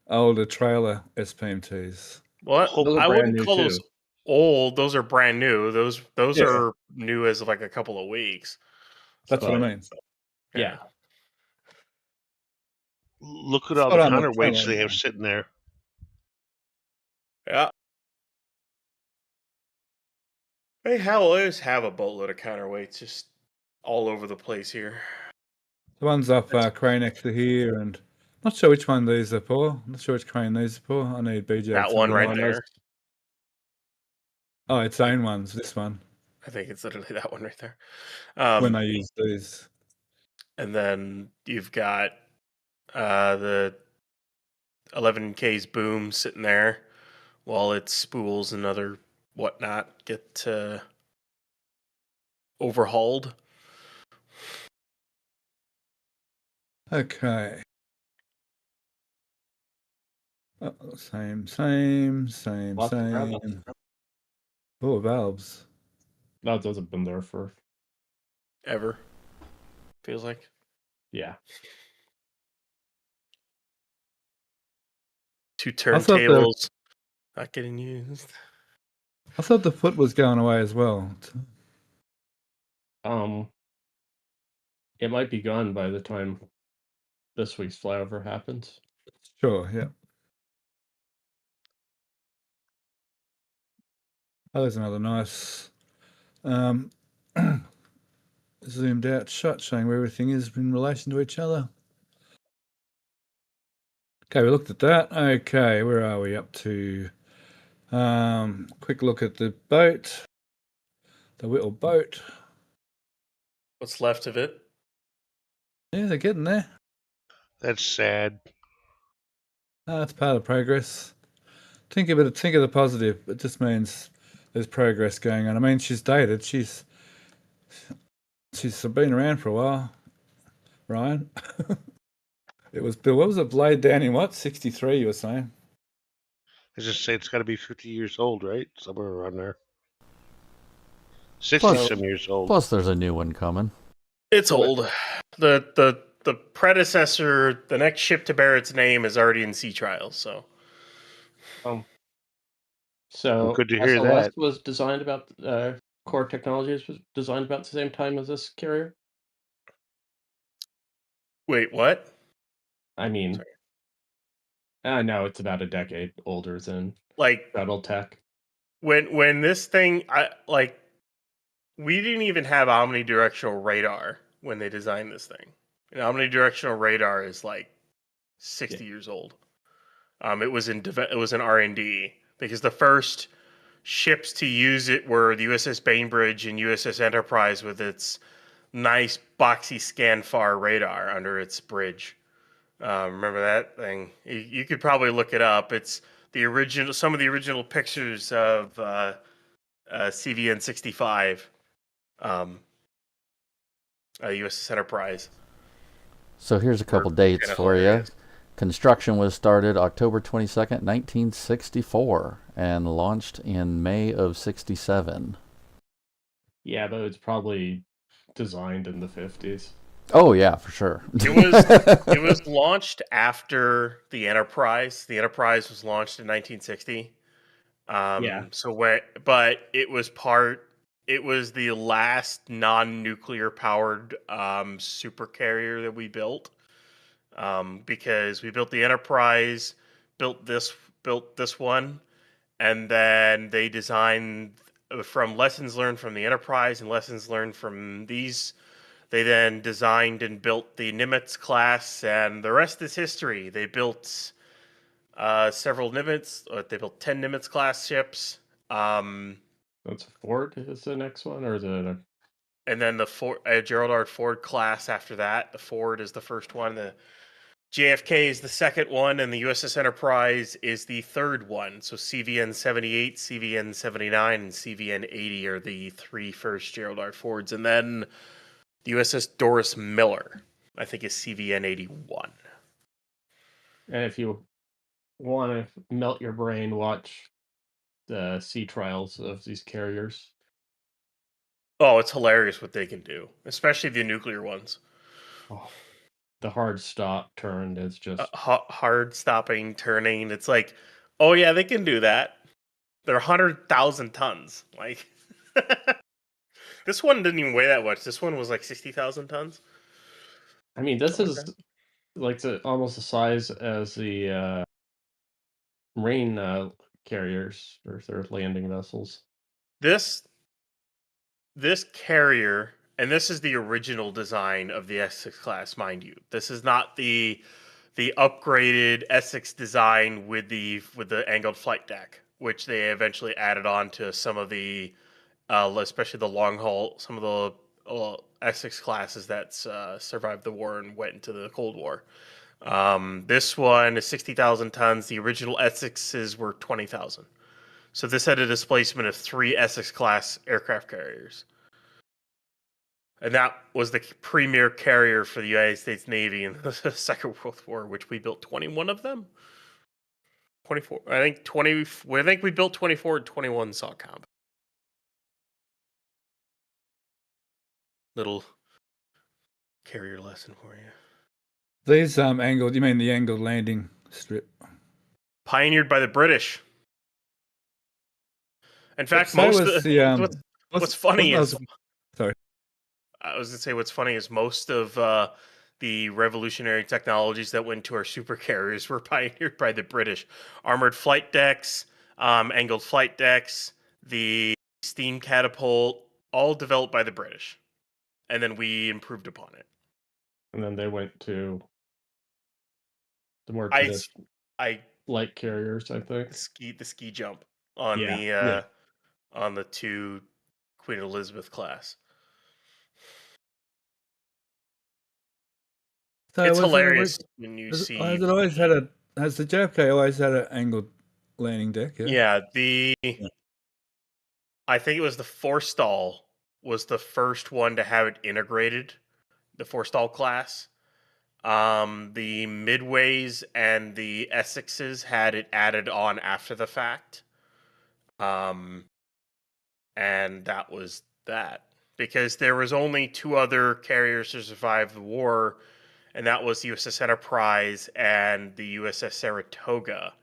older trailer SPMTs. Well, I wouldn't call those old. Those are brand new. Those are new as like a couple of weeks. That's what I mean. Yeah. Look at all the counterweights they have sitting there. Yeah. They always have a boatload of counterweights just all over the place here. The one's off crane next to here, and not sure which one these are for. Not sure which crane these are for. I need BJ. That to one tell me. right there. Oh, its own ones. This one. I think it's literally that one right there. When I use these. And then you've got the 11K's boom sitting there while its spools and other whatnot get overhauled. Okay. Oh, same. Oh, valves. That doesn't been there for ever. Feels like. Yeah. 2 turntables not getting used. I thought the foot was going away as well. It might be gone by the time this week's flyover happens. Sure, yeah. Oh, there's another nice zoomed out shot showing where everything is in relation to each other. Okay, we looked at that. Okay, where are we up to? Quick look at the boat. The Whittle boat. What's left of it? Yeah, they're getting there. That's sad. That's part of progress. Think of the positive. It just means there's progress going on. I mean, she's dated. She's been around for a while. Ryan. It was Bill. What was it? Laid down in what? 63, you were saying? I just say it's got to be 50 years old, right? Somewhere around there. 60-some years old. Plus, there's a new one coming. It's old. The predecessor, the next ship to bear its name, is already in sea trials. So good to hear SLS that. Was designed about Core Technologies was designed about the same time as this carrier. Wait, what? I mean, I know it's about a decade older than Shuttle Tech. When this thing, we didn't even have omnidirectional radar when they designed this thing. And omnidirectional radar is like 60 years old. It was in R&D because the first ships to use it were the USS Bainbridge and USS Enterprise with its nice boxy scan-far radar under its bridge. Remember that thing? You could probably look it up. It's some of the original pictures of CVN 65, USS Enterprise. So here's a couple dates for you. Construction was started October 22nd, 1964, and launched in May of 67. Yeah, but it's probably designed in the 50s. Oh yeah, for sure. It was launched after the Enterprise. The Enterprise was launched in 1960. But it was the last non-nuclear powered supercarrier that we built. Because we built the Enterprise, built this one, and then they designed from lessons learned from the Enterprise and lessons learned from these. They then designed and built the Nimitz class, and the rest is history. They built several Nimitz. They built 10 Nimitz class ships. That's Ford is the next one, or is it? And then the Gerald R. Ford class after that. The Ford is the first one. The JFK is the second one, and the USS Enterprise is the third one. So CVN 78, CVN 79, and CVN 80 are the 3 first Gerald R. Fords, and then the USS Doris Miller, I think, is CVN 81. And if you want to melt your brain, watch the sea trials of these carriers. Oh, it's hilarious what they can do, especially the nuclear ones. Oh, the hard stop turn is just hard stopping, turning. It's like, oh yeah, they can do that. They're 100,000 tons. Like this one didn't even weigh that much. This one was like 60,000 tons. I mean, this is like almost the size as the Marine carriers or their landing vessels. This carrier, and this is the original design of the Essex class, mind you. This is not the upgraded Essex design with the angled flight deck, which they eventually added on to some of the, especially the long haul, some of the Essex classes that survived the war and went into the Cold War. This one is 60,000 tons. The original Essexes were 20,000. So this had a displacement of 3 Essex class aircraft carriers. And that was the premier carrier for the United States Navy in the Second World War, which we built 21 of them. 24. I think 20. I think we built 24 and 21 saw combat. Little carrier lesson for you. These angled, you mean the angled landing strip? Pioneered by the British. In fact, So most was of the, what's funny is, sorry. I was going to say what's funny is most of the revolutionary technologies that went to our super carriers were pioneered by the British. Armored flight decks, angled flight decks, the steam catapult, all developed by the British. And then we improved upon it. And then they went to the more I traditional light carriers, I think. the ski jump on on the 2 Queen Elizabeth class. So it's was it hilarious when you see. Has it always had a? Has the JFK always had an angled landing deck? Yeah, I think it was the Forstall was the first one to have it integrated. The Forstall class. The Midways and the Essexes had it added on after the fact. And that was that. Because there was only 2 other carriers to survive the war, and that was the USS Enterprise and the USS Saratoga.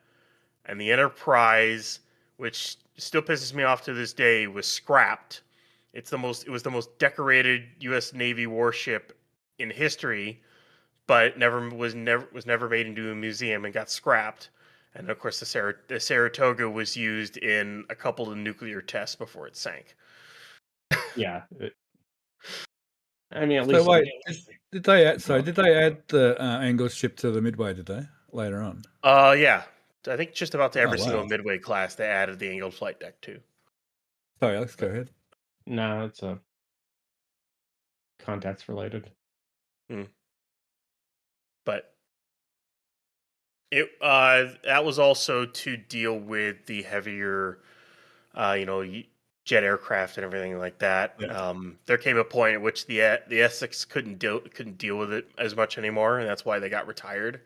And the Enterprise, which still pisses me off to this day, was scrapped. It was the most decorated U.S. Navy warship in history, but was never made into a museum and got scrapped. And of course, the Saratoga was used in a couple of nuclear tests before it sank. Yeah. I mean, at So least. wait, did they add? So did they add the angled ship to the Midway? Did they later on? Yeah. I think just about to every single Midway class they added the angled flight deck too. Sorry, Alex, go ahead. No, it's a contacts related. But it that was also to deal with the heavier, jet aircraft and everything like that. Yeah. There came a point at which the Essex couldn't deal with it as much anymore, and that's why they got retired.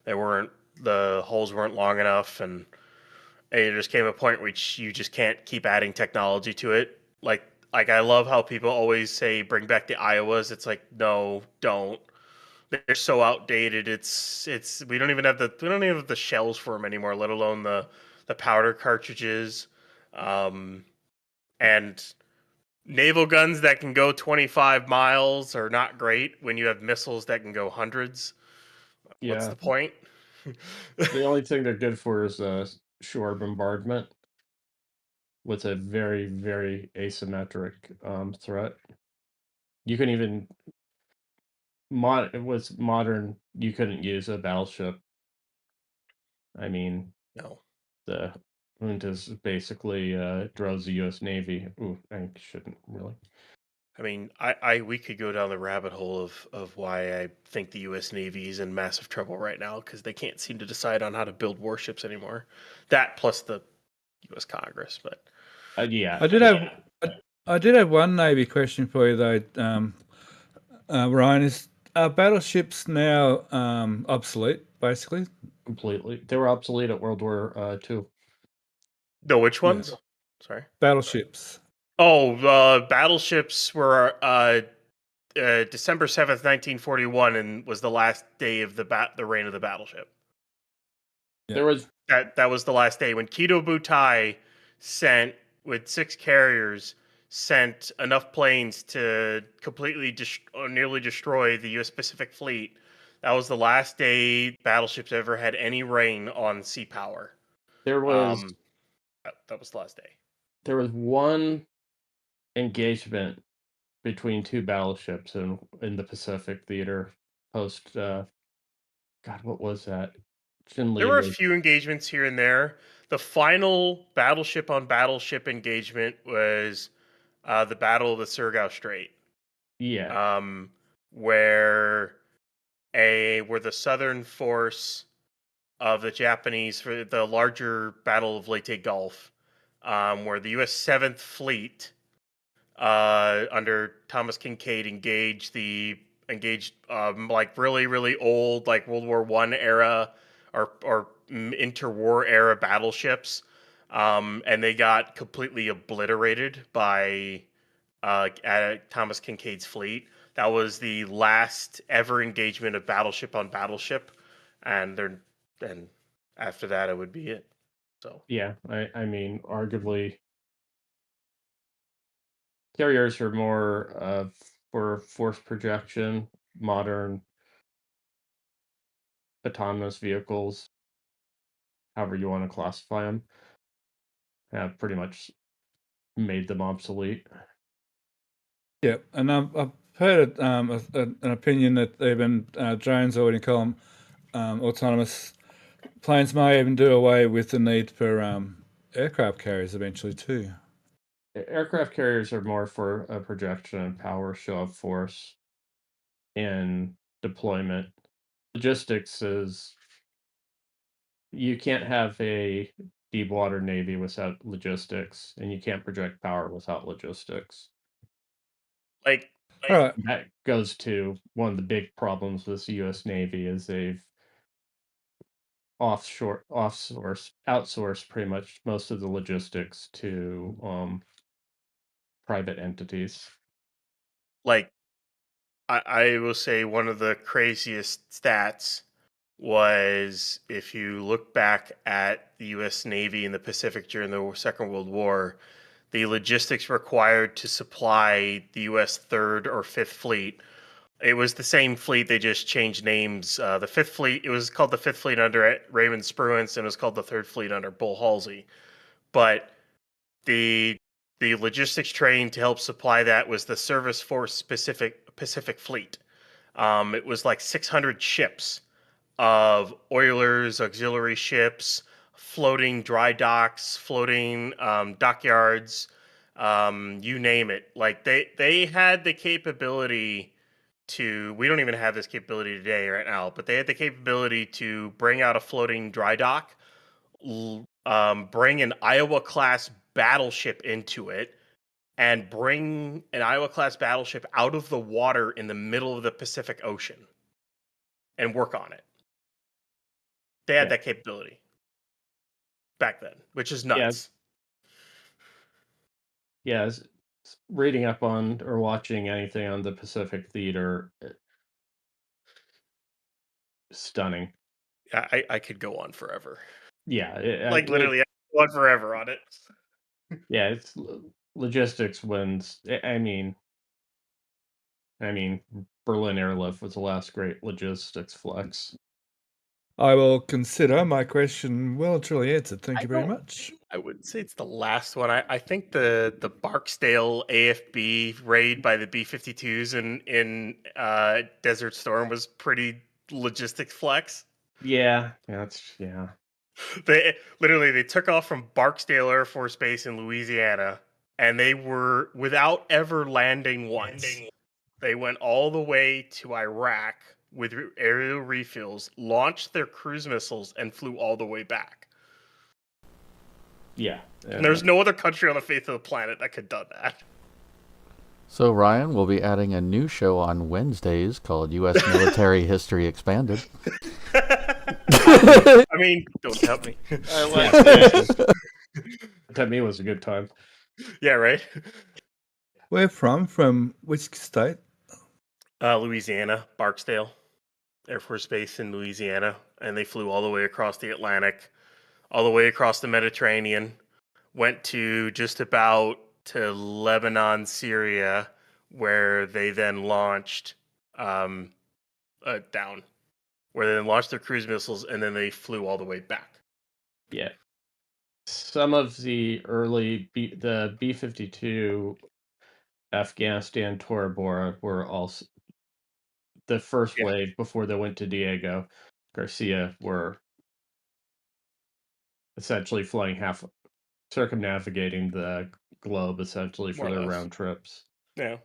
The holes weren't long enough, and it just came a point which you just can't keep adding technology to it. Like I love how people always say bring back the Iowas. It's like, no, don't. They're so outdated. We don't even have the shells for them anymore, let alone the powder cartridges. And naval guns that can go 25 miles are not great when you have missiles that can go hundreds. Yeah. What's the point? The only thing they're good for is shore bombardment with a very, very asymmetric threat. You can even with modern, you couldn't use a battleship. I mean, no. The Juntas basically draws the U.S. Navy. Ooh, I shouldn't really. I mean, we could go down the rabbit hole of why I think the U.S. Navy is in massive trouble right now because they can't seem to decide on how to build warships anymore. That plus the U.S. Congress, but yeah, I did have one Navy question for you though, Ryan. Is battleships now obsolete? Basically, completely. They were obsolete at World War II. No, which ones? Yes. Sorry, battleships. Oh, battleships were December 7th, 1941, and was the last day of the reign of the battleship. Yeah. There was that was the last day when Kido Butai sent with 6 carriers sent enough planes to completely nearly destroy the U.S. Pacific Fleet. That was the last day battleships ever had any reign on sea power. There was That was the last day. There was one engagement between two battleships in the Pacific theater post. God, what was that? There were a few engagements here and there. The final battleship on battleship engagement was the Battle of the Surigao Strait. Yeah. Where the southern force of the Japanese for the larger Battle of Leyte Gulf, where the U.S. 7th Fleet under Thomas Kinkaid engaged like really old like World War I era or interwar era battleships, and they got completely obliterated by Thomas Kinkaid's fleet. That was the last ever engagement of battleship on battleship, and after that it would be it. So yeah, I mean, arguably, carriers are more for force projection, modern autonomous vehicles, however you want to classify them, have pretty much made them obsolete. Yeah, and I've heard an opinion that even drones, or what you call them, autonomous planes, may even do away with the need for aircraft carriers eventually too. Aircraft carriers are more for a projection and power show of force in deployment. Logistics is you can't have a deep water navy without logistics, and you can't project power without logistics. like All right. That goes to one of the big problems with the U.S. Navy is they've outsourced pretty much most of the logistics to private entities. like I will say one of the craziest stats was if you look back at the U.S. Navy in the Pacific during the Second World War, the logistics required to supply the U.S. Third or Fifth Fleet. It was the same fleet; they just changed names. The Fifth Fleet, it was called the Fifth Fleet under Raymond Spruance, and it was called the Third Fleet under Bull Halsey. But the logistics train to help supply that was the Service Force Pacific Fleet. It was like 600 ships of oilers, auxiliary ships, floating dry docks, floating dockyards, you name it. Like they had the capability to. We don't even have this capability today right now, but they had the capability to bring out a floating dry dock, bring an Iowa class battleship into it, and bring an Iowa class battleship out of the water in the middle of the Pacific Ocean and work on it. They had that capability back then, which is nuts. Yeah, reading up on or watching anything on the Pacific Theater, stunning. I could go on forever. Yeah, literally, I could go on forever on it. Yeah, it's logistics wins. I mean, Berlin Airlift was the last great logistics flex. I will consider my question well and truly answered. Thank you very much. I wouldn't say it's the last one. I think the Barksdale AFB raid by the B-52s in Desert Storm was pretty logistics flex. Yeah. They took off from Barksdale Air Force Base in Louisiana, and they were without ever landing once. They went all the way to Iraq with aerial refills, launched their cruise missiles, and flew all the way back. Yeah. And there's no other country on the face of the planet that could have done that. So, Ryan, we'll be adding a new show on Wednesdays called U.S. Military History Expanded. I mean, don't tempt me. I like that. To me, it was a good time. Yeah, right? Where from? From which state? Louisiana, Barksdale Air Force Base in Louisiana. And they flew all the way across the Atlantic, all the way across the Mediterranean, went to just about to Lebanon, Syria, where they then launched down, where they then launched their cruise missiles, and then they flew all the way back. Yeah. Some of the early the B-52 Afghanistan Tora Bora were also the first Yeah. wave before they went to Diego Garcia were essentially flying circumnavigating the globe essentially for More or their less. round trips. Yeah.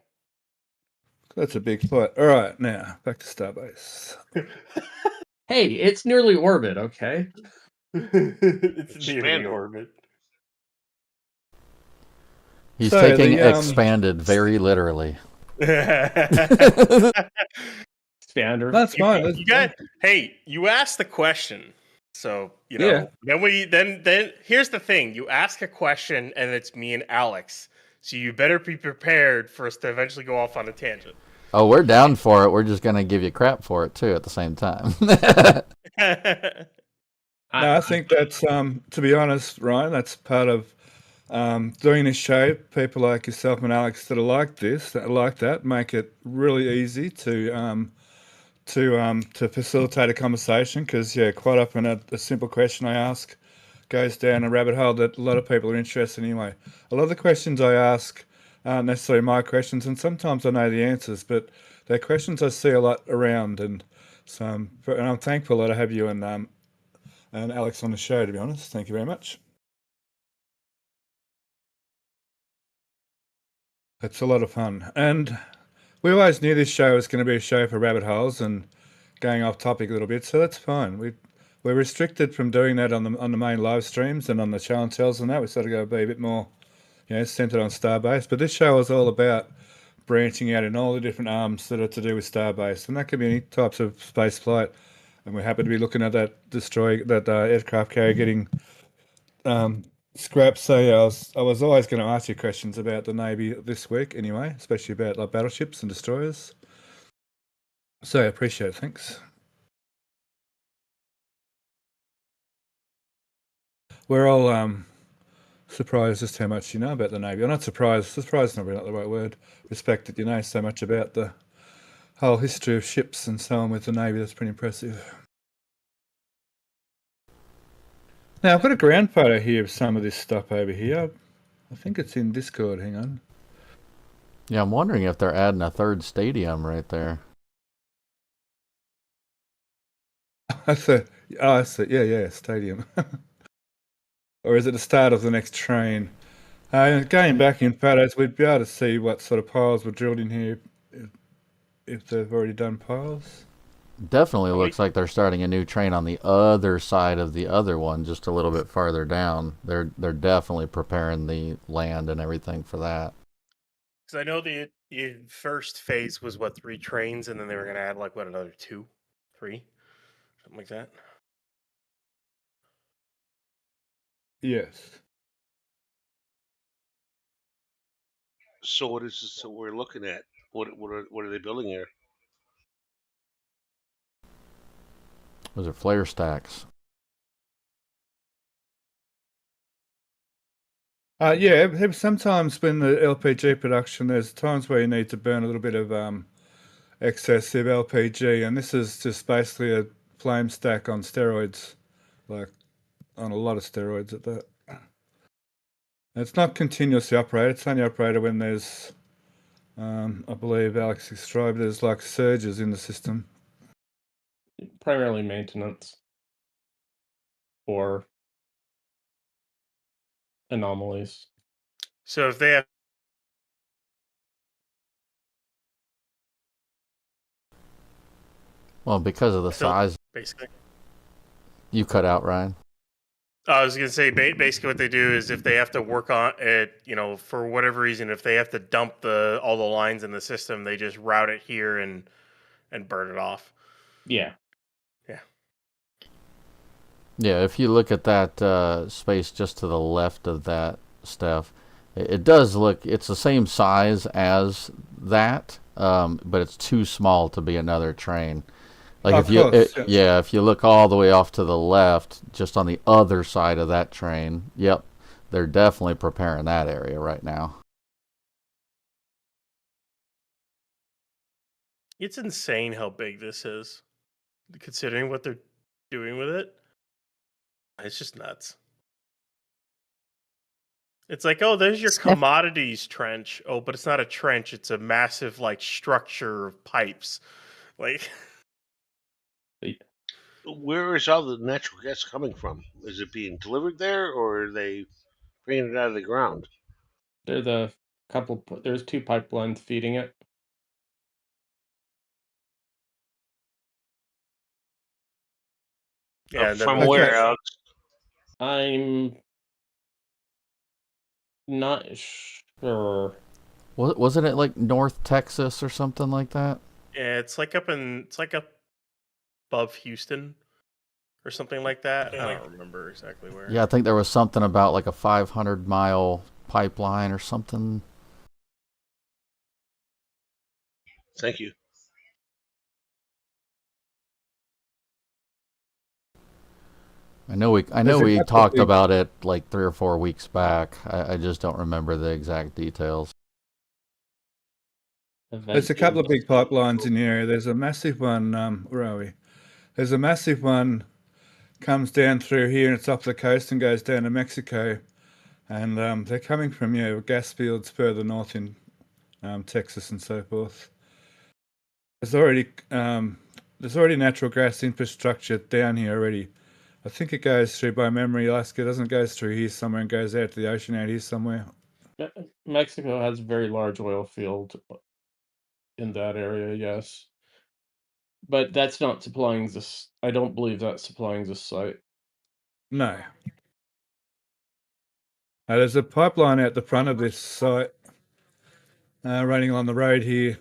That's a big flight. All right, now back to Starbase. Hey, it's nearly orbit, okay? It's nearly Xpanded. orbit. He's So, taking the, expanded very literally. Expander. That's fine. You got. Hey, you asked the question, so you Yeah. know. Then here's the thing: you ask a question, and it's me and Alex. So you better be prepared for us to eventually go off on a tangent. Oh, we're down for it. We're just gonna give you crap for it too at the same time. No, I think that's to be honest, Ryan, that's part of doing this show. People like yourself and Alex that are like this, that are like that, make it really easy to facilitate a conversation. Because quite often a simple question I ask goes down a rabbit hole that a lot of people are interested in anyway. A lot of the questions I ask aren't necessarily my questions, and sometimes I know the answers, but they're questions I see a lot around, and so I'm thankful that I have you and Alex on the show, to be honest. Thank you very much. It's a lot of fun. And we always knew this show was going to be a show for rabbit holes and going off topic a little bit, so that's fine. We're restricted from doing that on the main live streams and on the show and tells and that. We sort of go be a bit more, centered on Starbase. But this show is all about branching out in all the different arms that are to do with Starbase, and that could be any types of space flight. And we're happy to be looking at that aircraft carrier getting scrapped. So I was always going to ask you questions about the Navy this week anyway, especially about like battleships and destroyers. So I appreciate it. Thanks. We're all surprised just how much you know about the Navy. I'm not surprised. Surprised is not really not the right word. Respect that you know so much about the whole history of ships and so on with the Navy. That's pretty impressive. Now, I've got a ground photo here of some of this stuff over here. I think it's in Discord. Hang on. Yeah, I'm wondering if they're adding a third stadium right there. I see. Stadium. Or is it the start of the next train? Going back in photos, we'd be able to see what sort of piles were drilled in here if they've already done piles. Definitely looks like they're starting a new train on the other side of the other one, just a little bit farther down. They're definitely preparing the land and everything for that. Because I know the first phase was 3 trains, and then they were going to add another 2, 3, something like that. Yes. So what is this that we're looking at? What are they building here? Those are flare stacks. Sometimes when the LPG production, there's times where you need to burn a little bit of excessive LPG, and this is just basically a flame stack on steroids, like on a lot of steroids at that. It's not continuously operated. It's only operated when there's, I believe Alex described it as like surges in the system. Primarily maintenance or anomalies. So if they have Well, because of the size. basically. You cut out, Ryan. I was going to say, basically what they do is if they have to work on it, for whatever reason, if they have to dump all the lines in the system, they just route it here and burn it off. Yeah. Yeah. Yeah, if you look at that space just to the left of that, Steph, it does look, it's the same size as that, but it's too small to be another train. Like if you look all the way off to the left, just on the other side of that train, yep, they're definitely preparing that area right now. It's insane how big this is, considering what they're doing with it. It's just nuts. It's like, oh, there's your Steph- commodities trench. Oh, but it's not a trench. It's a massive like structure of pipes. Like, Where is all the natural gas coming from? Is it being delivered there, or are they bringing it out of the ground? There's there's 2 pipelines feeding it. yeah, From Okay. where, Alex? I'm not sure. Wasn't it like North Texas or something like that? Yeah, it's like up above Houston or something like that. I don't remember exactly where. Yeah, I think there was something about like a 500-mile pipeline or something. Thank you. I know we There's a couple of talked big- about it like 3 or 4 weeks back. I just don't remember the exact details. There's a couple of big pipelines in the area. There's a massive one. Where are we? There's a massive one comes down through here and it's off the coast and goes down to Mexico. And they're coming from gas fields further north in Texas and so forth. There's already natural gas infrastructure down here already. I think it goes through, by memory, Alaska doesn't go through here somewhere and goes out to the ocean out here somewhere. Mexico has a very large oil field in that area, yes. But that's not supplying this. I don't believe that's supplying this site. No. There's a pipeline out the front of this site running along the road here.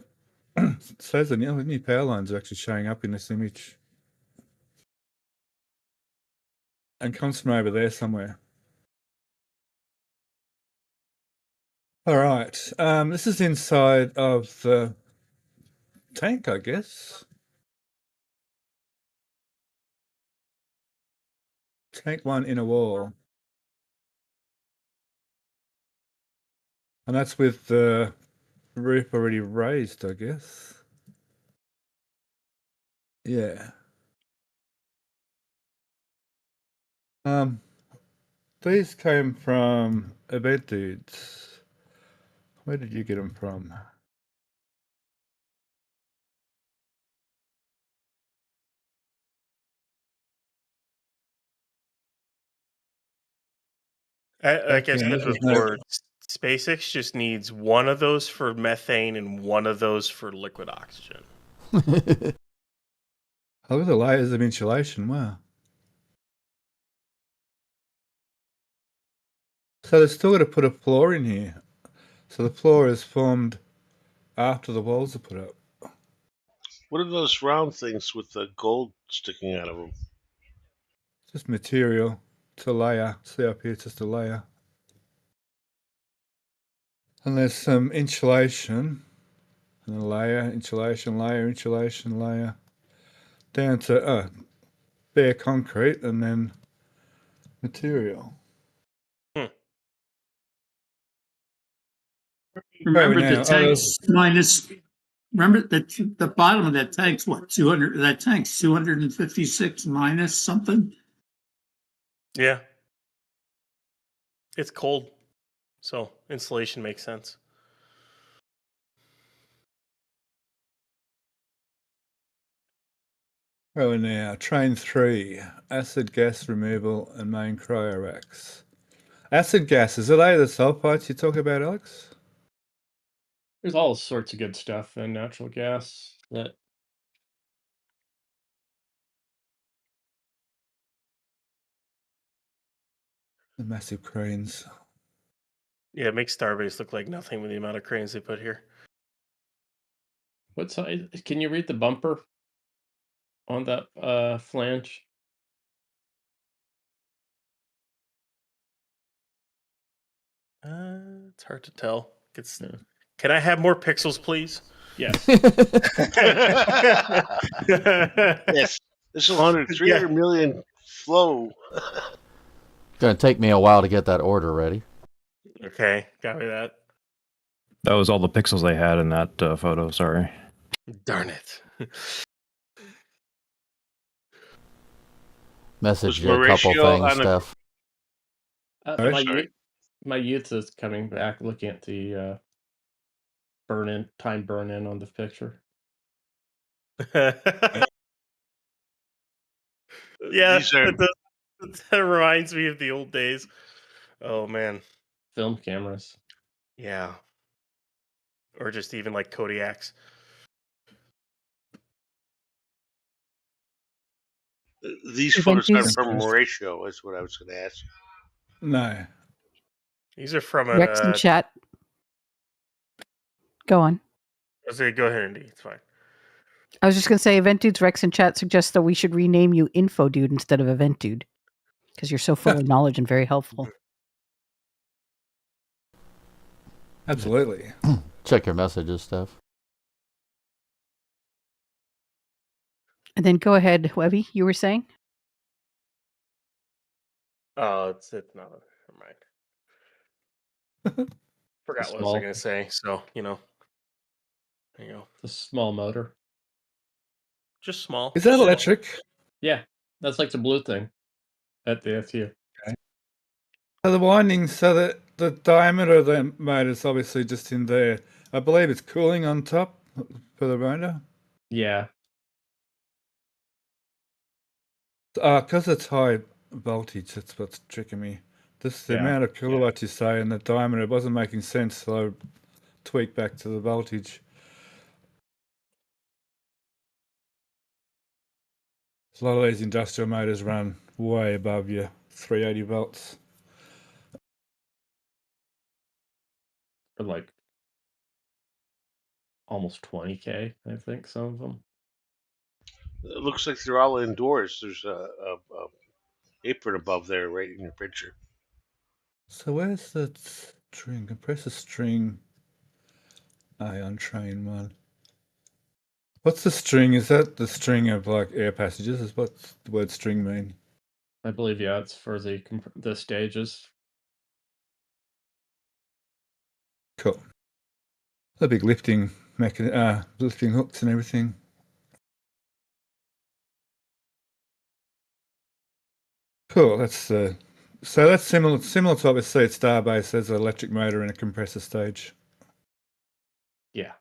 It says the new power lines are actually showing up in this image. And comes from over there somewhere. All right. This is inside of the tank, I guess. Tank 1 inner wall. And that's with the roof already raised, I guess. Yeah. These came from Event Dudes. Where did you get them from? Like I Okay, said this is before, SpaceX just needs one of those for methane and one of those for liquid oxygen. Oh, look at the layers of insulation. Wow. So they've still got to put a floor in here. So the floor is formed after the walls are put up. What are those round things with the gold sticking out of them? Just material. It's a layer. See up here, it's just a layer. And there's some insulation. And a layer, insulation, layer, insulation, layer. Down to bare concrete and then material. Remember now, the tank's minus. Remember that the bottom of that tank's what 200. That tank's 256 minus something. Yeah. It's cold, so insulation makes sense. Oh, now, train 3, acid gas removal and main cryo racks. Acid gas, is it the sulfites you talk about, Alex? There's all sorts of good stuff in natural gas that The massive cranes. Yeah, it makes Starbase look like nothing with the amount of cranes they put here. what size can you read the bumper on that flange? It's hard to tell. Can I have more pixels, please? Yes. Yes. This will 300 million flow. Gonna take me a while to get that order ready. Okay, got me that. That was all the pixels they had in that photo. Sorry. Darn it. Message Was you a couple Mauricio things, on the- Steph. My, sorry. My youth is coming back looking at the time burn in on the picture. Yeah, These are that reminds me of the old days. Oh man, Film cameras. yeah, or just even like Kodiaks. these Event photos aren't news. from Mauricio, is what I was going to ask. No. These are from an. Rex and chat. Go on. I was gonna go ahead, Andy. It's fine. I was just going to say, Event Dude's Rex in chat suggests that we should rename you Info Dude instead of Event Dude because you're so full of knowledge and very helpful. Absolutely. Check your messages, Steph. And then go ahead, Webby, you were saying? Oh, it's not. Never mind. Forgot what I was Small. gonna say. So there you go. The small motor. Just small. Is that electric? Yeah, that's like the blue thing at the FU. So the windings, so that the diameter of the motor is obviously just in there. I believe it's cooling on top for the motor. Yeah. Because it's high voltage, that's what's tricking me. The Yeah. amount of kilowatts you say and the diameter, it wasn't making sense, so I tweaked back to the voltage. A lot of these industrial motors run way above your 380 volts. Or like almost 20K, I think, some of them. It looks like they're all indoors. There's a apron above there, right in your picture. So where's the string? Compressor string. On train one. What's the string? Is that the string of like air passages? Is what's the word string mean? I believe, yeah, it's for the stages. Cool. The big lifting lifting hooks and everything. Cool. That's so that's similar to what we see at Starbase. There's an electric motor and a compressor stage. Yeah.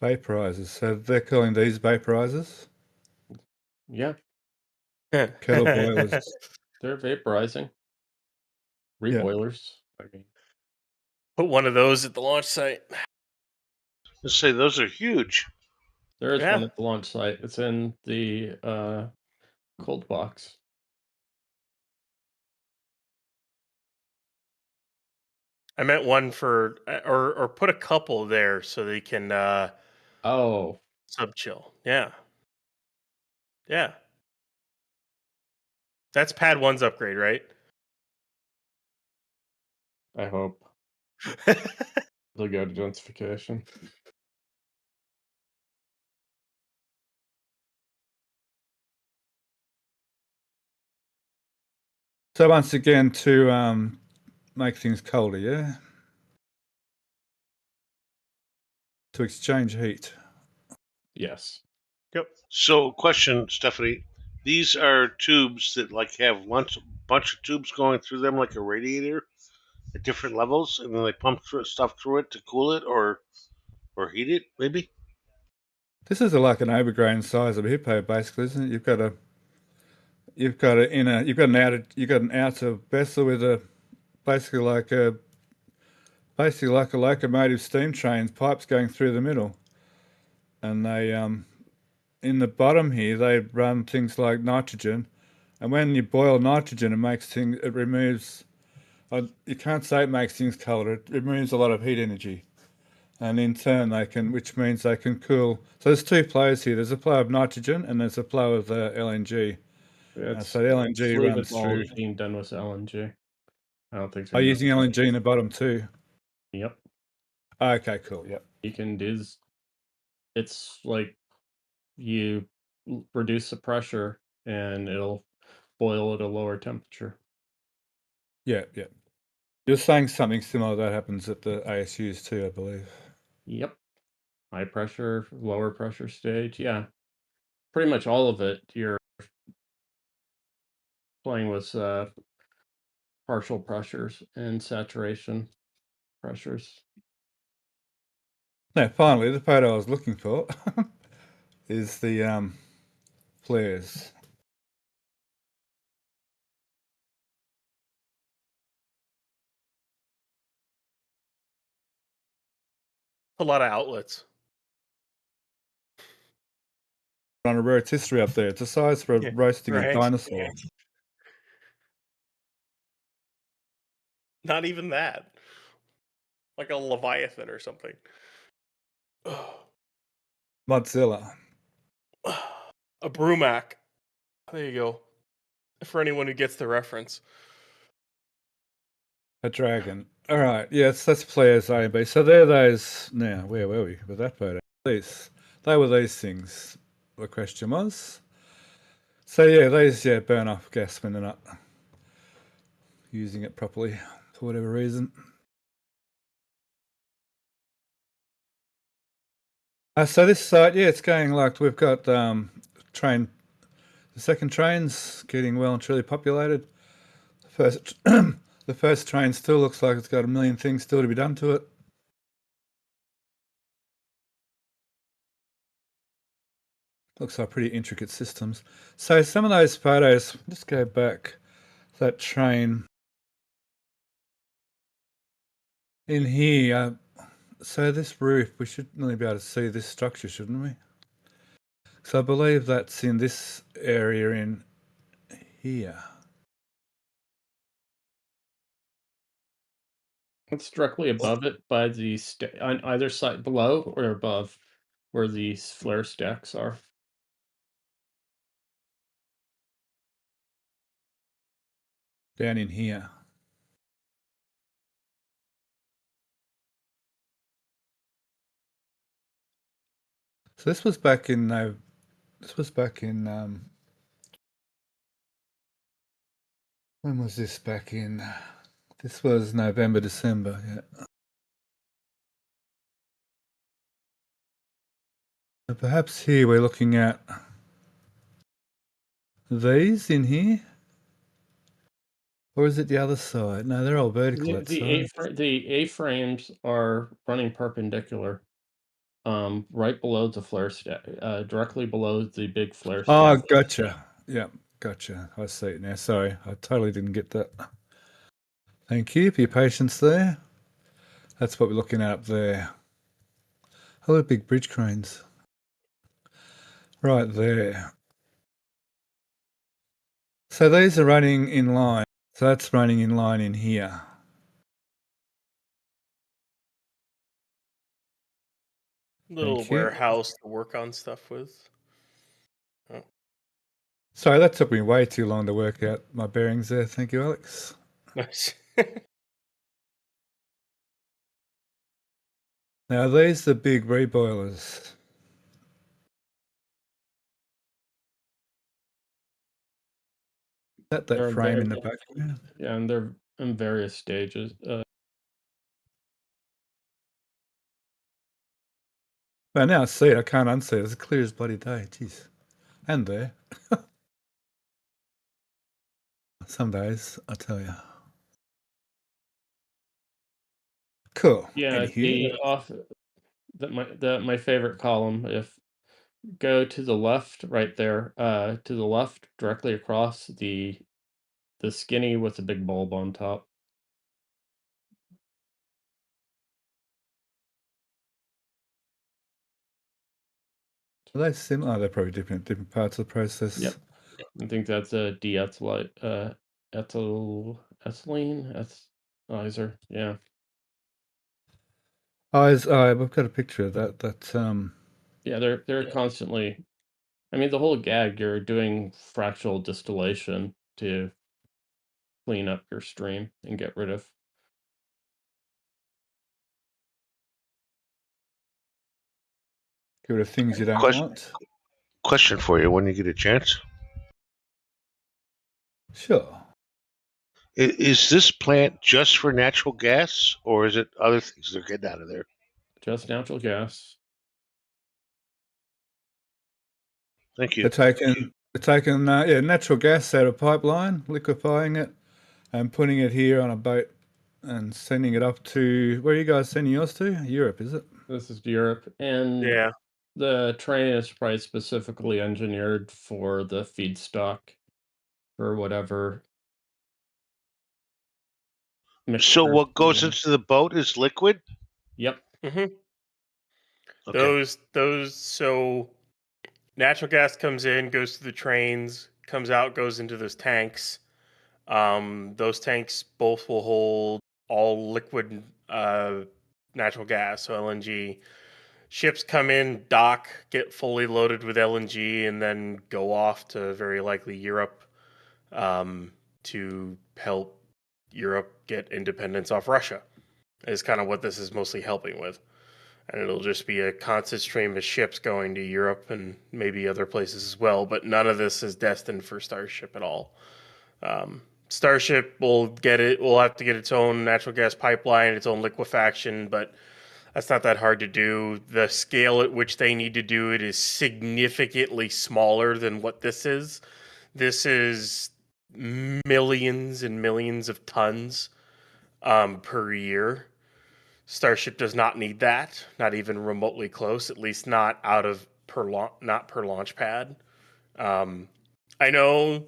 Vaporizers. So they're calling these vaporizers. Yeah. Kettle boilers. They're vaporizing. Yeah. Reboilers. I mean, Put one of those at the launch site. Let's say those are huge. there is Yeah. one at the launch site. It's in the cold box. I meant one for or put a couple there so they can Oh, sub chill. Yeah. Yeah. That's pad 1's upgrade, right? I hope. They'll go to densification. So once again to make things colder, yeah? To exchange heat. Yes. Yep. So, question, Stephanie. These are tubes that like have bunch of tubes going through them, like a radiator, at different levels, and then they pump stuff through it to cool it or heat it, maybe. This is like an overgrown size of a hippo, basically, isn't it? You've got an outer vessel with a basically like a locomotive steam train, pipes going through the middle, and they in the bottom here they run things like nitrogen, and when you boil nitrogen, it removes. You can't say it makes things colder. It removes a lot of heat energy. And in turn, which means they can cool. So there's two flows here. There's a flow of nitrogen and there's a flow of LNG. So the LNG runs through. Being done with LNG. I don't think. Are you using LNG in the bottom too? Yep. Okay, cool. Yep. You can do. It's like you reduce the pressure and it'll boil at a lower temperature. Yeah, yeah. You're saying something similar that happens at the ASUs too, I believe. Yep. High pressure, lower pressure stage. Yeah. Pretty much all of it. You're playing with partial pressures and saturation pressures. Now, finally, the photo I was looking for is the flares. A lot of outlets. On a rotisserie up there. It's the size for roasting a right. dinosaur. Not even that. Like a Leviathan or something. Modzilla. A Brumac. There you go. For anyone who gets the reference. A dragon. All right. Yes, that's players A and B. So they're those. Now, where were we with that photo? These. They were these things. The question was. So yeah, these burn off gas when they're not using it properly for whatever reason. So this site, it's going like we've got train. The second train's getting well and truly populated. The first train still looks like it's got a million things still to be done to it. Looks like pretty intricate systems. So some of those photos, let's go back. That train in here. So this roof, we should really be able to see this structure, shouldn't we? So I believe that's in this area in here. It's directly above it by the on either side, below or above where these flare stacks are. Down in here. So this was back in when was this back in? This was November, December, yeah. So perhaps here we're looking at these in here. Or is it the other side? No, they're all vertical. The A-frames are running perpendicular, right below the flare stack, directly below the big flare stack. Oh, gotcha. Yeah, gotcha. I see it now. Sorry, I totally didn't get that. Thank you for your patience there. That's what we're looking at up there. Hello, big bridge cranes. Right there. So these are running in line. So that's running in line in here. Little warehouse to work on stuff with. Oh. Sorry, that took me way too long to work out my bearings there. Thank you, Alex. Nice. Now these are the big reboilers. That frame in the background. Yeah, and they're in various stages. Well, now I see it. I can't unsee it. It's clear as bloody day. Jeez. And there. Some days, I tell you. Cool. Yeah, my favorite column. If go to the left, right there, to the left, directly across the skinny with the big bulb on top. Are they similar? They're probably different parts of the process. Yep. I think that's a ethylene, ethylene. Yeah. We've got a picture of that. Yeah, they're constantly. I mean, the whole gag. You're doing fractional distillation to clean up your stream and get rid of. Get rid of things you don't want. Question for you: when you get a chance. Sure. Is this plant just for natural gas, or is it other things they're getting out of there? Just natural gas. Thank you. They're We're taking natural gas out of pipeline, liquefying it, and putting it here on a boat and sending it up to, where are you guys sending yours to? Europe, is it? This is Europe, and Yeah. the train is probably specifically engineered for the feedstock or whatever. So mixture. what goes Yeah. into the boat is liquid? Yep. Mm-hmm. Okay. Those so natural gas comes in, goes to the trains, comes out, goes into those tanks. Those tanks both will hold all liquid natural gas, so LNG. Ships come in, dock, get fully loaded with LNG, and then go off to very likely Europe to help Europe get independence off Russia. Is kind of what this is mostly helping with. And it'll just be a constant stream of ships going to Europe and maybe other places as well. But none of this is destined for Starship at all. Starship will get it. Will have to get its own natural gas pipeline, its own liquefaction, but that's not that hard to do. The scale at which they need to do it is significantly smaller than what this is. This is millions and millions of tons per year. Starship does not need that, not even remotely close. At least not out of not per launch pad. I know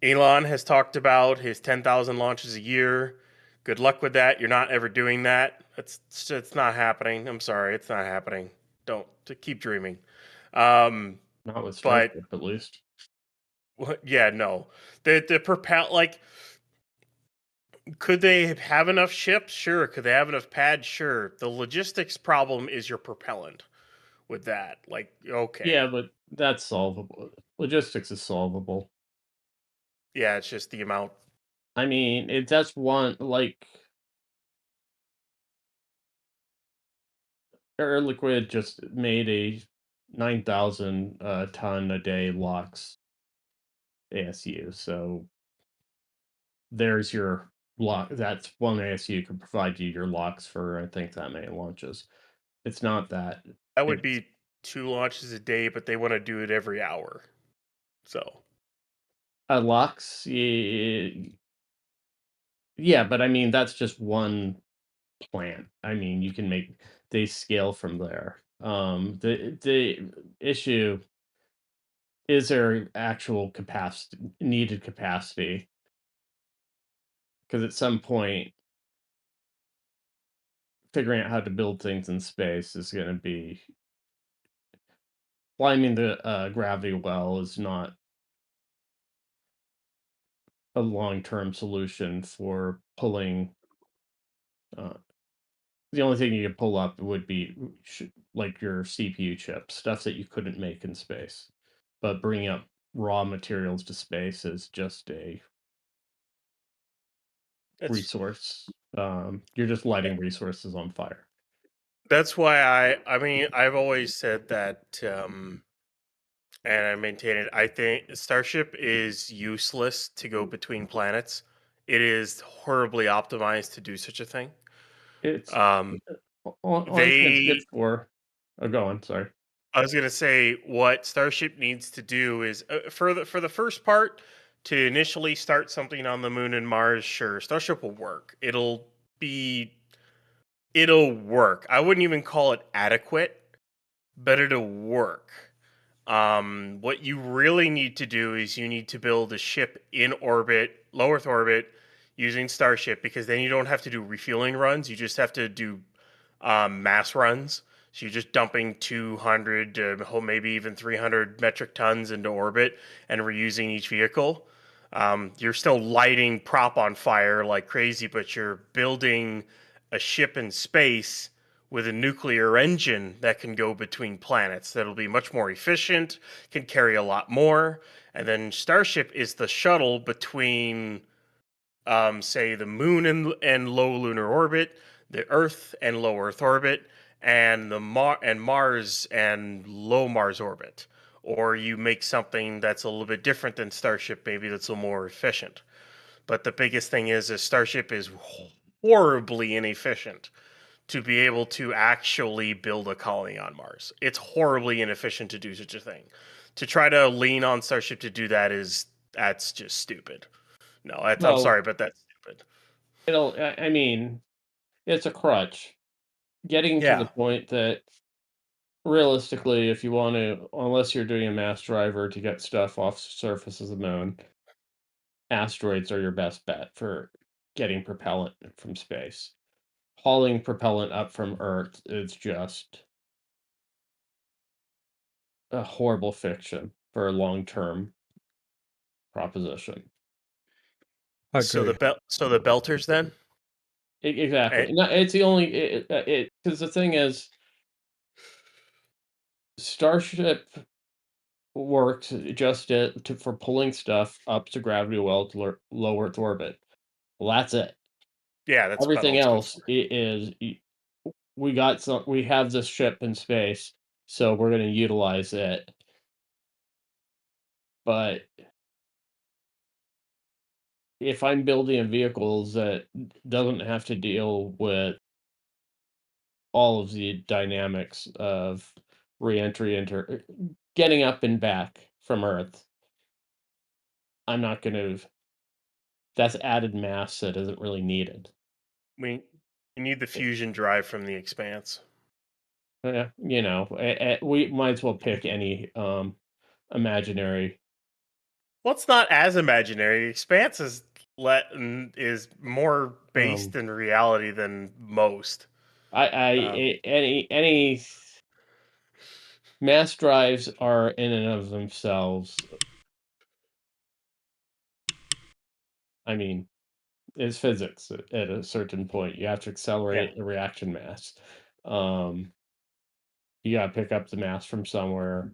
Elon has talked about his 10,000 launches a year. Good luck with that. You're not ever doing that. It's not happening. I'm sorry, it's not happening. Don't keep dreaming. Not with But Starship, at least. yeah, no. The propel like. Could they have enough ships? Sure. Could they have enough pads? Sure. The logistics problem is your propellant with that. Like, okay. Yeah, but that's solvable. Logistics is solvable. Yeah, it's just the amount. I mean, that's one, like, Air Liquid just made a 9,000 ton a day LOX ASU. So there's your lock. That's one ASU can provide you your LOX for, I think, that many launches. It's not that. That would It's be 2 launches a day, but they want to do it every hour. So a LOX. Yeah, but I mean, that's just one plant. I mean, you can make they scale from there. The issue is there actual needed capacity, because at some point figuring out how to build things in space is going to be, well, I mean, the gravity well is not a long-term solution for pulling. The only thing you could pull up would be like your CPU chips, stuff that you couldn't make in space. But bringing up raw materials to space is just a resource. You're just lighting resources on fire. that's why I mean, I've always said that, and I maintain it. I think Starship is useless to go between planets. It is horribly optimized to do such a thing. It's Um, only thing it's good for. Oh, go on. Sorry. I was gonna say what Starship needs to do is for the first part to initially start something on the moon and Mars. Sure, Starship will work. It'll work. I wouldn't even call it adequate, but it'll work. What you really need to do is you need to build a ship in orbit, low Earth orbit, using Starship, because then you don't have to do refueling runs. You just have to do mass runs. So you're just dumping 200, maybe even 300 metric tons into orbit and reusing each vehicle. You're still lighting prop on fire like crazy, but you're building a ship in space with a nuclear engine that can go between planets. That'll be much more efficient, can carry a lot more. And then Starship is the shuttle between, say, the moon and low lunar orbit, the Earth and low Earth orbit, and Mars and low Mars orbit. Or you make something that's a little bit different than Starship, maybe that's a little more efficient. But the biggest thing is Starship is horribly inefficient to be able to actually build a colony on Mars. It's horribly inefficient to do such a thing. to try to lean on Starship to do that's just stupid. No, I'm Well- sorry, but that's stupid. I mean, it's a crutch. Getting to the point that realistically, if you want to, unless you're doing a mass driver to get stuff off the surface of the moon, asteroids are your best bet for getting propellant from space. Hauling propellant up from Earth is just a horrible fiction for a long-term proposition. So the belters then? Exactly. No, it's the only because the thing is, Starship works just for pulling stuff up to gravity well to low Earth orbit. Well, that's it. Yeah, that's everything else is. We have this ship in space, so we're going to utilize it. But if I'm building vehicles that doesn't have to deal with all of the dynamics of re-entry into getting up and back from Earth, I'm not going to. That's added mass that isn't really needed. We need the fusion drive from the Expanse. We might as well pick any imaginary. Well, it's not as imaginary. Expanse is more based in reality than most. Any mass drives are in and of themselves. I mean, it's physics at a certain point. You have to accelerate the reaction mass. You got to pick up the mass from somewhere.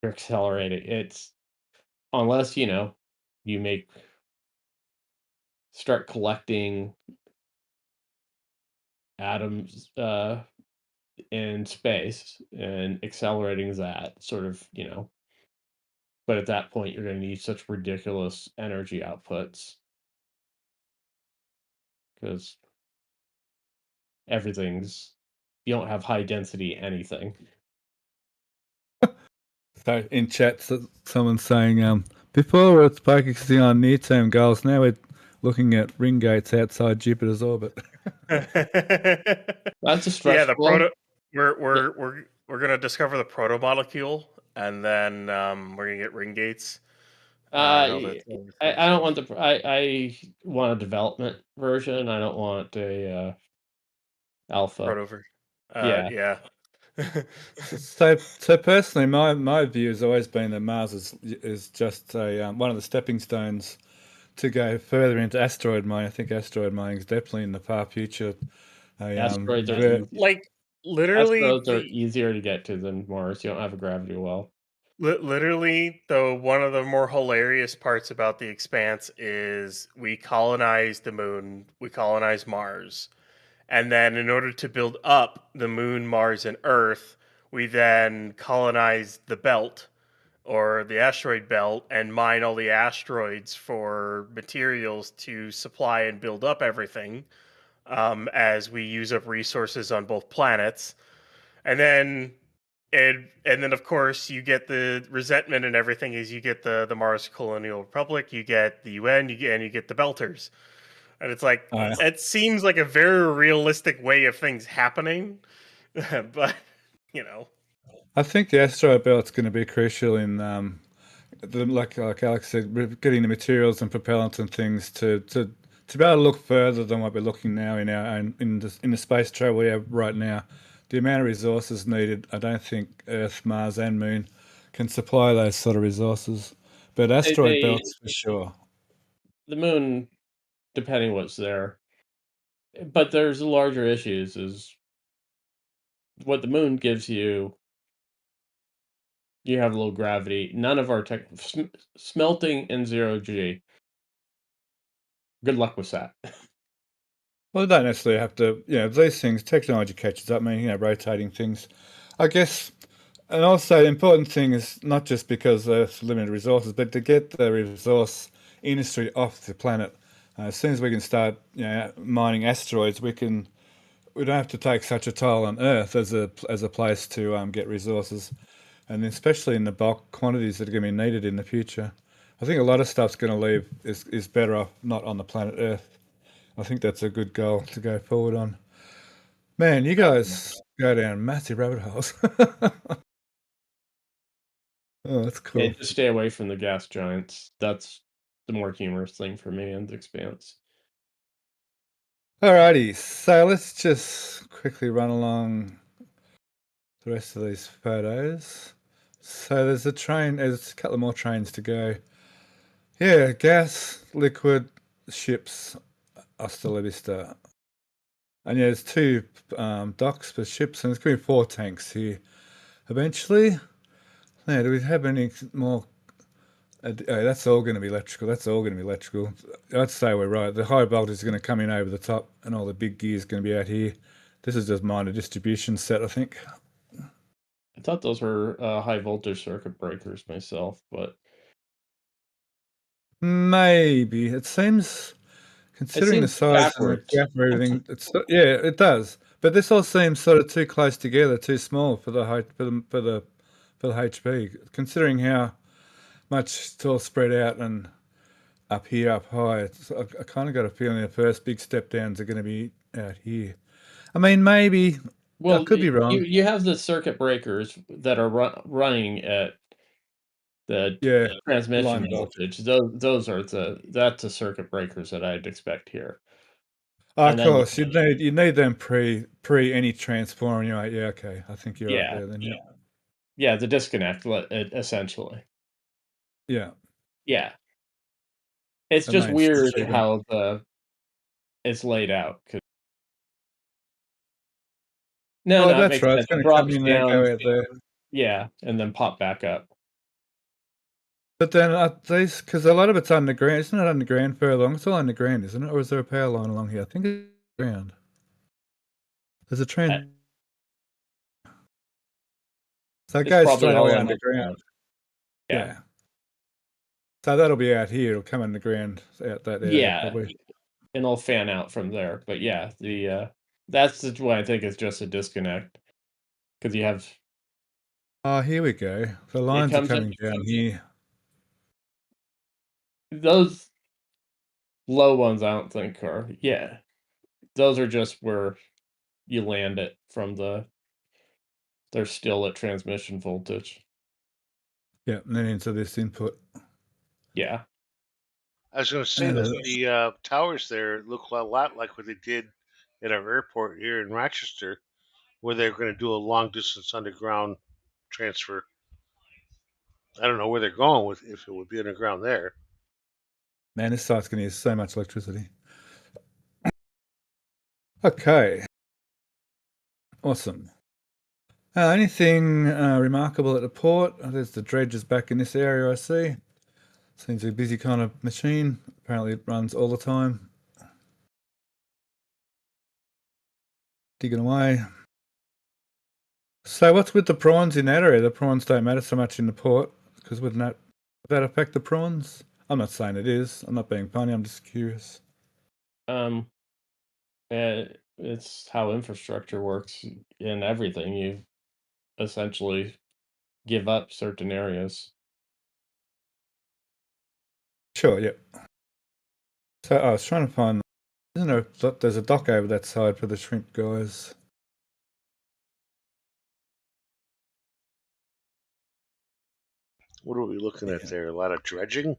You're accelerating. It's unless you start collecting atoms in space and accelerating that sort of. But at that point, you're going to need such ridiculous energy outputs because you don't have high density anything. So in chat, someone's saying, before we were focusing on near-term goals, now we're looking at ring gates outside Jupiter's orbit. That's a stressful. Yeah, we're gonna discover the proto-molecule, and then we're gonna get ring gates. I don't want I want a development version. I don't want a alpha. Protover. Yeah. So personally, my view has always been that Mars is just one of the stepping stones to go further into asteroid mining. I think asteroid mining is definitely in the far future. Asteroids are literally asteroids are easier to get to than Mars. You don't have a gravity well. Literally, though, one of the more hilarious parts about the Expanse is we colonize the moon, we colonize Mars. And then in order to build up the moon, Mars, and Earth, we then colonize the belt or the asteroid belt and mine all the asteroids for materials to supply and build up everything as we use up resources on both planets. And then of course you get the resentment and everything is you get the Mars Colonial Republic, you get the UN, you get the Belters. And it's like, it seems like a very realistic way of things happening, but, I think the asteroid belt's going to be crucial in, like Alex said, getting the materials and propellants and things to be able to look further than what we're looking now in the space travel we have right now. The amount of resources needed, I don't think Earth, Mars, and Moon can supply those sort of resources. But asteroid belts for sure. The Moon, depending what's there, but there's larger issues. Is what the Moon gives you. You have low gravity. None of our smelting in 0G. Good luck with that. Well, they don't necessarily have to, these things, technology catches up, rotating things. I guess, and also the important thing is not just because Earth's limited resources, but to get the resource industry off the planet. As soon as we can start, mining asteroids, we don't have to take such a toll on Earth as a place to get resources. and especially in the bulk quantities that are going to be needed in the future. I think a lot of stuff's going to leave is better off not on the planet Earth. I think that's a good goal to go forward on. Man, you guys go down massive rabbit holes. Oh, that's cool. Yeah, just stay away from the gas giants. That's the more humorous thing for me in the Expanse. Alrighty, so let's just quickly run along the rest of these photos. So there's a train, there's a couple more trains to go. Yeah, gas, liquid, ships, hasta la vista. And yeah, there's 2 docks for ships, and there's going to be 4 tanks here. Eventually, yeah, do we have any more? Oh, that's all going to be electrical. That's all going to be electrical. I'd say we're right. The high voltage is going to come in over the top, and all the big gear is going to be out here. This is just minor distribution set, I think. I thought those were high voltage circuit breakers myself, but Maybe it seems, considering the seems size and the backwards. gap and everything, it's yeah, it does. But this all seems sort of too close together, too small for the height for the HP. Considering how much it's all spread out and up here, up high, I kind of got a feeling the first big step downs are going to be out here. I mean, maybe I could be wrong. You have the circuit breakers that are running at the transmission line voltage. Those are that's the circuit breakers that I'd expect here. Of course, you need them pre any transformer. You're like, yeah, okay, I think you're right there. Then yeah, the disconnect essentially. Yeah. It's just weird how it's laid out. No, that's right. It's going to come in there, go out there. Yeah, and then pop back up. But then because a lot of it's underground. Isn't it underground further along? It's all underground, isn't it? Or is there a power line along here? I think it's underground. There's a train. So it goes straight away underground. Yeah. So that'll be out here. It'll come underground out that area. Probably. And it'll fan out from there. But yeah, that's what I think is just a disconnect. Because you have... Oh, here we go. The lines are coming down here. Those low ones I don't think are... Yeah. Those are just where you land it from the... They're still at transmission voltage. Yeah, and then into this input. Yeah. I was going to say that the towers there look a lot like what they did at our airport here in Rochester, where they're going to do a long distance underground transfer. I don't know where they're going with if it would be underground there. Man, this site's going to use so much electricity. Okay. Awesome. Anything remarkable at the port? There's the dredges back in this area, I see. Seems a busy kind of machine. Apparently it runs all the time. Digging away. So what's with the prawns in that area? The prawns don't matter so much in the port, because would that affect the prawns? I'm not saying it is. I'm not being funny. I'm just curious. It's how infrastructure works in everything. You essentially give up certain areas. Sure, yeah. So I was trying to find, isn't there, there's a dock over that side for the shrimp guys. What are we looking at there? A lot of dredging?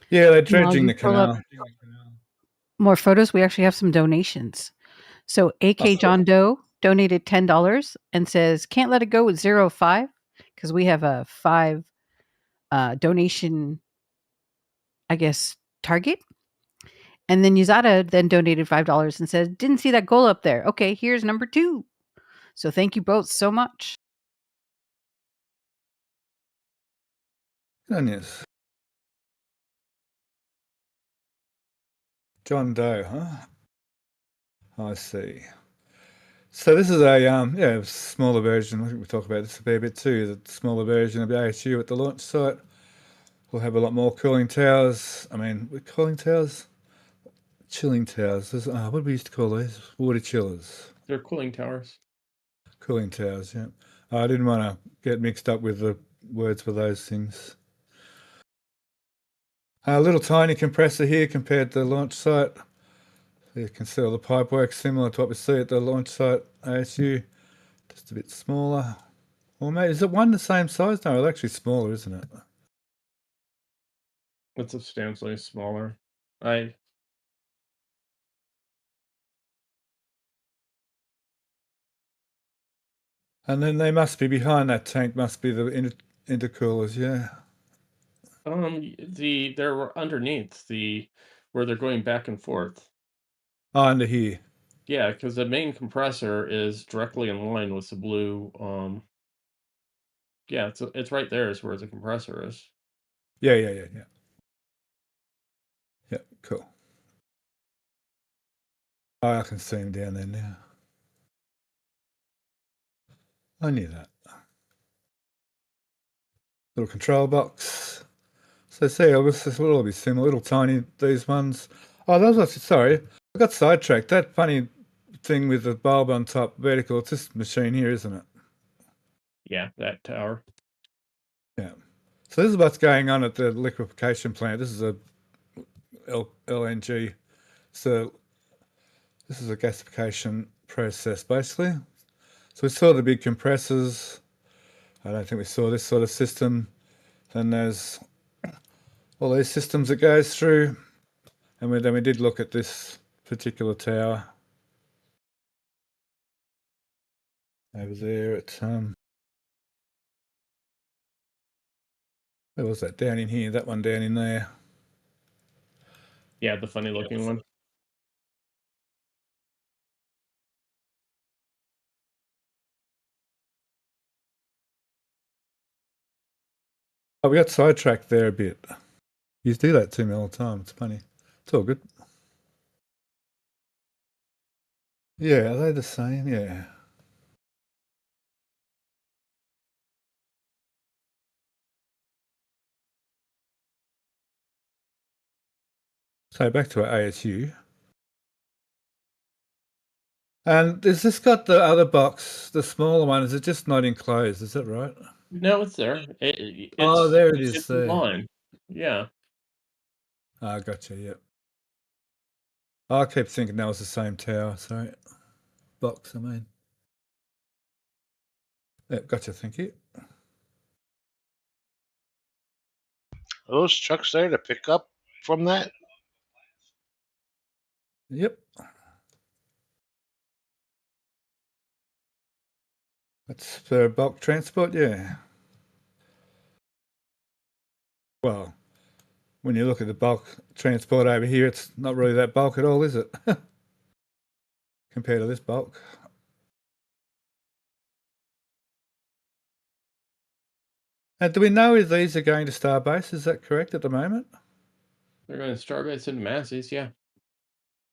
Yeah, they're dredging the canal. More photos. We actually have some donations. So AK John Doe donated $10 and says, can't let it go with 05 because we have a 5 donation, I guess, target. And then Yuzada then donated $5 and says, didn't see that goal up there. Okay, here's number 2. So thank you both so much. Goodness. John Doe, huh? I see. So this is a smaller version. I think we'll talk about this a fair bit too. The smaller version of the ASU at the launch site. We'll have a lot more cooling towers. I mean, cooling towers? Chilling towers. What do we used to call these? Water chillers. They're cooling towers. Cooling towers, yeah. I didn't want to get mixed up with the words for those things. A little tiny compressor here compared to the launch site. You can see all the pipework similar to what we see at the launch site ASU, just a bit smaller. Or maybe, is it one the same size? No, it's actually smaller, isn't it? It's substantially smaller. And then they must be behind that tank, must be the intercoolers, yeah. They're underneath where they're going back and forth. Oh, under here. Yeah, because the main compressor is directly in line with the blue. Yeah, it's right there is where the compressor is. Yeah. Yeah, cool. Oh, I can see him down there now. I knew that. Little control box. So see, this will all be similar, little tiny, these ones. Oh, those are, sorry, I got sidetracked. That funny thing with the bulb on top, vertical, it's this machine here, isn't it? Yeah, that tower. Yeah. So this is what's going on at the liquefaction plant. This is a LNG. So this is a gasification process, basically. So we saw the big compressors. I don't think we saw this sort of system. Then there's all these systems it goes through. And then we did look at this particular tower. Over there at, where was that? Down in here, that one down in there. Yeah, the funny looking one. Oh, we got sidetracked there a bit. You do that to me all the time. It's funny. It's all good. Yeah, are they the same? Yeah. So back to our ASU. And has this got the other box, the smaller one? Is it just not enclosed? Is that right? No, it's there. Oh, there it is It's there. line. Yeah. Ah, gotcha, yep. I keep thinking that was the same tower, sorry. Box, I mean. Yep, gotcha, thank you. Are those trucks there to pick up from that? Yep. That's for bulk transport, yeah. Well, when you look at the bulk transport over here, it's not really that bulk at all, is it? Compared to this bulk. And do we know if these are going to Starbase? Is that correct at the moment? They're going to Starbase into Massey's, yeah.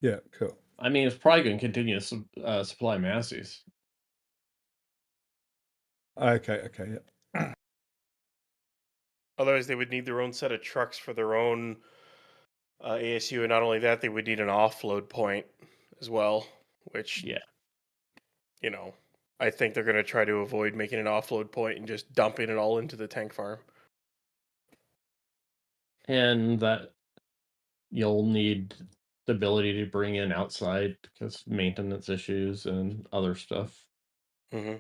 Yeah, cool. I mean, it's probably going to continue to supply Massey's. Okay, yeah. Otherwise, they would need their own set of trucks for their own ASU, and not only that, they would need an offload point as well, which, yeah, I think they're going to try to avoid making an offload point and just dumping it all into the tank farm. And that you'll need the ability to bring in outside because maintenance issues and other stuff. Mm-hmm.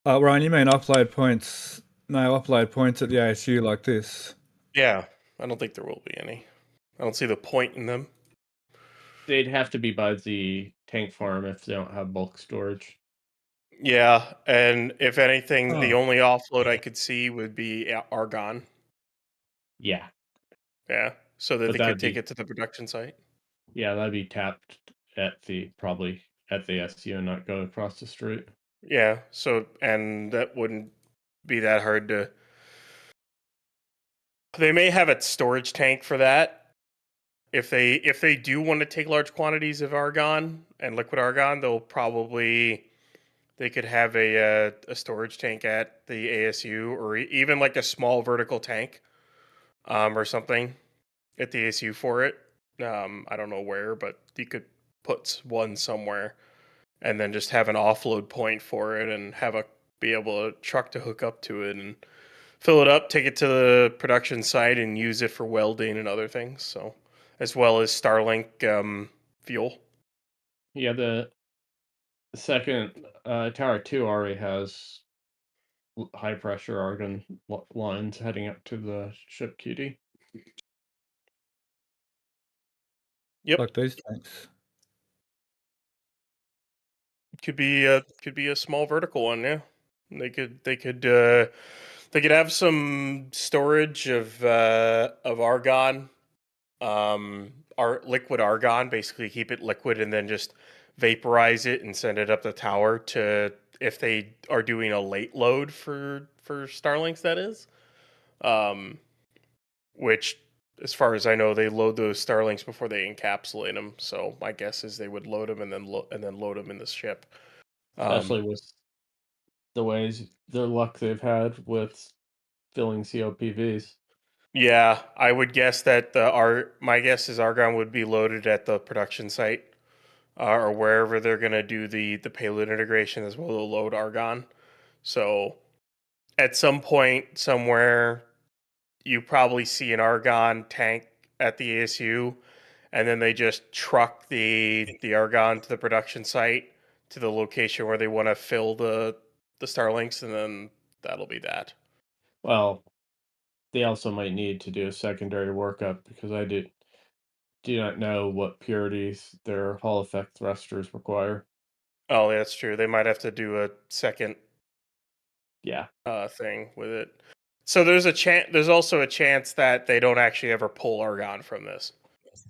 Oh, Ryan, you mean upload points? No, upload points at the ASU like this? Yeah, I don't think there will be any. I don't see the point in them. They'd have to be by the tank farm if they don't have bulk storage. Yeah, and if anything, the only offload I could see would be argon. Yeah. Yeah, so that they could take it to the production site. Yeah, that'd be tapped probably at the SU and not go across the street. Yeah, so, and that wouldn't be that hard to... They may have a storage tank for that. If they do want to take large quantities of argon and liquid argon, they could have a storage tank at the ASU, or even like a small vertical tank, or something at the ASU for it. I don't know where, but you could put one somewhere and then just have an offload point for it, and be able to truck to hook up to it and fill it up, take it to the production site, and use it for welding and other things. So, as well as Starlink fuel. Yeah, the second Tower 2 already has high pressure argon lines heading up to the ship QD. Yep, Like these tanks. could be a small vertical one. Yeah, they could have some storage of argon, liquid argon. Basically, keep it liquid and then just vaporize it and send it up the tower to, if they are doing a late load for Starlinks, that is. Which, as far as I know, they load those Starlinks before they encapsulate them. So my guess is they would load them and then load them in the ship. Especially with the luck they've had with filling COPVs. Yeah, I would guess that my guess is argon would be loaded at the production site, or wherever they're gonna do the payload integration as well. They'll load argon. So at some point somewhere, you probably see an argon tank at the ASU, and then they just truck the argon to the production site, to the location where they want to fill the Starlinks, and then that'll be that. Well, they also might need to do a secondary workup, because I do not know what purities their Hall effect thrusters require. Oh, yeah, that's true. They might have to do a second Yeah. thing with it. So there's also a chance that they don't actually ever pull argon from this.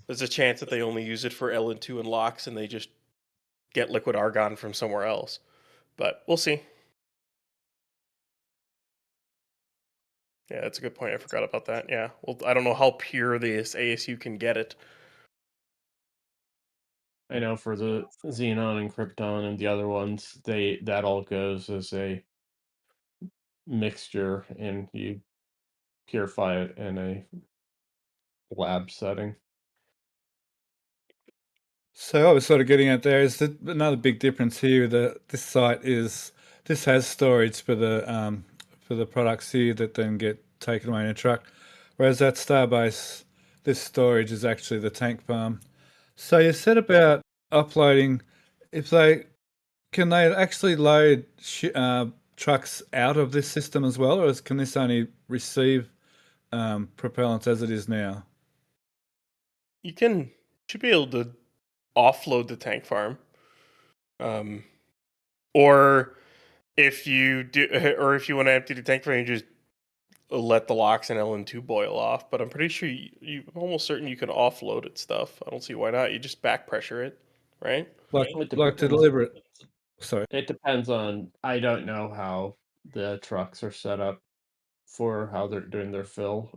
There's a chance that they only use it for LN2 and LOX, and they just get liquid argon from somewhere else. But we'll see. Yeah, that's a good point. I forgot about that. Yeah. Well, I don't know how pure this ASU can get it. I know for the Xenon and Krypton and the other ones, that all goes as a mixture, and you purify it in a lab setting. So what we're sort of getting at there is that another big difference here. This has storage for the products here that then get taken away in a truck, whereas at Starbase, this storage is actually the tank farm. So you said about uploading, can they actually load trucks out of this system as well, or can this only receive propellants as it is now? You should be able to offload the tank farm, or if you want to empty the tank farm, you just let the LOX and LN2 boil off. But I'm pretty sure I'm almost certain you can offload it stuff. I don't see why not. You just back pressure it, right? Like to deliver it. Sorry. It depends on. I don't know how the trucks are set up for how they're doing their fill.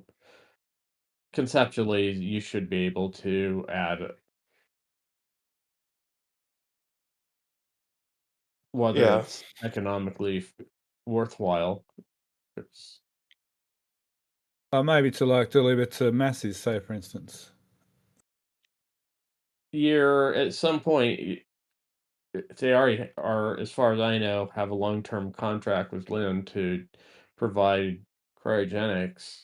Conceptually, you should be able to add whether it's economically worthwhile. Maybe to deliver to masses, say for instance. You're at some point. They already are, as far as I know, have a long-term contract with Lynn to provide cryogenics.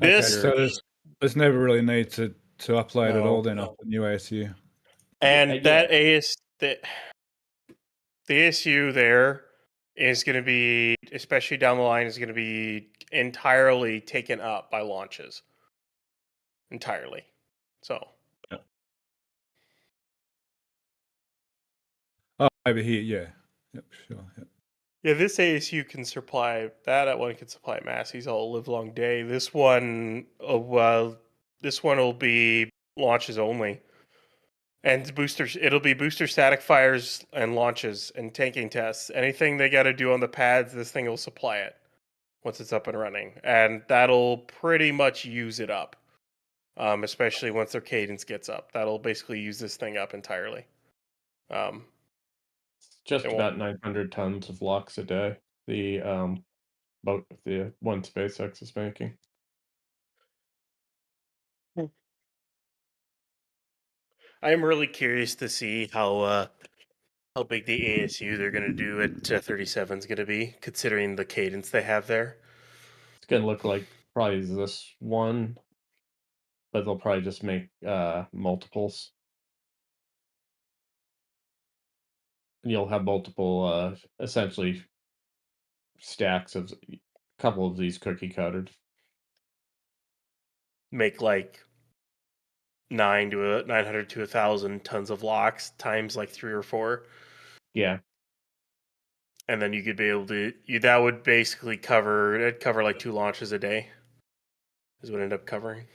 So there's never really need to upload at all then off the new ASU. And the ASU there is going to be, especially down the line, is going to be entirely taken up by launches. Entirely. So. Oh, over here, yeah. Yep, sure. Yep. Yeah, this ASU can supply that one can supply masses all live long day. This one will be launches only. And boosters, it'll be booster static fires and launches and tanking tests. Anything they got to do on the pads, this thing will supply it once it's up and running. And that'll pretty much use it up, especially once their cadence gets up. That'll basically use this thing up entirely. Just about 900 tons of LOX a day. The one SpaceX is making. I'm really curious to see how big the ASU they're going to do at 37 is going to be, considering the cadence they have there. It's going to look like probably this one, but they'll probably just make multiples. And you'll have multiple, essentially, stacks of a couple of these cookie cutters. Make like 900 to 1,000 tons of locks times like 3 or 4. Yeah. And then you could be able to that would basically cover like 2 launches a day. Is what it end up covering.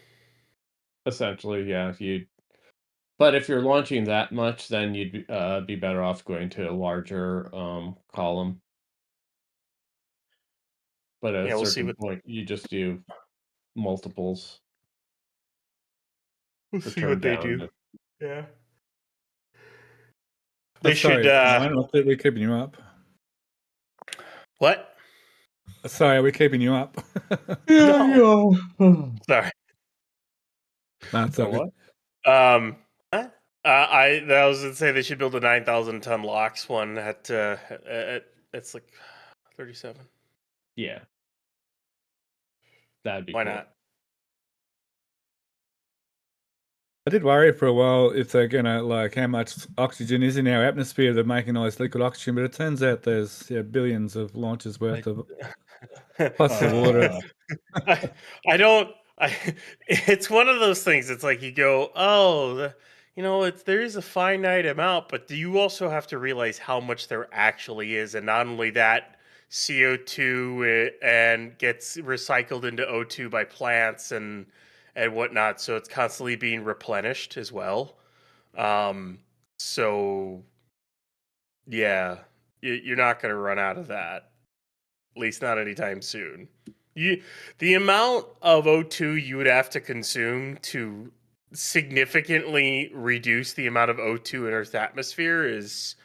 Essentially, yeah. But if you're launching that much, then you'd be better off going to a larger column. But at a certain point, you just do multiples. We'll see what they do. Yeah. They should. We're keeping you up. What? Sorry, we're keeping you up. No. Sorry. That's okay. What? I was going to say they should build a 9,000 ton locks one at it's like 37. Yeah. That'd be Why cool. not? I did worry for a while if they're gonna like how much oxygen is in our atmosphere. They're making all this liquid oxygen, but it turns out there's billions of launches worth of plus the water. I don't. It's one of those things. It's like you go, there is a finite amount, but do you also have to realize how much there actually is, and not only that, CO2 and gets recycled into O2 by plants and whatnot, so it's constantly being replenished as well. So yeah, you're not going to run out of that, at least not anytime soon. The amount of O2 you would have to consume to significantly reduce the amount of O2 in Earth's atmosphere is,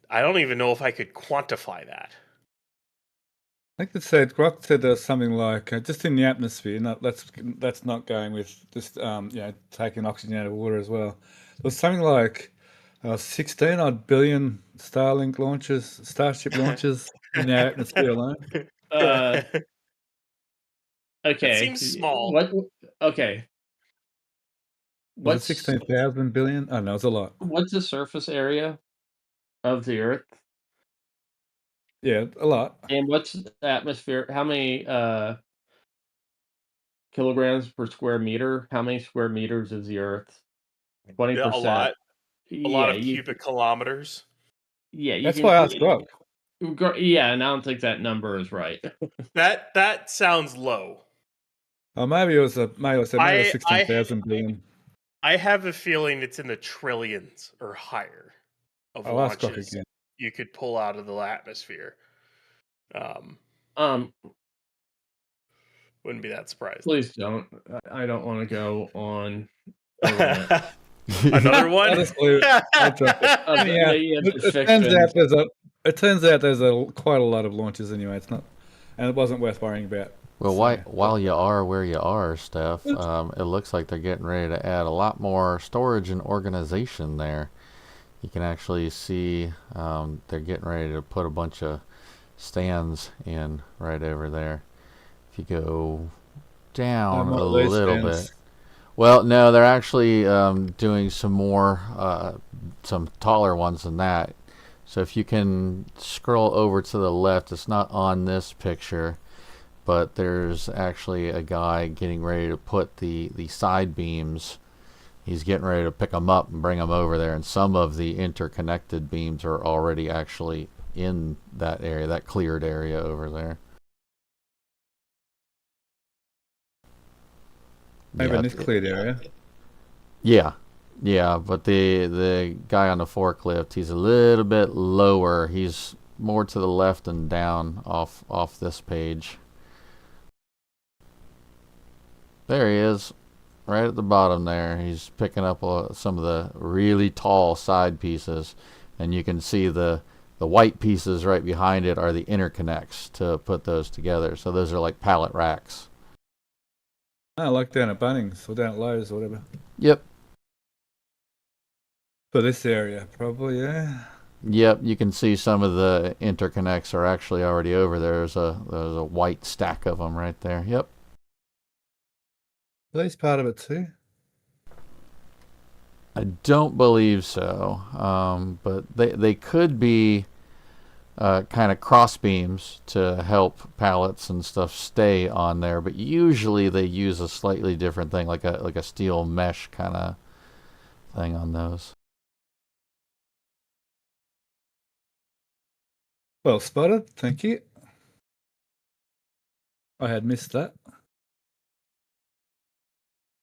I don't even know if I could quantify that. I think Grok said there's something like just in the atmosphere. That's not going with just taking oxygen out of water as well. There's something like 16 odd billion Starship launches in our atmosphere alone. Okay. It seems small. Okay. Was it 16,000 billion? Oh no, it's a lot. What's the surface area of the Earth? Yeah, a lot. And what's the atmosphere? How many kilograms per square meter? How many square meters is the Earth? 20%. A lot. A lot of cubic kilometers. Yeah, that's why I asked Grok. Yeah, and I don't think that number is right. That sounds low. Oh, maybe it was 16,000 billion. I have a feeling it's in the trillions or higher of launches you could pull out of the atmosphere. Wouldn't be that surprised. Please don't. I don't want to go on. Another one. It turns out there's quite a lot of launches anyway. It's not, and it wasn't worth worrying about. Well, while you are where you are, Steph, it looks like they're getting ready to add a lot more storage and organization there. You can actually see they're getting ready to put a bunch of stands in right over there. If you go down a little bit. Well, no, they're actually doing some more, some taller ones than that. So if you can scroll over to the left, it's not on this picture, but there's actually a guy getting ready to put the side beams. He's getting ready to pick them up and bring them over there, and some of the interconnected beams are already actually in that area, that cleared area over there. Over in this cleared area? Yeah, but the guy on the forklift, he's a little bit lower. He's more to the left and down off this page. There he is, right at the bottom there. He's picking up some of the really tall side pieces, and you can see the white pieces right behind it are the interconnects to put those together. So those are like pallet racks. I like down at Bunnings or down at Lowe's or whatever. Yep. For this area, probably, yeah. Yep, you can see some of the interconnects are actually already over there. There's a white stack of them right there. Yep. Are these part of it too? I don't believe so, but they could be kind of cross beams to help pallets and stuff stay on there. But usually they use a slightly different thing, like a steel mesh kind of thing on those. Well spotted, thank you. I had missed that.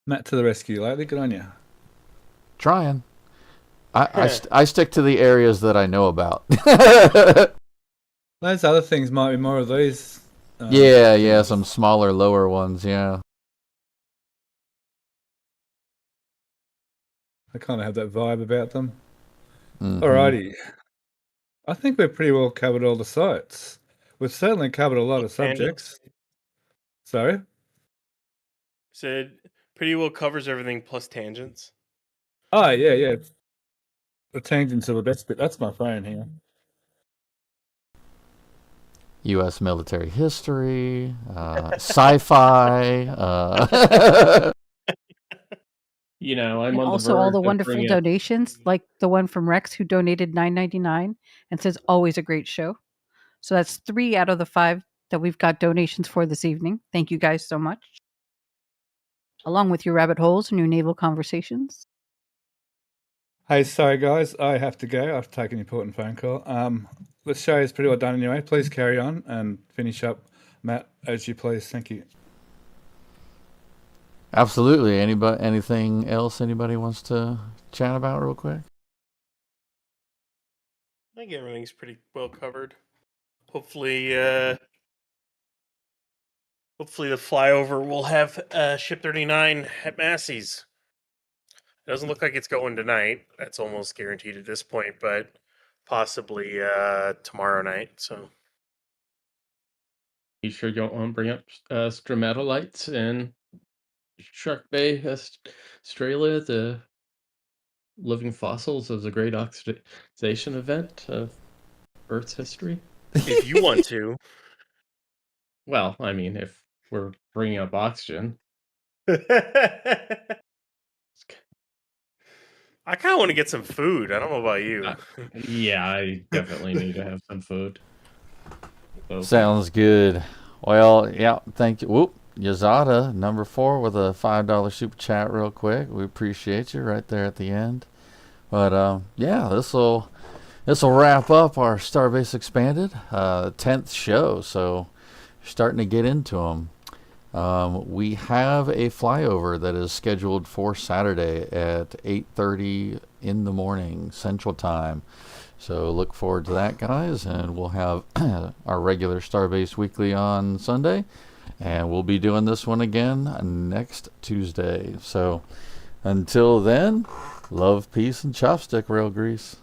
Matt to the rescue lately, good on you. Trying. I stick to the areas that I know about. Those other things might be more of these. Yeah, some smaller, lower ones, yeah. I kind of have that vibe about them. Mhm. Alrighty. I think we've pretty well covered all the sites. We've certainly covered a lot of subjects. Sorry? Said pretty well covers everything plus tangents. Oh, yeah. The tangents are the best bit. That's my phone here. U.S. military history, sci-fi. You know, I'm And on the also all verge the of wonderful bringing- donations, like the one from Rex who donated $9.99 and says always a great show. So that's 3 out of the 5 that we've got donations for this evening. Thank you guys so much. Along with your rabbit holes and your naval conversations. Hey, sorry guys, I have to go. I've taken an important phone call. The show is pretty well done anyway. Please carry on and finish up, Matt, as you please. Thank you. Absolutely. Anything else anybody wants to chat about real quick? I think everything's pretty well covered. Hopefully the flyover will have Ship 39 at Massey's. It doesn't look like it's going tonight. That's almost guaranteed at this point, but possibly tomorrow night. So You sure you don't want to bring up stromatolites in Shark Bay, Australia? The living fossils of the great oxidation event of Earth's history. if you want to. Well, I mean, if we're bringing up oxygen. I kind of want to get some food. I don't know about you. Yeah, I definitely need to have some food. So, Sounds good. Well, yeah, thank you. Whoop, Yazada, number 4 with a $5 super chat real quick. We appreciate you right there at the end. But yeah, this'll wrap up our Starbase Xpanded 10th show. So starting to get into them. We have a flyover that is scheduled for Saturday at 8:30 in the morning Central Time. So look forward to that, guys, and we'll have our regular Starbase Weekly on Sunday, and we'll be doing this one again next Tuesday. So until then, love, peace, and chopstick rail grease.